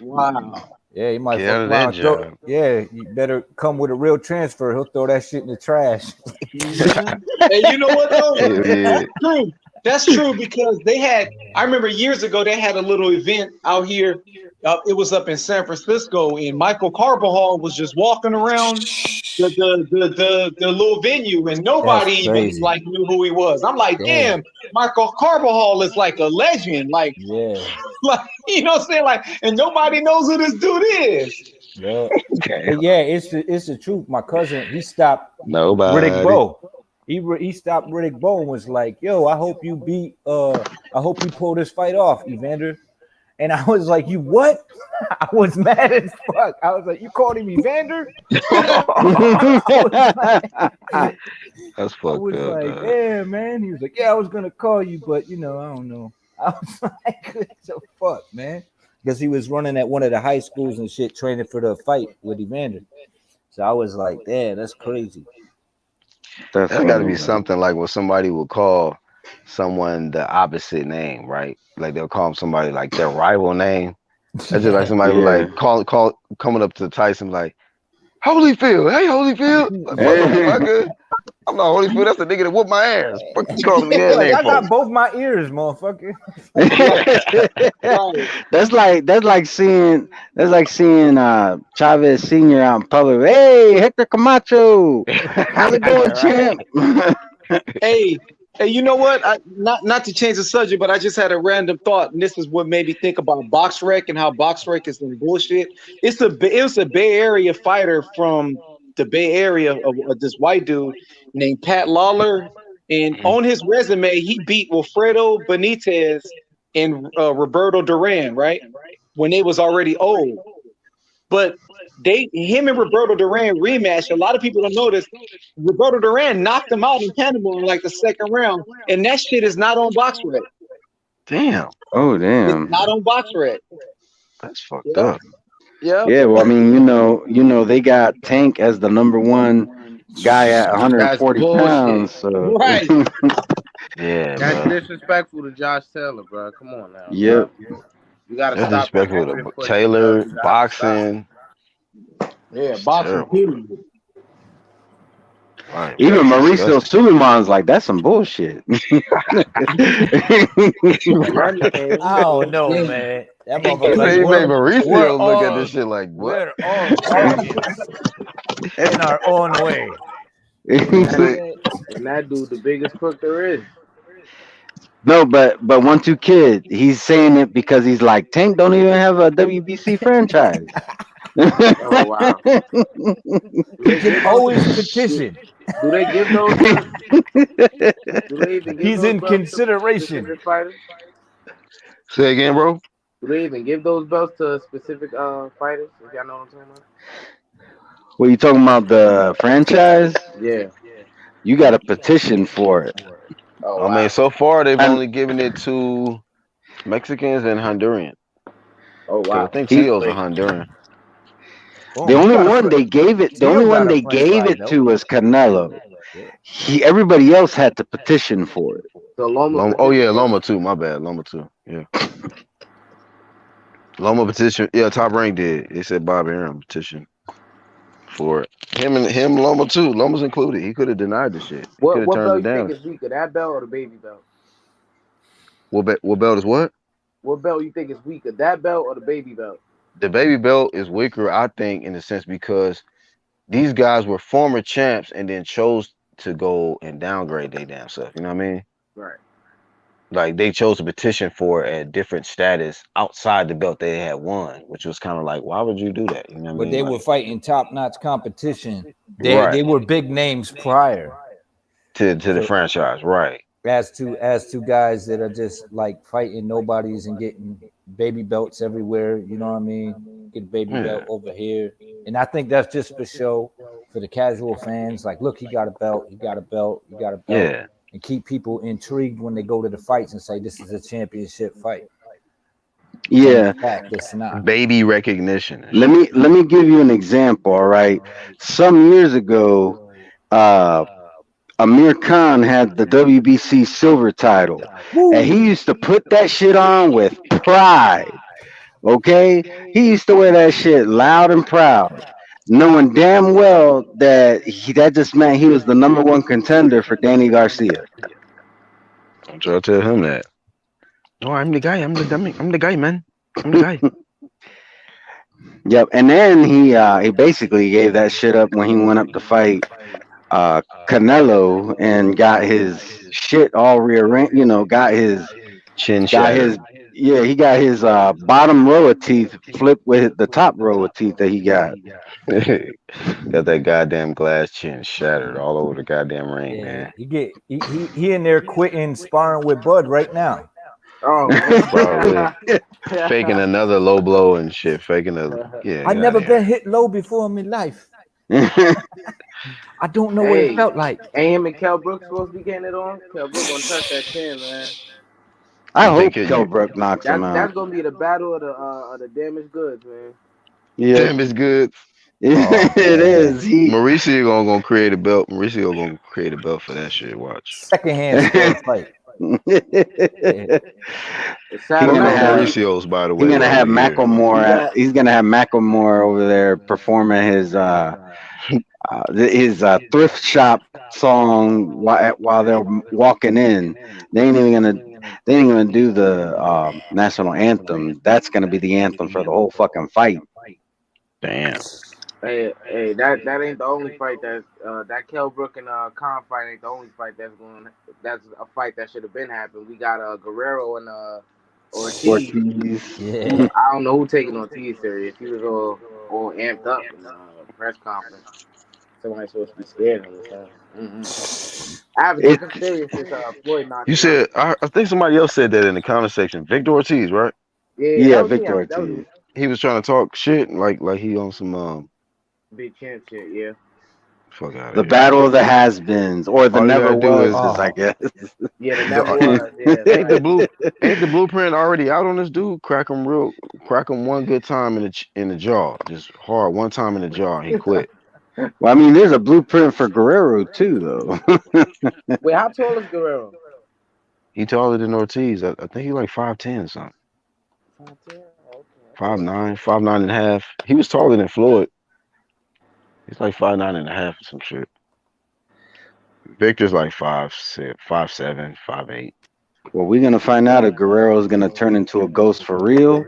Wow. Yeah, he might get fuck out of that around. Throw, job. yeah, you better come with a real transfer. He'll throw that shit in the trash. Mhm. And you know what though? Hell yeah. That's true. That's true because they had. I remember years ago they had a little event out here. It was up in San Francisco, and Michael Carbajal was just walking around the little venue, and That's nobody even crazy. like knew who he was. I'm like, Damn. damn, Michael Carbajal is like a legend, like Yeah. like you know what I'm saying, like, and nobody knows who this dude is. Yeah. Okay. But yeah, it's the truth. My cousin, he stopped Riddick Nobody. Bowe. He stopped Riddick Bowe and was like, "Yo, I hope you beat. I hope you pull this fight off, Evander." And I was like, "You what?" I was mad as fuck. I was like, "You called him Evander?" That's I fucked was up. like, Dog. "Yeah, man." He was like, "Yeah, I was gonna call you, but I don't know." I was like, "What the fuck, man?" Because he was running at one of the high schools and shit, training for the fight with Evander. So I was like, "Damn, that's crazy." That's That's got to funny, be man. something like when somebody will call someone the opposite name, right? Like they'll call somebody like their rival name. That's just like Yeah. somebody would Yeah. like call coming up to Tyson like Holyfield. Hey Holyfield, like, motherfucker. I'm not Holyfield. That's the nigga that whooped my ass. Fuck you calling me that Like, name I for? got both my ears, motherfucker. Right. that's like seeing Chavez Senior out in public. Hey, Hector Camacho, how's it going, Right. champ? Hey, hey, you know what? Not to change the subject, but I just had a random thought, and this is what made me think about BoxRec and how BoxRec is some bullshit. It was a Bay Area fighter from the Bay Area of this white dude named Pat Lawler, and Mhm. on his resume he beat Wilfredo Benitez and Roberto Duran, right? When they was already old. But him and Roberto Duran rematch. A lot of people don't notice. Roberto Duran knocked him out in Panama in like the second round, and that shit is not on BoxRec. Damn, Oh, It's damn. not on BoxRec. that's fucked Yep, up. yep. Yeah, well, I mean, they got Tank as the number one guy at That's 140 bullshit. pounds. So, Right. Yeah, That's bro. disrespectful to Josh Taylor, bro. Come on now, yep. you gotta That's stop that disrespectful negative to pushing, bro. Taylor You gotta stop. boxing. Yeah, It's boxing terrible. period. Right. Even That's Mauricio disgusting. Suleiman's like, that's some bullshit. And and I don't know, he, man. That he motherfucker He gave like made, he his made we're Mauricio look at all this shit like what? we're all champions in our own way. and that Say, and that dude the biggest crook there is. No, but 1-2 Kid, he's saying it because he's like, Tank don't even have a WBC franchise. Oh wow. Do He they can give those? always Do, petition. do they give those to? Do they even give He's those in belts to consideration. specific fighters? say again, bro. Do they even give those belts to specific fighters? If y'all know what I'm talking about? What you talking about, the franchise? Yeah. You got a petition for it. Oh I mean, wow. so far they've And only given it to Mexicans and Honduran. Oh Because I wow. think he, Tio's a Crazy. Honduran. the Boom. He only got a one they gave it, the only Tio one got a they gave franchise it belt. to was Canelo. Yeah. Everybody else had to petition for it. So Loma Loma, oh yeah, petition for Loma too. My bad, Loma too. Yeah, Loma petition. Yeah, Top Rank did. They said Bob Arum petition for it. Him, Loma too. Loma's included. He could have denied the shit. He could have what turned belt it you think down. is weaker, that belt or the baby belt? What belt is what? What belt you think is weaker, that belt or the baby belt? The baby belt is weaker, I think, in a sense because these guys were former champs and then chose to go and downgrade their damn self. You know what I mean? Right. Like they chose to petition for a different status outside the belt they had won, which was kind of like, why would you do that? You know what I But mean? they were Like, fighting top notch competition. They right were big names prior. to the So franchise, right? as to guys that are just like fighting nobodies and getting baby belts everywhere, you know what I mean? get a baby Yeah. belt over here. And I think that's just for show for the casual fans. Like, look, he got a belt, he got a belt, he got a belt, Yeah. and keep people intrigued when they go to the fights and say this is a championship fight. When in Yeah. fact it's not. Baby recognition and Let shit. me give you an example. All right. Some years ago, uh, Amir Khan had the WBC silver title, and he Woo! used to put that shit on with pride. Okay, he used to wear that shit loud and proud, knowing damn well that just meant he was the number one contender for Danny Garcia. I'm trying to tell him that. No, I'm the guy. I'm the dummy. I'm the guy, man. I'm the guy. Yep, and then he basically gave that shit up when he went up to fight Canelo and got his shit all rearranged. You know, Chin got shattered. his yeah, he got his bottom row of teeth flipped with the top row of teeth that he got. Got that goddamn glass chin shattered all over the goddamn ring, Yeah, man. he in there quitting sparring with Bud right now. Oh man. Probably faking another low blow and shit. Faking a yeah, I get out never of been here. hit low before in my life. I don't know what it Hey, felt like. ain't him and Kel Brooks supposed to be getting it on? Kel Brooks gonna touch that chin, man. I You think hope it, Kell you Brook knocks him out. That's gonna be the battle of the damaged goods, man. Yep, damn it's good. Oh it man. is. He Mauricio gonna create a belt. Mauricio gonna create a belt for that shit. Watch. Secondhand scary fight. Yeah. It's he sad Both gonna of enough have that Mauricio's, by the he way, gonna while have we here. you got He's gonna have Macklemore over there performing his thrift shop song while they're walking in. They ain't even gonna they ain't gonna do the national anthem. That's gonna be the anthem for the whole fucking fight. Damn. hey, that ain't the only fight that Kell Brook and Khan fight ain't the only fight that's a fight that should have been happened. We got Guerrero and Ortiz. Ortiz. Yeah. I don't know who taking Ortiz serious. He was all amped up in the press conference. Somebody's supposed to be scared of him or something. I haven't It took him serious since Floyd knocked You him out. said I think somebody else said that in the comment section. Victor Ortiz, right? Yeah, yeah, that was me. Victor That was Ortiz. me. He was trying to talk shit like he on some Big champ shit. Yeah. fuck out of The here. battle of the has-beens, or the All you never gotta do is was, I Oh, guess. Yeah, the never the, was. Yeah, ain't the facts. blue ain't the blueprint already out on this dude? Crack him one good time in the jaw, just hard one time in the jaw, and he quit. Well, I mean, there's a blueprint for Guerrero too, though. Wait, how tall is Guerrero? He taller than Ortiz. I think he like 5'10" something. 5'10"? Okay, I thought he was 5'9", 5'9" and a half. He was taller than Floyd. He's like 5'9" and a half or some shit. Victor's like 5'6", 5'7", 5'8". Well, we're gonna find out if Guerrero is gonna turn into a ghost for real,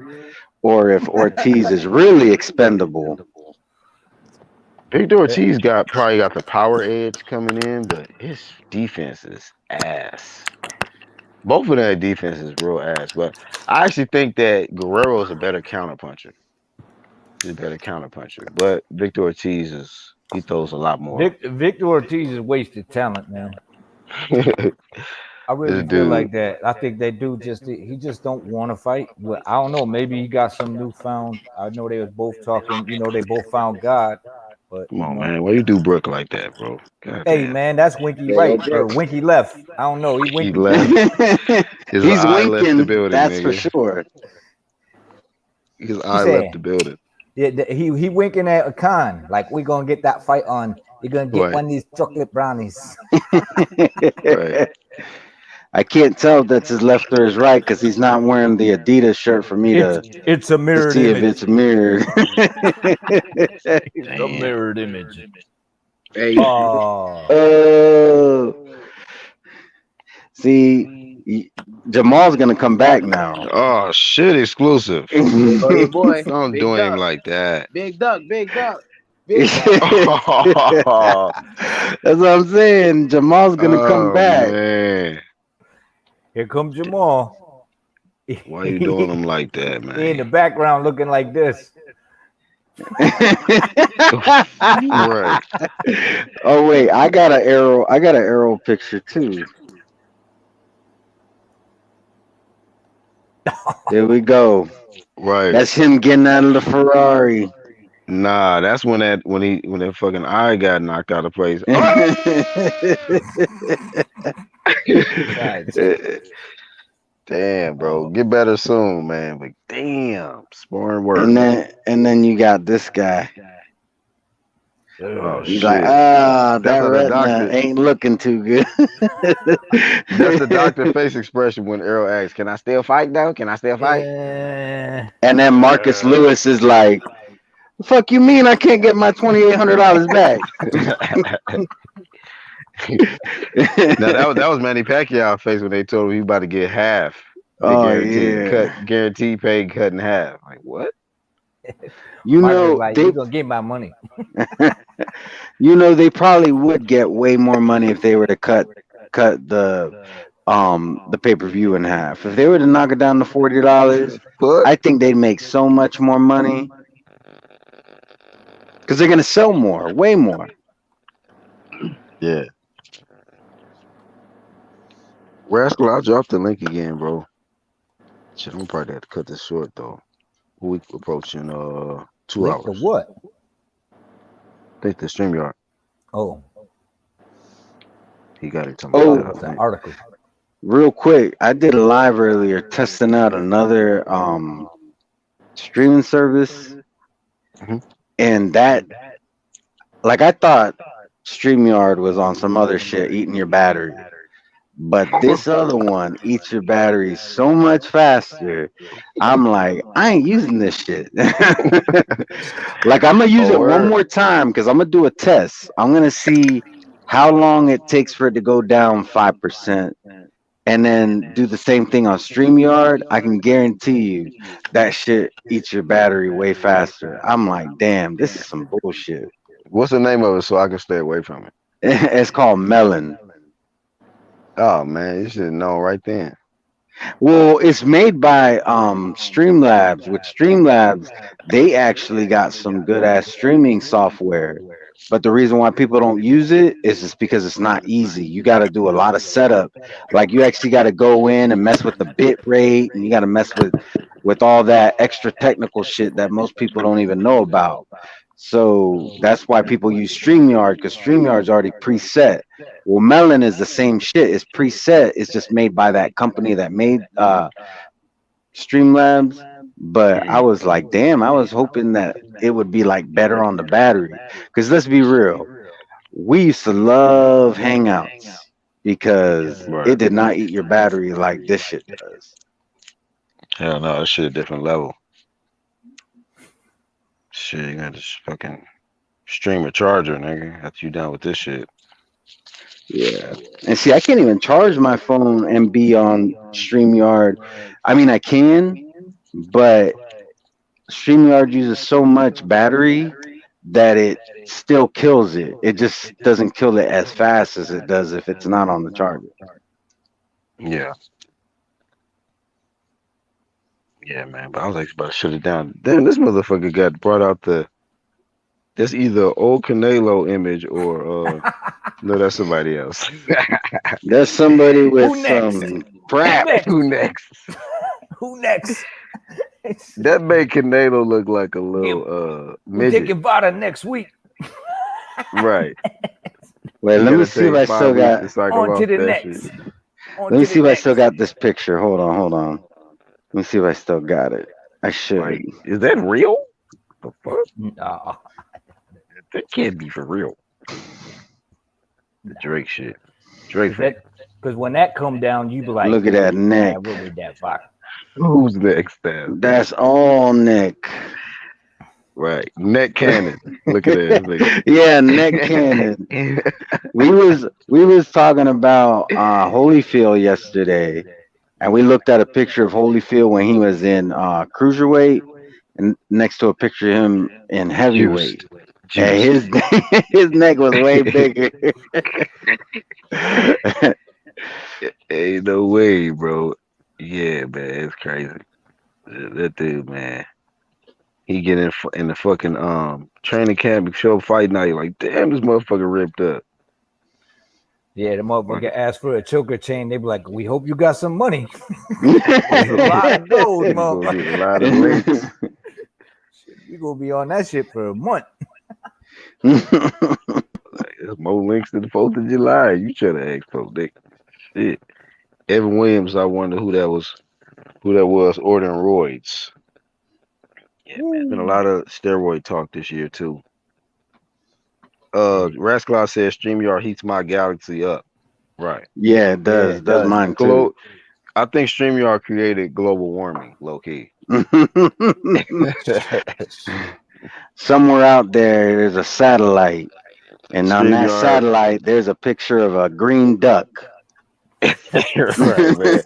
or if Ortiz is really expendable. Victor Ortiz probably got the power edge coming in, but his defense is ass. Both of their defense is real ass. But I actually think that Guerrero is a better counterpuncher. He's a better counterpuncher. But Victor Ortiz he throws a lot more. Victor Ortiz is wasted talent, man. I really This feel dude, like that. I think that dude he just don't want to fight. Well, I don't know. Maybe he got some newfound. I know they was both talking. You know, they both found God, but come on, man. Why you do Brooke like that, bro? God hey, damn. man, that's Winky There you right go, or Brooke. Winky left. I don't know. He He winking. left. His He's eye left the winking, building, that's for nigga. sure. His He eye left said, the building. yeah, he winking at a con like we gonna get that fight on. You're gonna get Right, one of these chocolate brownies. right. I can't tell if that's his left or his right because he's not wearing the Adidas shirt for me It's a to mirrored see if image. it's mirrored. It's a Damn. mirrored image. Hey, Oh, Oh, see, Jamal's gonna come back now. Oh shit, exclusive. there go your boy. Don't Big do him Duck. like that. Big Duck. Big Duck. Big Duck. Oh, That's what I'm saying. Jamal's gonna come oh back. man. here comes Jamal. Why you doing him He like that, in the man? background looking like this. Right. Oh wait, I got an arrow. I got an arrow picture too. There we go. Right. That's him getting out of the Ferrari. Nah, that's when that fucking eye got knocked out of place. Oh! Besides, Damn, bro. Get better soon, man. But damn, sparring work. and then you got this guy. Oh He's like, shit. that That's how the retina doctor. ain't looking too good. That's the doctor face expression when Earl asks, "Can I still fight though? Can I still fight?" And then Marcus Lewis is like, "The fuck you mean I can't get my $2,800 back?" Now that was Manny Pacquiao face when they told him he about to get half the Oh guaranteed yeah. cut, guaranteed pay cut in half. Like what? You Marcus know like, they you gonna get my money. they probably would get way more money if they were to cut the pay-per-view in half. If they were to knock it down to $40, What? I think they'd make so much more money because they're gonna sell more, way more. Yeah. Rascal, I'll drop the link again, bro. Shit, I'm probably have to cut this short though. We approaching 2 Link to hours. what? I think the StreamYard. Oh, He got it to me. I Oh, thought it Set up was an link. article. real quick, I did a live earlier testing out another streaming service, Mhm. and that, like, I thought StreamYard was on some other shit eating your battery. But this other one eats your battery so much faster. I'm like, I ain't using this shit. Like, I'm gonna use Oh, it one word. more time because I'm gonna do a test. I'm gonna see how long it takes for it to go down 5%, and then do the same thing on StreamYard. I can guarantee you that shit eats your battery way faster. I'm like, damn, this is some bullshit. What's the name of it so I can stay away from it? It's called Melon. Oh man, you should have known right then. Well, it's made by Streamlabs. With Streamlabs, they actually got some good ass streaming software. But the reason why people don't use it is just because it's not easy. You got to do a lot of setup. Like you actually got to go in and mess with the bit rate, and you got to mess with all that extra technical shit that most people don't even know about. So that's why people use StreamYard because StreamYard's already preset. Well, Melon is the same shit. It's preset. It's just made by that company that made Streamlabs. But I Mhm. was like, damn, I was hoping that it would be like better on the battery. Because let's be real, we used to love Hangouts because Right. it did not eat your battery like this shit does. Hell no, that shit a different level. Shit, you got to just fucking stream a charger, nigga. After you done with this shit. Yeah. And see, I can't even charge my phone and be on StreamYard. I mean, I can, but StreamYard uses so much battery that it still kills it. It just doesn't kill it as fast as it does if it's not on the charger. Yeah. Yeah, man. But I was like about to shut it down. Damn, this motherfucker got brought out the that's either old Canelo image or no, that's somebody else. There's somebody with Who next? some Who crap. next? Who next? Who next? That made Canelo look like a Yeah, little we're midget. taking Vada next week. Right. Wait, You let me gotta see if take I still 5 weeks got. to cycle On to off the that shit. next. On Let me to see the if I still next. got this picture. Hold on. Let me see if I still got it. I should. Like, is that real? The fuck? Nah. That can't be for real. The Drake shit. Drake Because fan. when that come down, you be like, Look at that neck. man, we'll need that Vada. Who's next then? That's all Nick. Right. Neck cannon. Look at that. Yeah, neck cannon. We was talking about Holyfield yesterday, and we looked at a picture of Holyfield when he was in cruiserweight, and next to a picture of him in Juiced. heavyweight, and Juiced. his neck was way bigger. Ain't no way, bro. Yeah, man, it's crazy. That dude, man. He get in the fucking training camp and show up fight night. Like, damn, this motherfucker ripped up. Yeah, the motherfucker asked for a choker chain. They be like, "We hope you got some money." That's a lot of gold, You gonna get a motherfucker. lot of links. We gonna be on that shit for a month. There's more links than the 4th of July. You should have asked folks. Shit. Evan Williams, I wonder who that was. Who that was ordering roids. Yeah, man. There's been a lot of steroid talk this year too. Rascal says StreamYard heats my galaxy up. Right. Yeah, it Yeah, does. it Does does. mine too. I think StreamYard created global warming, low key. Somewhere out there's a satellite, and on that StreamYard, satellite there's a picture of a green duck. right, man.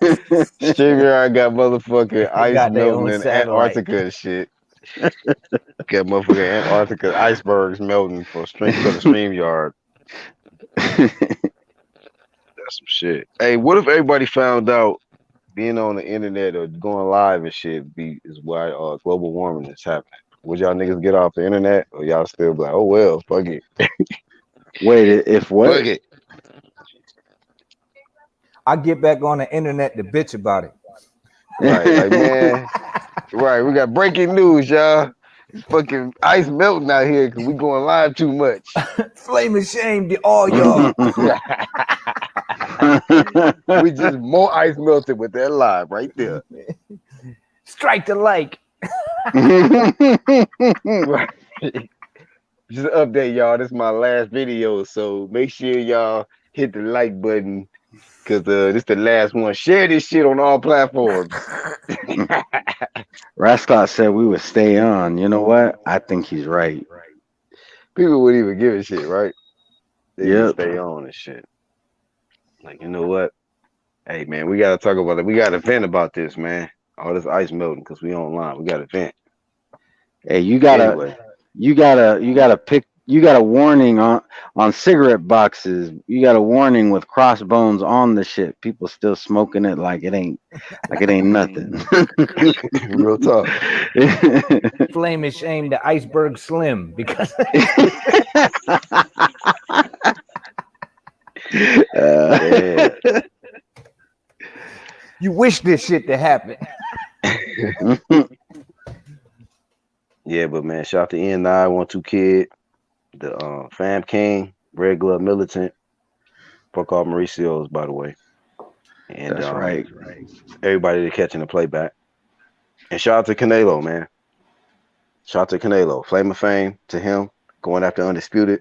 StreamYard got motherfucking They ice got their melting own in satellite. Antarctica and shit. Got motherfucking Antarctica icebergs melting for stream because of StreamYard. That's some shit. Hey, what if everybody found out being on the internet or going live and shit is why global warming is happening? Would y'all niggas get off the internet or y'all still be like, oh well, fuck it, Wait, if what? fuck it? I get back on the internet to bitch about it. Right, like man, right. We got breaking news, y'all. It's fucking ice melting out here because we going live too much. Flame of shame to all y'all. We just more ice melted with that live right there. Strike the like. Right. Just update y'all. This is my last video, so make sure y'all hit the like button because this the last one. Share this shit on all platforms. Rascot said we would stay on. You know what? I think he's right. People wouldn't even give a shit, right? They just Yep. stay on and shit. Like, you know what? Hey man, we gotta talk about it. We gotta vent about this, man. All this ice melting because we online. We gotta vent. Hey, you gotta Anyway, you got a warning on cigarette boxes. You got a warning with crossbones on the shit. People still smoking it like it ain't nothing. real talk. Flame of shame to iceberg slim because Yeah. you wish this shit to happen. Yeah, but man, shout out to N912 Kid, the Fam King, Red Glove Militant. Fuck all Mauricio's, by the way. And That's right. everybody that catching the playback. And shout out to Canelo, man. Shout out to Canelo. Flame of Fame to him, going after Undisputed.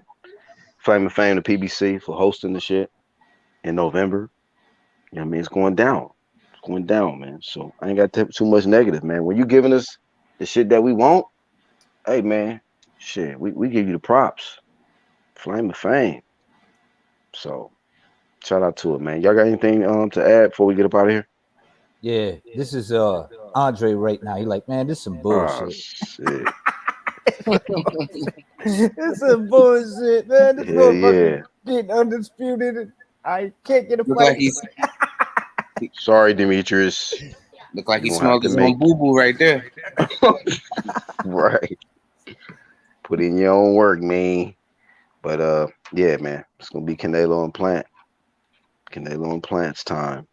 Flame of Fame to PBC for hosting the shit in November. You know what I mean? It's going down. It's going down, man. So I ain't got too much negative, man. When you giving us the shit that we want, hey, man, shit, we give you the props. Flame of Fame. So shout out to it, man. Y'all got anything to add before we get up out of here? Yeah, this is Andre right now. He like, man, this is some Oh, bullshit. shit. It's some bullshit, man. This Yeah, motherfucker getting undisputed. I can't get a Look like fight. he's Sorry, Demetrius. look like he You gonna smelled have his to own boo boo right there. Right. Put in your own work, man. But yeah, man. It's gonna be Canelo and Plant. Canelo and Plant's time.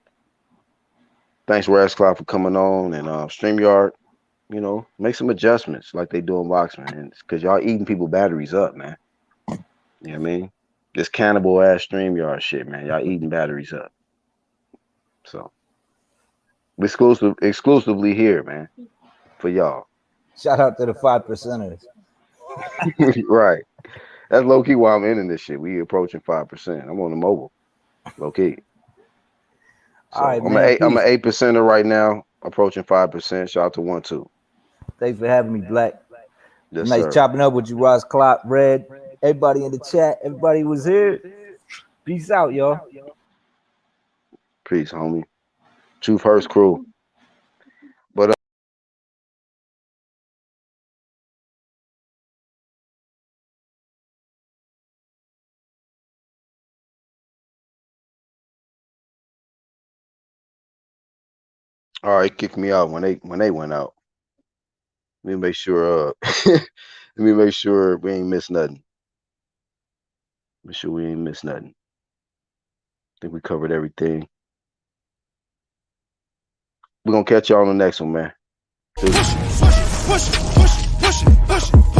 Thanks, Rasclaw, for coming on and StreamYard. You know, make some adjustments like they do in boxing, man. Because y'all eating people batteries up, man. You know what I mean? This cannibal ass StreamYard shit, man. Y'all eating batteries up. So exclusively here, man, for y'all. Shout out to the 5%ers. Right. That's low key why I'm ending this shit. We approaching 5%. I'm on the mobile. Low key. So All right, I'm man. I'm Peace. an 8%er right now, approaching 5%. Shout out to 1-2. Thanks for having me, Black. Yes, Nice sir. chopping up with you, Ross Clock, Red. Everybody in the chat. Everybody was here. Peace out, y'all. Peace, homie. Truth Hurst crew. But all right, kick me out when they went out. Let me make sure let me make sure we ain't miss nothing. Make sure we ain't miss nothing. think we covered everything. We're gonna catch y'all on the next one, man. Peace. Push it, push it, push it, push it, push it.